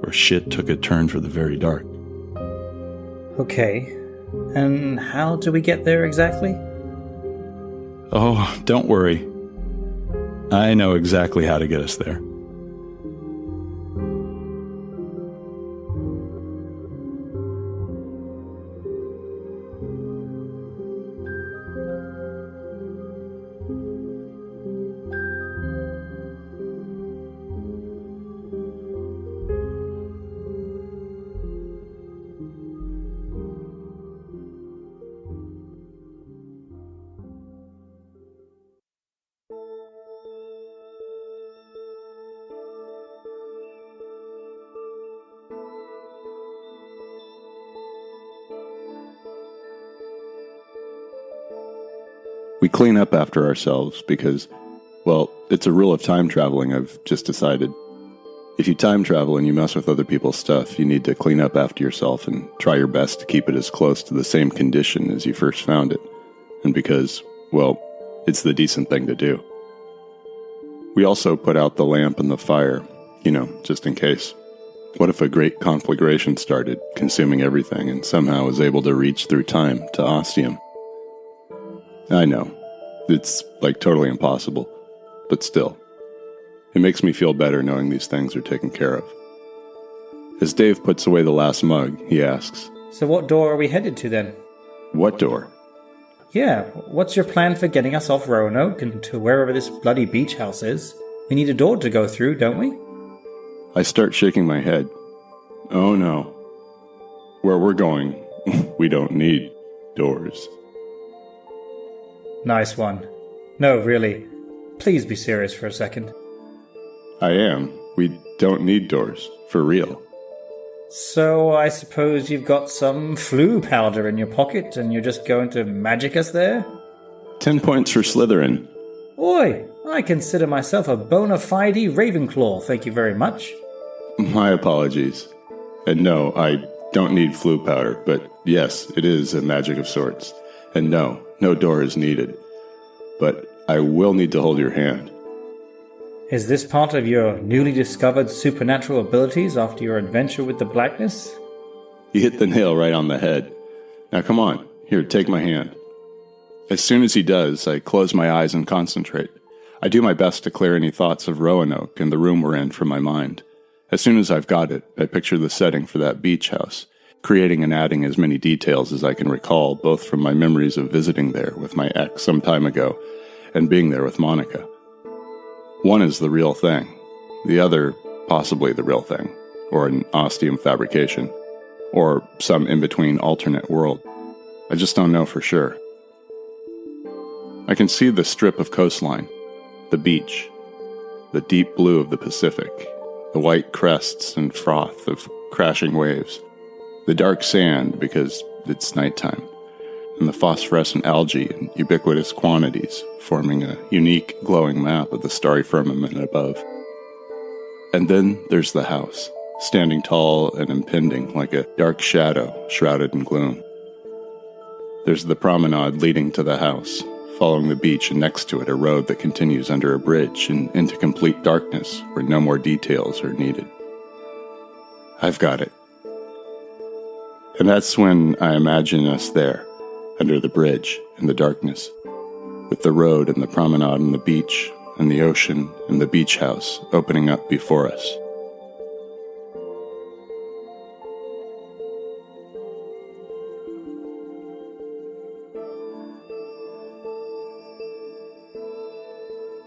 [SPEAKER 3] where shit took a turn for the very dark.
[SPEAKER 1] Okay. And how do we get there exactly?
[SPEAKER 3] Oh, don't worry. I know exactly how to get us there.
[SPEAKER 2] We clean up after ourselves because, well, it's a rule of time traveling I've just decided. If you time travel and you mess with other people's stuff, you need to clean up after yourself and try your best to keep it as close to the same condition as you first found it. And because, well, it's the decent thing to do. We also put out the lamp and the fire, just in case. What if a great conflagration started, consuming everything, and somehow was able to reach through time to Ostium? I know, it's totally impossible, but still. It makes me feel better knowing these things are taken care of. As Dave puts away the last mug, he asks,
[SPEAKER 1] So what door are we headed to then?
[SPEAKER 2] What door?
[SPEAKER 1] Yeah, what's your plan for getting us off Roanoke and to wherever this bloody beach house is? We need a door to go through, don't we?
[SPEAKER 2] I start shaking my head. Oh no. Where we're going, we don't need doors.
[SPEAKER 1] Nice one. No, really. Please be serious for a second.
[SPEAKER 2] I am. We don't need doors. For real.
[SPEAKER 1] So I suppose you've got some flu powder in your pocket and you're just going to magic us there?
[SPEAKER 2] 10 points for Slytherin.
[SPEAKER 1] Oi! I consider myself a bona fide Ravenclaw, thank you very much.
[SPEAKER 2] My apologies. And no, I don't need flu powder, but yes, it is a magic of sorts. And no door is needed. But I will need to hold your hand.
[SPEAKER 1] Is this part of your newly discovered supernatural abilities after your adventure with the blackness?
[SPEAKER 2] You hit the nail right on the head. Now come on, here, take my hand. As soon as he does, I close my eyes and concentrate. I do my best to clear any thoughts of Roanoke and the room we're in from my mind. As soon as I've got it, I picture the setting for that beach house, creating and adding as many details as I can recall, both from my memories of visiting there with my ex some time ago and being there with Monica. One is the real thing, the other possibly the real thing, or an Ostium fabrication, or some in-between alternate world. I just don't know for sure. I can see the strip of coastline, the beach, the deep blue of the Pacific, the white crests and froth of crashing waves, the dark sand because it's nighttime, and the phosphorescent algae in ubiquitous quantities, forming a unique glowing map of the starry firmament above. And then there's the house, standing tall and impending like a dark shadow shrouded in gloom. There's the promenade leading to the house, following the beach, and next to it a road that continues under a bridge and into complete darkness where no more details are needed. I've got it. And that's when I imagine us there, under the bridge in the darkness, with the road and the promenade and the beach and the ocean and the beach house opening up before us.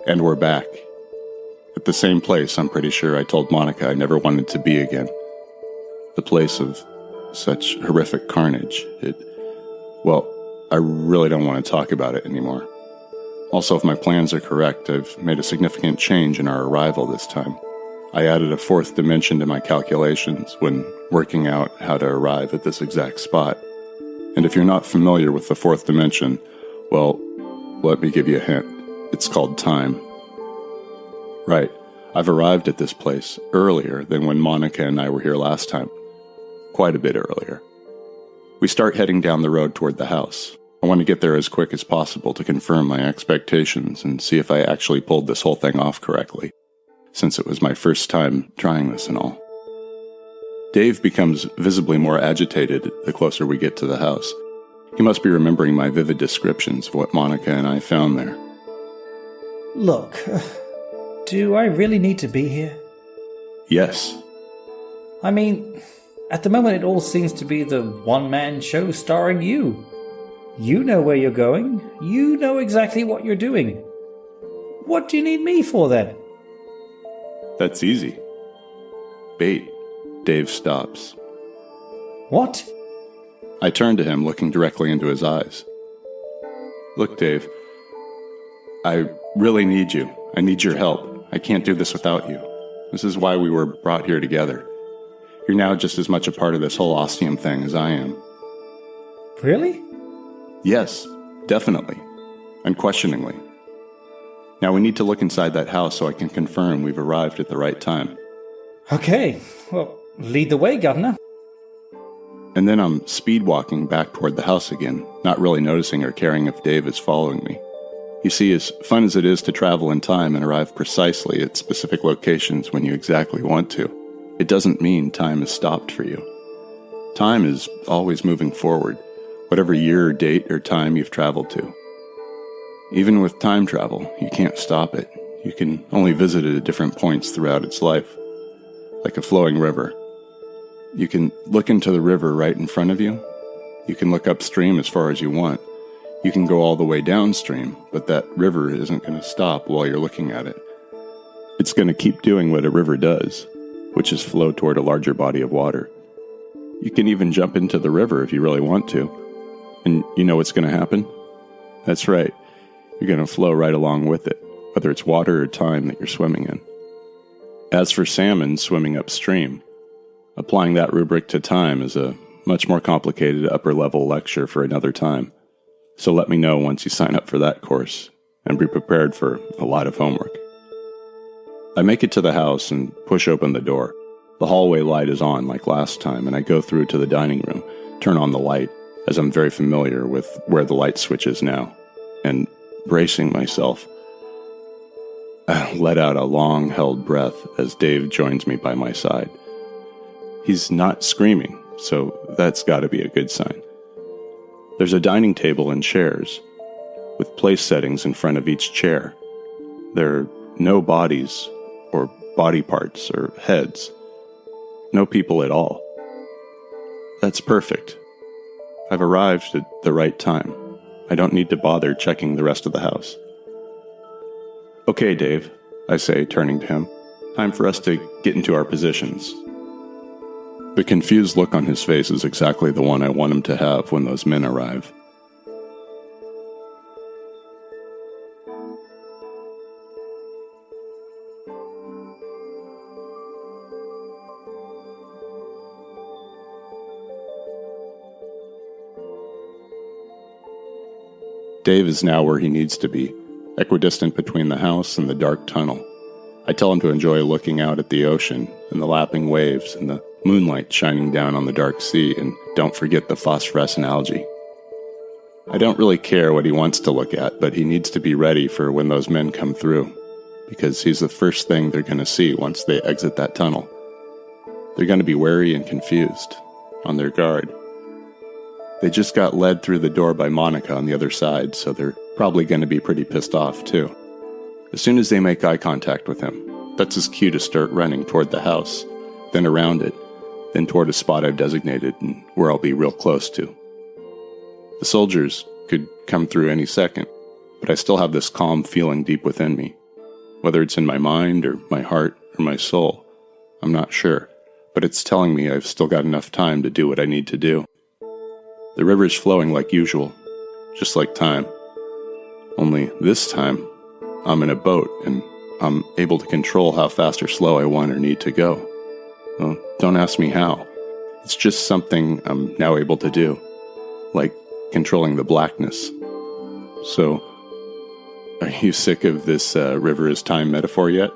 [SPEAKER 2] And we're back. At the same place I'm pretty sure I told Monica I never wanted to be again. The place of such horrific carnage. Well, I really don't want to talk about it anymore. Also, if my plans are correct, I've made a significant change in our arrival this time. I added a fourth dimension to my calculations when working out how to arrive at this exact spot. And if you're not familiar with the fourth dimension, well, let me give you a hint. It's called time. Right, I've arrived at this place earlier than when Monica and I were here last time. Quite a bit earlier. We start heading down the road toward the house. I want to get there as quick as possible to confirm my expectations and see if I actually pulled this whole thing off correctly, since it was my first time trying this and all. Dave becomes visibly more agitated the closer we get to the house. He must be remembering my vivid descriptions of what Monica and I found there.
[SPEAKER 1] Look, do I really need to be here?
[SPEAKER 2] Yes.
[SPEAKER 1] I mean, at the moment it all seems to be the one-man show starring you. You know where you're going. You know exactly what you're doing. What do you need me for, then?
[SPEAKER 2] That's easy. Bait. Dave stops.
[SPEAKER 1] What?
[SPEAKER 2] I turn to him, looking directly into his eyes. Look, Dave. I really need you. I need your help. I can't do this without you. This is why we were brought here together. You're now just as much a part of this whole Ostium thing as I am.
[SPEAKER 1] Really?
[SPEAKER 2] Yes, definitely. Unquestioningly. Now we need to look inside that house so I can confirm we've arrived at the right time.
[SPEAKER 1] Okay, well, lead the way, Governor.
[SPEAKER 2] And then I'm speed walking back toward the house again, not really noticing or caring if Dave is following me. You see, as fun as it is to travel in time and arrive precisely at specific locations when you exactly want to, it doesn't mean time is stopped for you. Time is always moving forward, whatever year or date or time you've traveled to. Even with time travel, you can't stop it. You can only visit it at different points throughout its life, like a flowing river. You can look into the river right in front of you. You can look upstream as far as you want. You can go all the way downstream, but that river isn't going to stop while you're looking at it. It's going to keep doing what a river does, which is flow toward a larger body of water. You can even jump into the river if you really want to. And you know what's going to happen? That's right. You're going to flow right along with it, whether it's water or time that you're swimming in. As for salmon swimming upstream, applying that rubric to time is a much more complicated upper-level lecture for another time. So let me know once you sign up for that course, and be prepared for a lot of homework. I make it to the house and push open the door. The hallway light is on like last time, and I go through to the dining room, turn on the light, as I'm very familiar with where the light switch is now, and bracing myself, I let out a long-held breath as Dave joins me by my side. He's not screaming, so that's got to be a good sign. There's a dining table and chairs, with place settings in front of each chair. There are no bodies, or body parts, or heads. No people at all. That's perfect. I've arrived at the right time. I don't need to bother checking the rest of the house. Okay, Dave, I say, turning to him. Time for us to get into our positions. The confused look on his face is exactly the one I want him to have when those men arrive. Dave is now where he needs to be, equidistant between the house and the dark tunnel. I tell him to enjoy looking out at the ocean and the lapping waves and the moonlight shining down on the dark sea, and don't forget the phosphorescent algae. I don't really care what he wants to look at, but he needs to be ready for when those men come through, because he's the first thing they're going to see once they exit that tunnel. They're going to be wary and confused, on their guard. They just got led through the door by Monica on the other side, so they're probably going to be pretty pissed off, too. As soon as they make eye contact with him, that's his cue to start running toward the house, then around it, then toward a spot I've designated and where I'll be real close to. The soldiers could come through any second, but I still have this calm feeling deep within me. Whether it's in my mind or my heart or my soul, I'm not sure, but but it's telling me I've still got enough time to do what I need to do. The river's flowing like usual, just like time. Only this time, I'm in a boat, and I'm able to control how fast or slow I want or need to go. Well, don't ask me how. It's just something I'm now able to do, like controlling the blackness. So, are you sick of this river is time metaphor yet?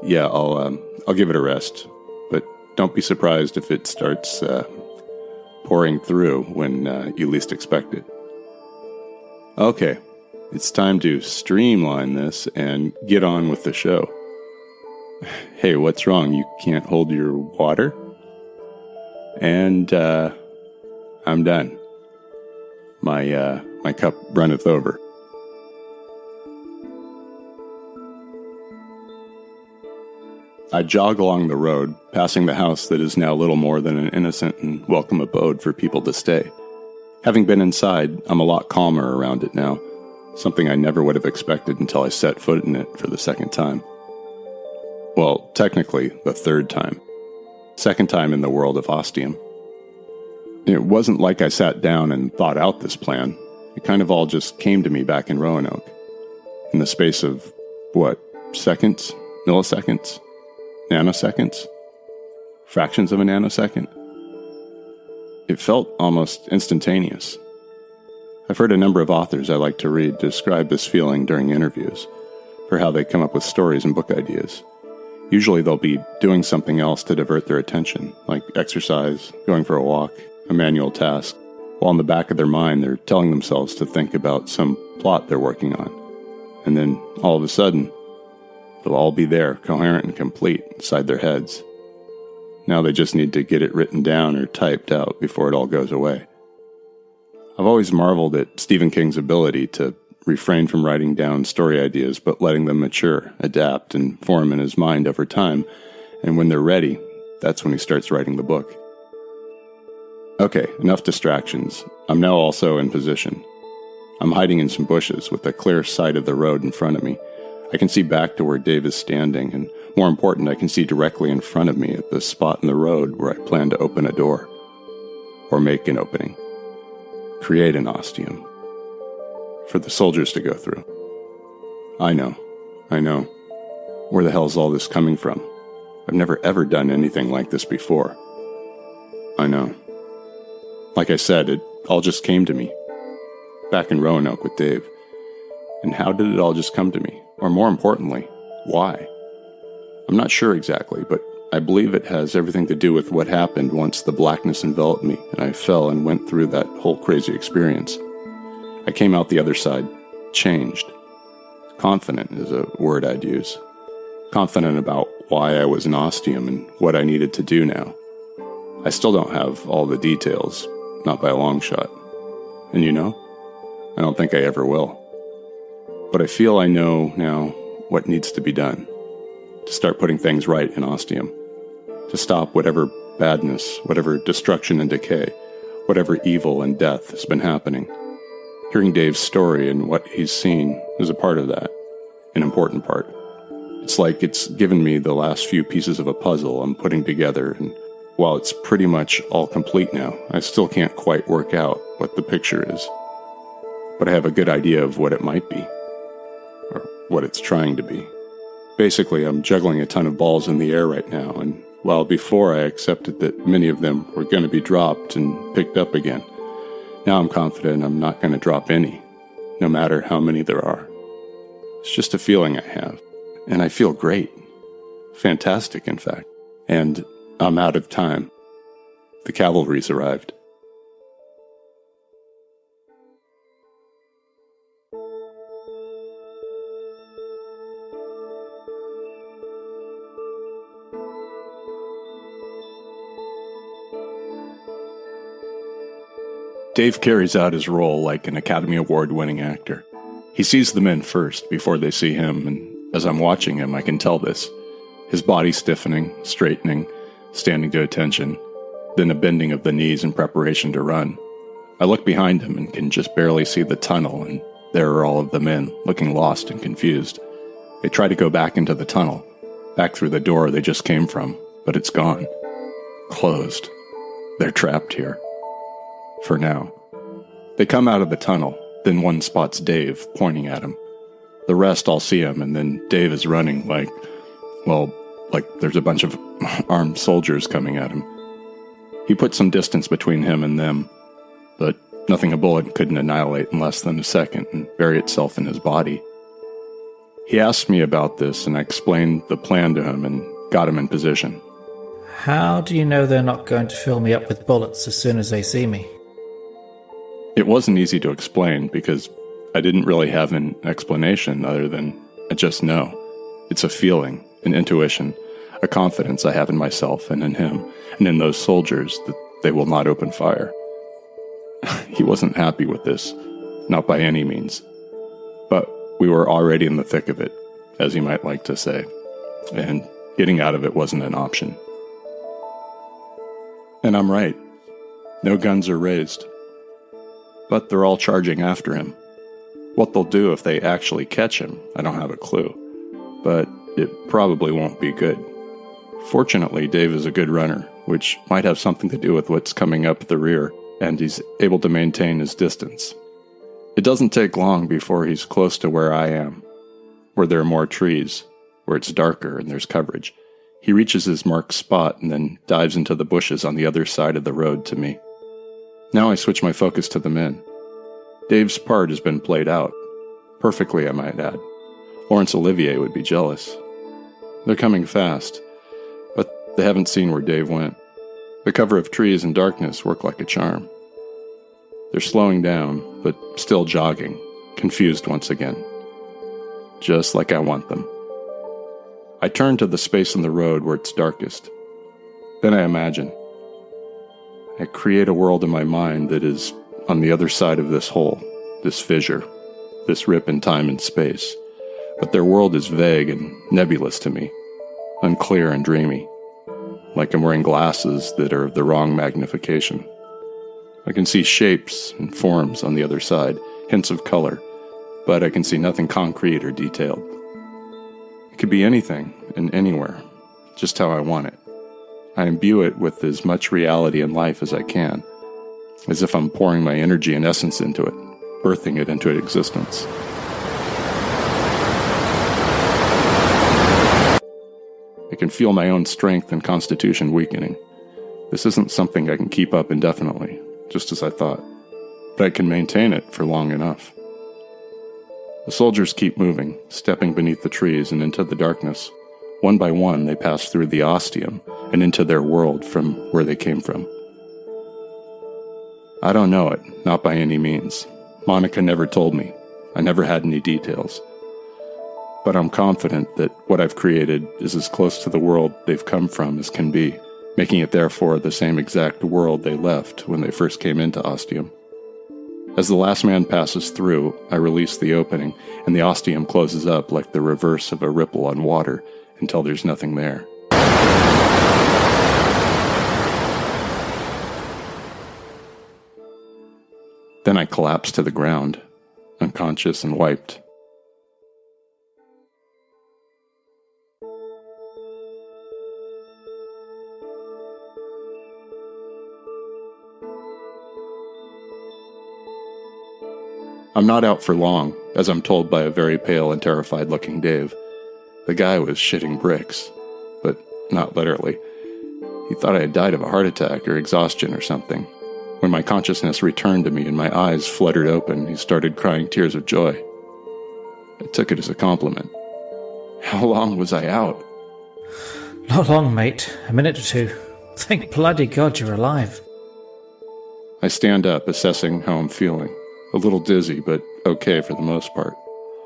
[SPEAKER 2] Yeah, I'll give it a rest, but don't be surprised if it starts pouring through when you least expect it. Okay, it's time to streamline this and get on with the show. Hey, what's wrong? You can't hold your water? And I'm done. My cup runneth over. I jog along the road, passing the house that is now little more than an innocent and welcome abode for people to stay. Having been inside, I'm a lot calmer around it now, something I never would have expected until I set foot in it for the second time. Well, technically, the third time. Second time in the world of Ostium. It wasn't like I sat down and thought out this plan. It kind of all just came to me back in Roanoke. In the space of, seconds? Milliseconds? Nanoseconds? Fractions of a nanosecond? It felt almost instantaneous. I've heard a number of authors I like to read describe this feeling during interviews, for how they come up with stories and book ideas. Usually they'll be doing something else to divert their attention, like exercise, going for a walk, a manual task, while in the back of their mind they're telling themselves to think about some plot they're working on. And then, all of a sudden, they'll all be there, coherent and complete, inside their heads. Now they just need to get it written down or typed out before it all goes away. I've always marveled at Stephen King's ability to refrain from writing down story ideas, but letting them mature, adapt, and form in his mind over time, and when they're ready, that's when he starts writing the book. Okay, enough distractions. I'm now also in position. I'm hiding in some bushes with a clear sight of the road in front of me. I can see back to where Dave is standing, and more important, I can see directly in front of me at the spot in the road where I plan to open a door. Or make an opening. Create an ostium. For the soldiers to go through. I know. Where the hell's all this coming from? I've never ever done anything like this before. I know. Like I said, it all just came to me. Back in Roanoke with Dave. And how did it all just come to me? Or more importantly, why? I'm not sure exactly, but I believe it has everything to do with what happened once the blackness enveloped me and I fell and went through that whole crazy experience. I came out the other side, changed. Confident is a word I'd use. Confident about why I was an ostium and what I needed to do now. I still don't have all the details, not by a long shot. And I don't think I ever will. But I feel I know now what needs to be done. To start putting things right in Ostium. To stop whatever badness, whatever destruction and decay, whatever evil and death has been happening. Hearing Dave's story and what he's seen is a part of that. An important part. It's like it's given me the last few pieces of a puzzle I'm putting together, and while it's pretty much all complete now, I still can't quite work out what the picture is. But I have a good idea of what it might be. Or what it's trying to be. Basically, I'm juggling a ton of balls in the air right now, and while before I accepted that many of them were going to be dropped and picked up again, now I'm confident I'm not going to drop any, no matter how many there are. It's just a feeling I have, and I feel great. Fantastic, in fact. And I'm out of time. The cavalry's arrived. Dave carries out his role like an Academy Award-winning actor. He sees the men first before they see him, and as I'm watching him, I can tell this. His body stiffening, straightening, standing to attention, then a bending of the knees in preparation to run. I look behind him and can just barely see the tunnel, and there are all of the men, looking lost and confused. They try to go back into the tunnel, back through the door they just came from, but it's gone. closed. They're trapped here. For now. They come out of the tunnel, then one spots Dave, pointing at him. The rest all see him, and then Dave is running like there's a bunch of armed soldiers coming at him. He put some distance between him and them, but nothing a bullet couldn't annihilate in less than a second and bury itself in his body. He asked me about this, and I explained the plan to him and got him in position.
[SPEAKER 1] How do you know they're not going to fill me up with bullets as soon as they see me?
[SPEAKER 2] It wasn't easy to explain because I didn't really have an explanation other than I just know. It's a feeling, an intuition, a confidence I have in myself and in him and in those soldiers that they will not open fire. He wasn't happy with this, not by any means. But we were already in the thick of it, as you might like to say, and getting out of it wasn't an option. And I'm right. No guns are raised. But they're all charging after him. What they'll do if they actually catch him, I don't have a clue. But it probably won't be good. Fortunately, Dave is a good runner, which might have something to do with what's coming up the rear, and he's able to maintain his distance. It doesn't take long before he's close to where I am, where there are more trees, where it's darker and there's coverage. He reaches his marked spot and then dives into the bushes on the other side of the road to me. Now I switch my focus to the men. Dave's part has been played out. Perfectly, I might add. Laurence Olivier would be jealous. They're coming fast, but they haven't seen where Dave went. The cover of trees and darkness work like a charm. They're slowing down, but still jogging, confused once again. Just like I want them. I turn to the space in the road where it's darkest. Then I imagine. I create a world in my mind that is on the other side of this hole, this fissure, this rip in time and space. But their world is vague and nebulous to me, unclear and dreamy, like I'm wearing glasses that are of the wrong magnification. I can see shapes and forms on the other side, hints of color, but I can see nothing concrete or detailed. It could be anything and anywhere, just how I want it. I imbue it with as much reality and life as I can, as if I'm pouring my energy and essence into it, birthing it into existence. I can feel my own strength and constitution weakening. This isn't something I can keep up indefinitely, just as I thought, but I can maintain it for long enough. The soldiers keep moving, stepping beneath the trees and into the darkness. One by one, they pass through the Ostium and into their world from where they came from. I don't know it, not by any means. Monica never told me. I never had any details. But I'm confident that what I've created is as close to the world they've come from as can be, making it therefore the same exact world they left when they first came into Ostium. As the last man passes through, I release the opening, and the Ostium closes up like the reverse of a ripple on water until there's nothing there. Then I collapse to the ground, unconscious and wiped. I'm not out for long, as I'm told by a very pale and terrified-looking Dave. The guy was shitting bricks, but not literally. He thought I had died of a heart attack or exhaustion or something. When my consciousness returned to me and my eyes fluttered open, he started crying tears of joy. I took it as a compliment. How long was I out?
[SPEAKER 1] Not long, mate. A minute or two. Thank bloody God you're alive.
[SPEAKER 2] I stand up, assessing how I'm feeling. A little dizzy, but okay for the most part.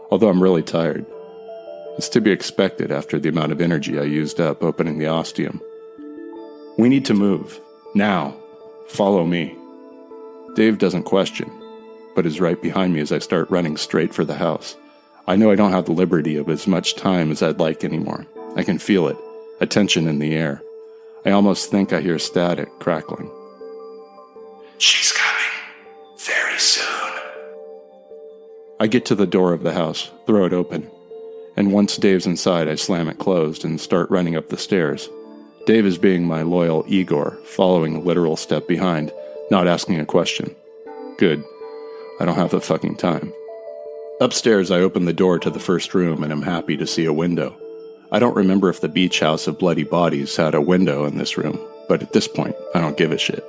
[SPEAKER 2] Although I'm really tired. It's to be expected after the amount of energy I used up opening the Ostium. We need to move. Now. Follow me. Dave doesn't question, but is right behind me as I start running straight for the house. I know I don't have the liberty of as much time as I'd like anymore. I can feel it, a tension in the air. I almost think I hear static crackling. She's coming. Very soon. I get to the door of the house, throw it open, and once Dave's inside, I slam it closed and start running up the stairs. Dave is being my loyal Igor, following a literal step behind, not asking a question. Good. I don't have the fucking time. Upstairs, I open the door to the first room and am happy to see a window. I don't remember if the beach house of bloody bodies had a window in this room, but at this point, I don't give a shit.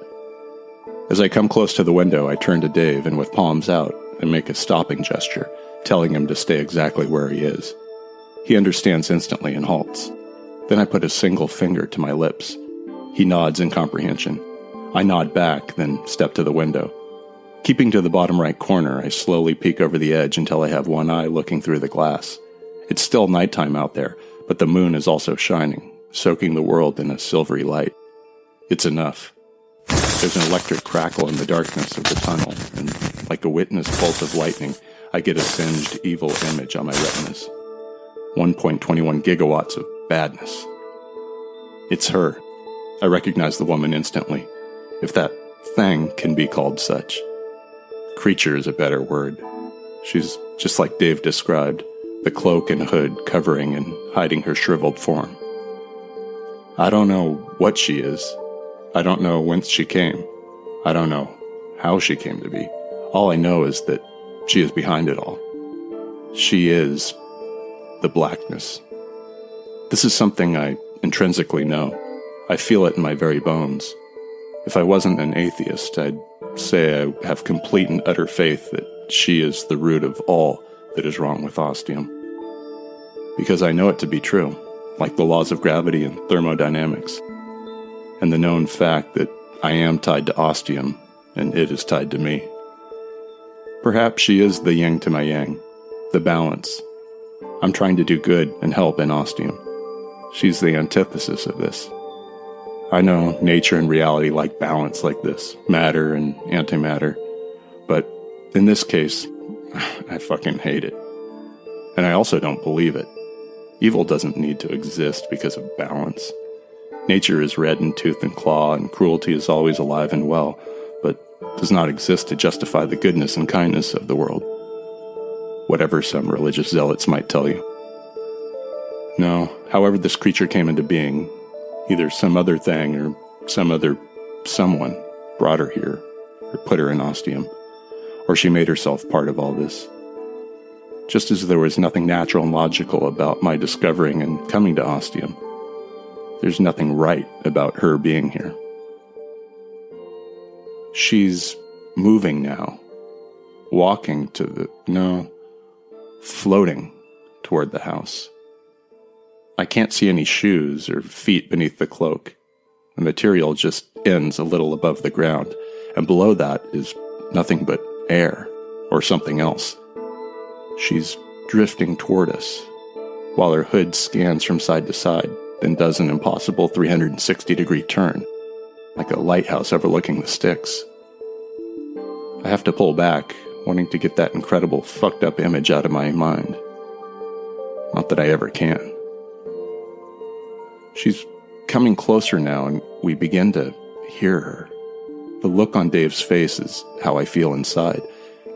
[SPEAKER 2] As I come close to the window, I turn to Dave and with palms out, I make a stopping gesture, telling him to stay exactly where he is. He understands instantly and halts. Then I put a single finger to my lips. He nods in comprehension. I nod back, then step to the window. Keeping to the bottom right corner, I slowly peek over the edge until I have one eye looking through the glass. It's still nighttime out there, but the moon is also shining, soaking the world in a silvery light. It's enough. There's an electric crackle in the darkness of the tunnel, and like a witness bolt of lightning, I get a singed, evil image on my retinas. 1.21 gigawatts of badness. It's her. I recognize the woman instantly, if that thing can be called such. Creature is a better word. She's just like Dave described, the cloak and hood covering and hiding her shriveled form. I don't know what she is. I don't know whence she came. I don't know how she came to be. All I know is that she is behind it all. She is the blackness. This is something I intrinsically know. I feel it in my very bones. If I wasn't an atheist, I'd say I have complete and utter faith that she is the root of all that is wrong with Ostium. Because I know it to be true, like the laws of gravity and thermodynamics, and the known fact that I am tied to Ostium, and it is tied to me. Perhaps she is the yin to my yang, the balance. I'm trying to do good and help in Ostium. She's the antithesis of this. I know nature and reality like balance like this, matter and antimatter, but in this case, I fucking hate it. And I also don't believe it. Evil doesn't need to exist because of balance. Nature is red in tooth and claw, and cruelty is always alive and well, but does not exist to justify the goodness and kindness of the world. Whatever some religious zealots might tell you. No, however this creature came into being, either some other thing or some other someone brought her here, or put her in Ostium, or she made herself part of all this. Just as there was nothing natural and logical about my discovering and coming to Ostium, there's nothing right about her being here. She's moving now, walking floating toward the house. I can't see any shoes or feet beneath the cloak. The material just ends a little above the ground, and below that is nothing but air or something else. She's drifting toward us, while her hood scans from side to side, then does an impossible 360-degree turn, like a lighthouse overlooking the sticks. I have to pull back, wanting to get that incredible fucked-up image out of my mind. Not that I ever can. She's coming closer now, and we begin to hear her. The look on Dave's face is how I feel inside,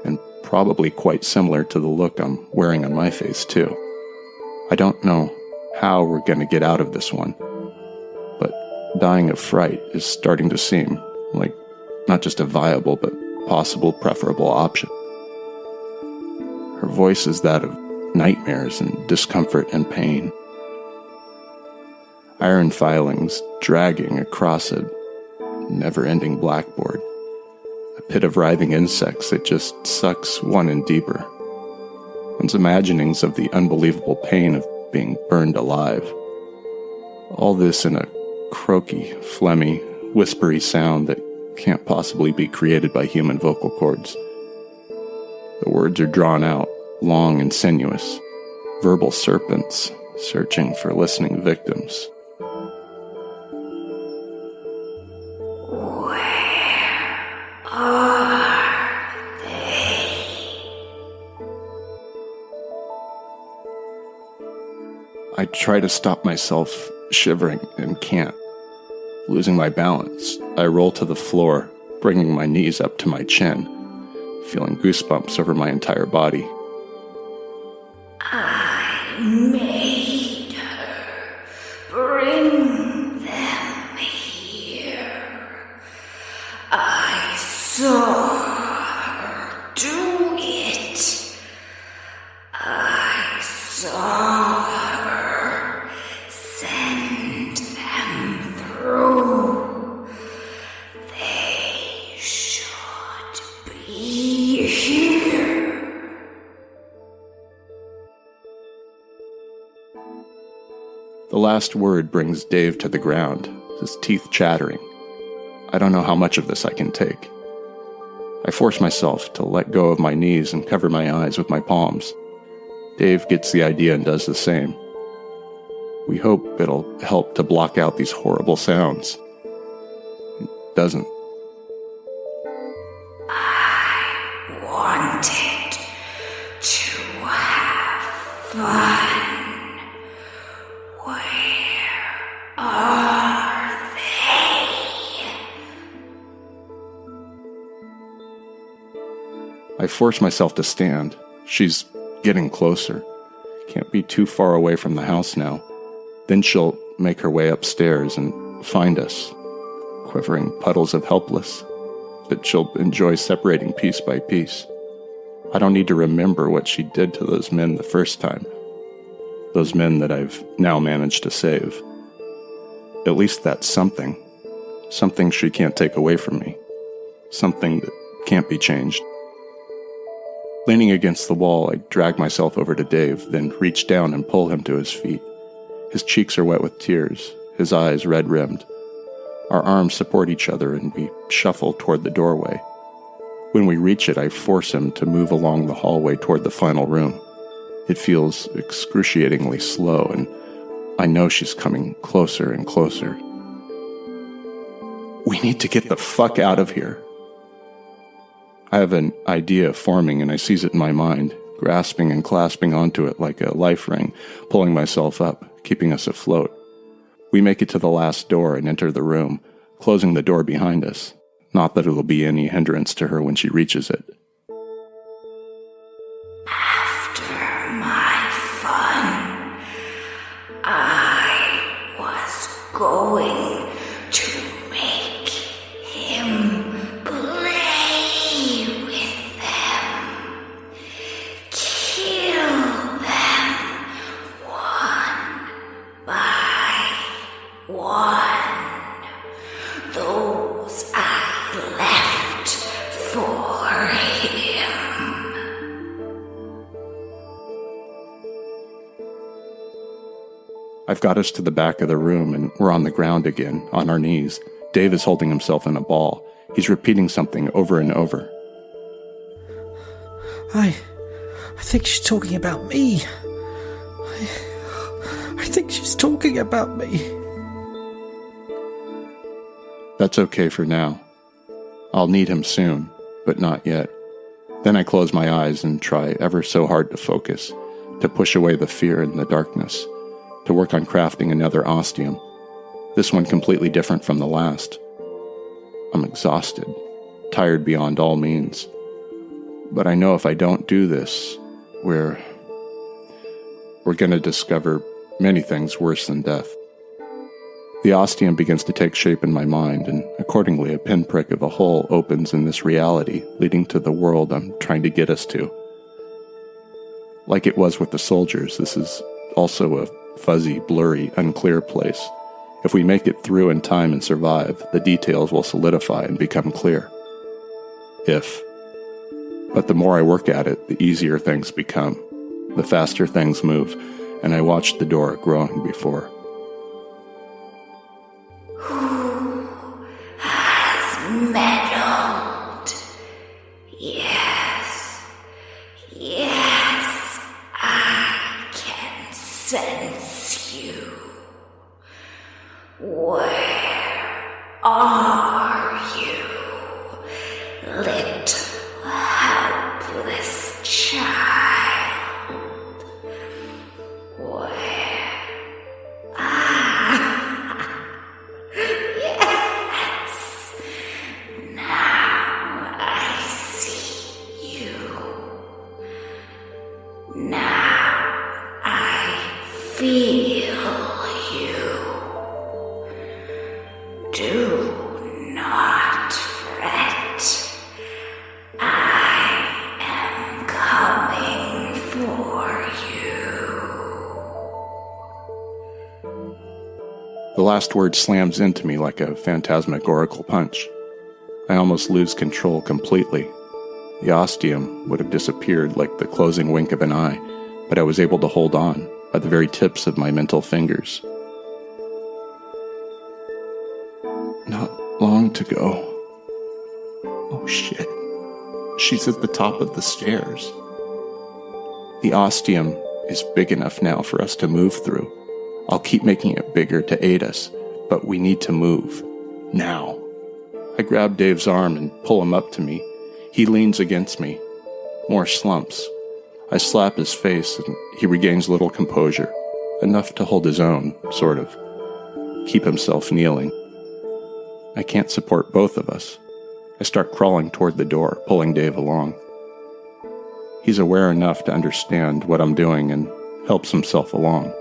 [SPEAKER 2] and probably quite similar to the look I'm wearing on my face, too. I don't know how we're going to get out of this one, but dying of fright is starting to seem like not just a viable but possible preferable option. Her voice is that of nightmares and discomfort and pain. Iron filings dragging across a never-ending blackboard. A pit of writhing insects that just sucks one in deeper. One's imaginings of the unbelievable pain of being burned alive. All this in a croaky, phlegmy, whispery sound that can't possibly be created by human vocal cords. The words are drawn out, long and sinuous, verbal serpents searching for listening victims. I try to stop myself shivering and can't. Losing my balance, I roll to the floor, bringing my knees up to my chin, feeling goosebumps over my entire body.
[SPEAKER 4] I made her. Bring them. saw her. Send them through. They should be here.
[SPEAKER 2] The last word brings Dave to the ground, his teeth chattering. I don't know how much of this I can take. I force myself to let go of my knees and cover my eyes with my palms. Dave gets the idea and does the same. We hope it'll help to block out these horrible sounds. It doesn't.
[SPEAKER 4] I wanted to have fun. Where are they?
[SPEAKER 2] I force myself to stand. She's getting closer. Can't be too far away from the house now. Then she'll make her way upstairs and find us, quivering puddles of helpless that she'll enjoy separating piece by piece. I don't need to remember what she did to those men the first time. Those men that I've now managed to save. At least that's something. Something she can't take away from me. Something that can't be changed. Leaning against the wall, I drag myself over to Dave, then reach down and pull him to his feet. His cheeks are wet with tears, his eyes red-rimmed. Our arms support each other and we shuffle toward the doorway. When we reach it, I force him to move along the hallway toward the final room. It feels excruciatingly slow, and I know she's coming closer and closer. We need to get the fuck out of here. I have an idea forming and I seize it in my mind, grasping and clasping onto it like a life ring, pulling myself up, keeping us afloat. We make it to the last door and enter the room, closing the door behind us. Not that it'll be any hindrance to her when she reaches it.
[SPEAKER 4] After my fun, I was going to make him play with them, kill them one by one. Those I left for him.
[SPEAKER 2] I've got us to the back of the room and we're on the ground again, on our knees. Dave is holding himself in a ball. He's repeating something over and over.
[SPEAKER 1] I think she's talking about me. I think she's talking about me.
[SPEAKER 2] That's okay for now. I'll need him soon, but not yet. Then I close my eyes and try ever so hard to focus, to push away the fear and the darkness, to work on crafting another Ostium. This one completely different from the last. I'm exhausted, tired beyond all means. But I know if I don't do this, we're going to discover many things worse than death. The Ostium begins to take shape in my mind, and accordingly a pinprick of a hole opens in this reality, leading to the world I'm trying to get us to. Like it was with the soldiers, this is also a fuzzy, blurry, unclear place. If we make it through in time and survive, the details will solidify and become clear. But the more I work at it, the easier things become. The faster things move, and I watch the door growing before.
[SPEAKER 4] Who has meddled? Yes, I can sense you. Where are you, little helpless child? Where? Yes. Now I see you. Now I feel you. Do not fret. I am coming for you.
[SPEAKER 2] The last word slams into me like a phantasmagorical punch. I almost lose control completely. The ostium would have disappeared like the closing wink of an eye, but I was able to hold on by the very tips of my mental fingers. Not long to go. Oh shit. She's at the top of the stairs. The ostium is big enough now for us to move through. I'll keep making it bigger to aid us, but we need to move. Now. I grab Dave's arm and pull him up to me. He leans against me. More slumps. I slap his face and he regains little composure. Enough to hold his own, sort of. Keep himself kneeling. I can't support both of us. I start crawling toward the door, pulling Dave along. He's aware enough to understand what I'm doing and helps himself along.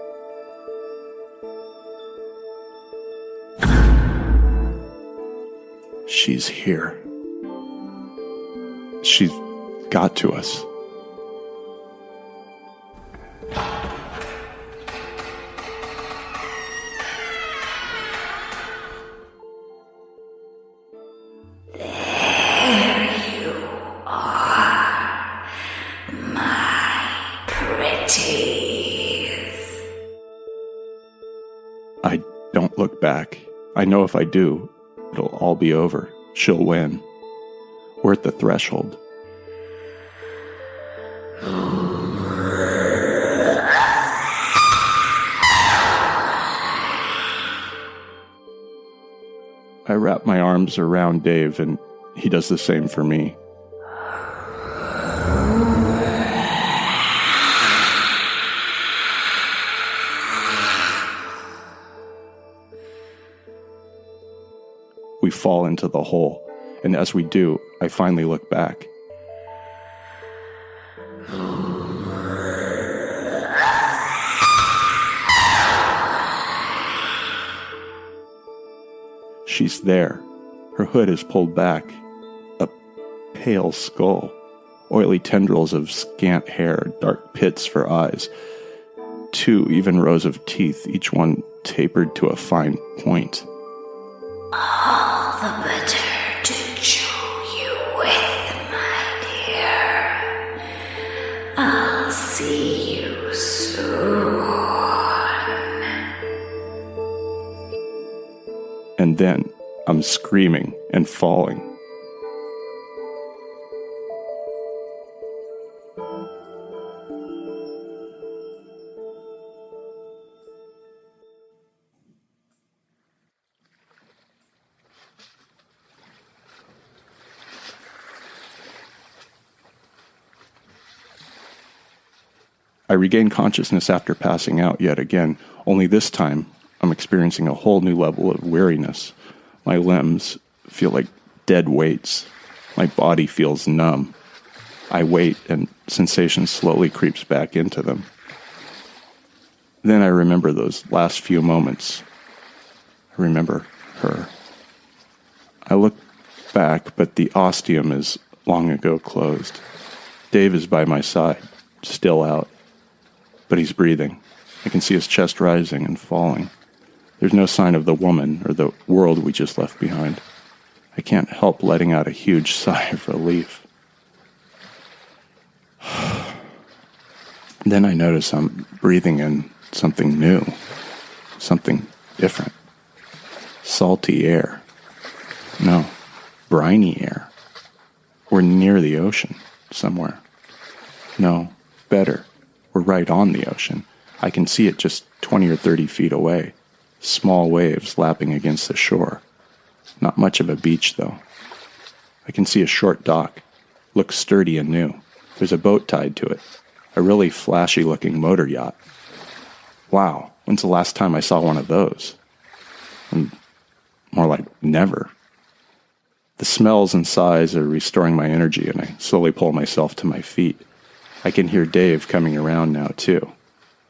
[SPEAKER 2] She's here. She's got to us. I don't look back. I know if I do, it'll all be over. She'll win. We're at the threshold. I wrap my arms around Dave and he does the same for me. We fall into the hole, and as we do, I finally look back. She's there. Her hood is pulled back. A pale skull. Oily tendrils of scant hair, dark pits for eyes. 2 even rows of teeth, each one tapered to a fine point.
[SPEAKER 4] All the better to chew you with, my dear. I'll see you soon.
[SPEAKER 2] And then I'm screaming and falling. I regain consciousness after passing out yet again, only this time I'm experiencing a whole new level of weariness. My limbs feel like dead weights. My body feels numb. I wait and sensation slowly creeps back into them. Then I remember those last few moments. I remember her. I look back, but the ostium is long ago closed. Dave is by my side, still out. But he's breathing. I can see his chest rising and falling. There's no sign of the woman or the world we just left behind. I can't help letting out a huge sigh of relief. Then I notice I'm breathing in something new, something different. Salty air. No, briny air. We're near the ocean, somewhere. No, better. We're right on the ocean. I can see it just 20 or 30 feet away. Small waves lapping against the shore. Not much of a beach, though. I can see a short dock. Looks sturdy and new. There's a boat tied to it. A really flashy-looking motor yacht. Wow, when's the last time I saw one of those? More like never. The smells and sighs are restoring my energy, and I slowly pull myself to my feet. I can hear Dave coming around now, too.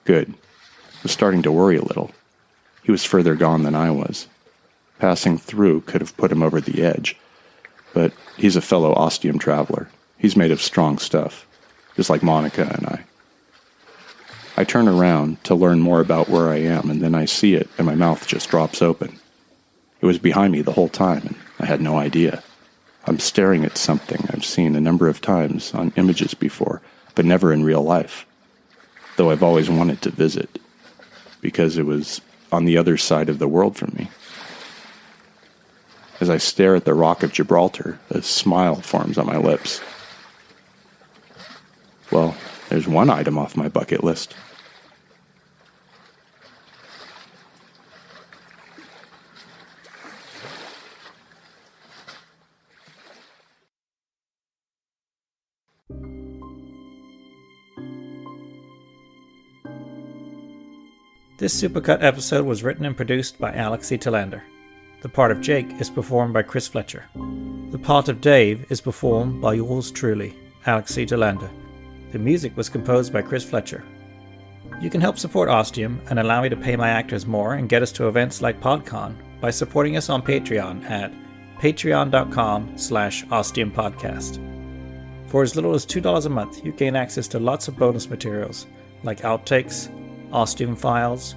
[SPEAKER 2] Good. I was starting to worry a little. He was further gone than I was. Passing through could have put him over the edge. But he's a fellow Ostium traveler. He's made of strong stuff, just like Monica and I. I turn around to learn more about where I am, and then I see it, and my mouth just drops open. It was behind me the whole time, and I had no idea. I'm staring at something I've seen a number of times on images before, but never in real life, though I've always wanted to visit, because it was on the other side of the world from me. As I stare at the Rock of Gibraltar, a smile forms on my lips. Well, there's one item off my bucket list.
[SPEAKER 1] This Supercut episode was written and produced by Alex E. Telander. The part of Jake is performed by Chris Fletcher. The part of Dave is performed by yours truly, Alex E. Telander. The music was composed by Chris Fletcher. You can help support Ostium and allow me to pay my actors more and get us to events like PodCon by supporting us on Patreon at patreon.com/OstiumPodcast. For as little as $2 a month, you gain access to lots of bonus materials like outtakes, Ostium files,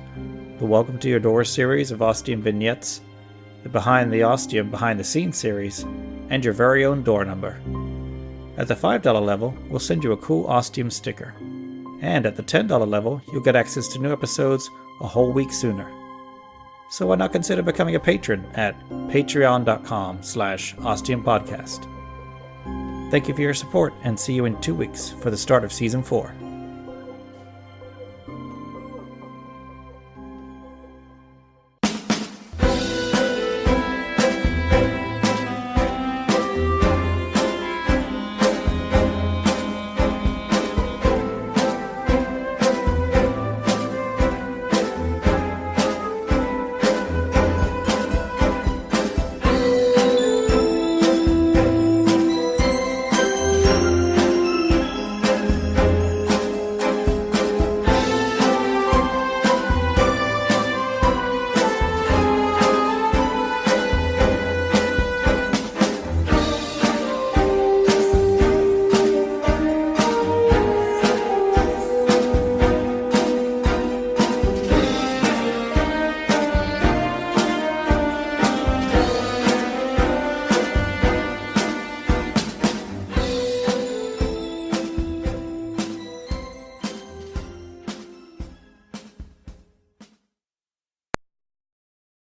[SPEAKER 1] the Welcome to Your Door series of Ostium vignettes, the Behind the Ostium Behind the Scenes series, and your very own door number. At the $5 level, we'll send you a cool Ostium sticker. And at the $10 level, you'll get access to new episodes a whole week sooner. So why not consider becoming a patron at patreon.com/OstiumPodcast. Thank you for your support, and see you in 2 weeks for the start of Season 4.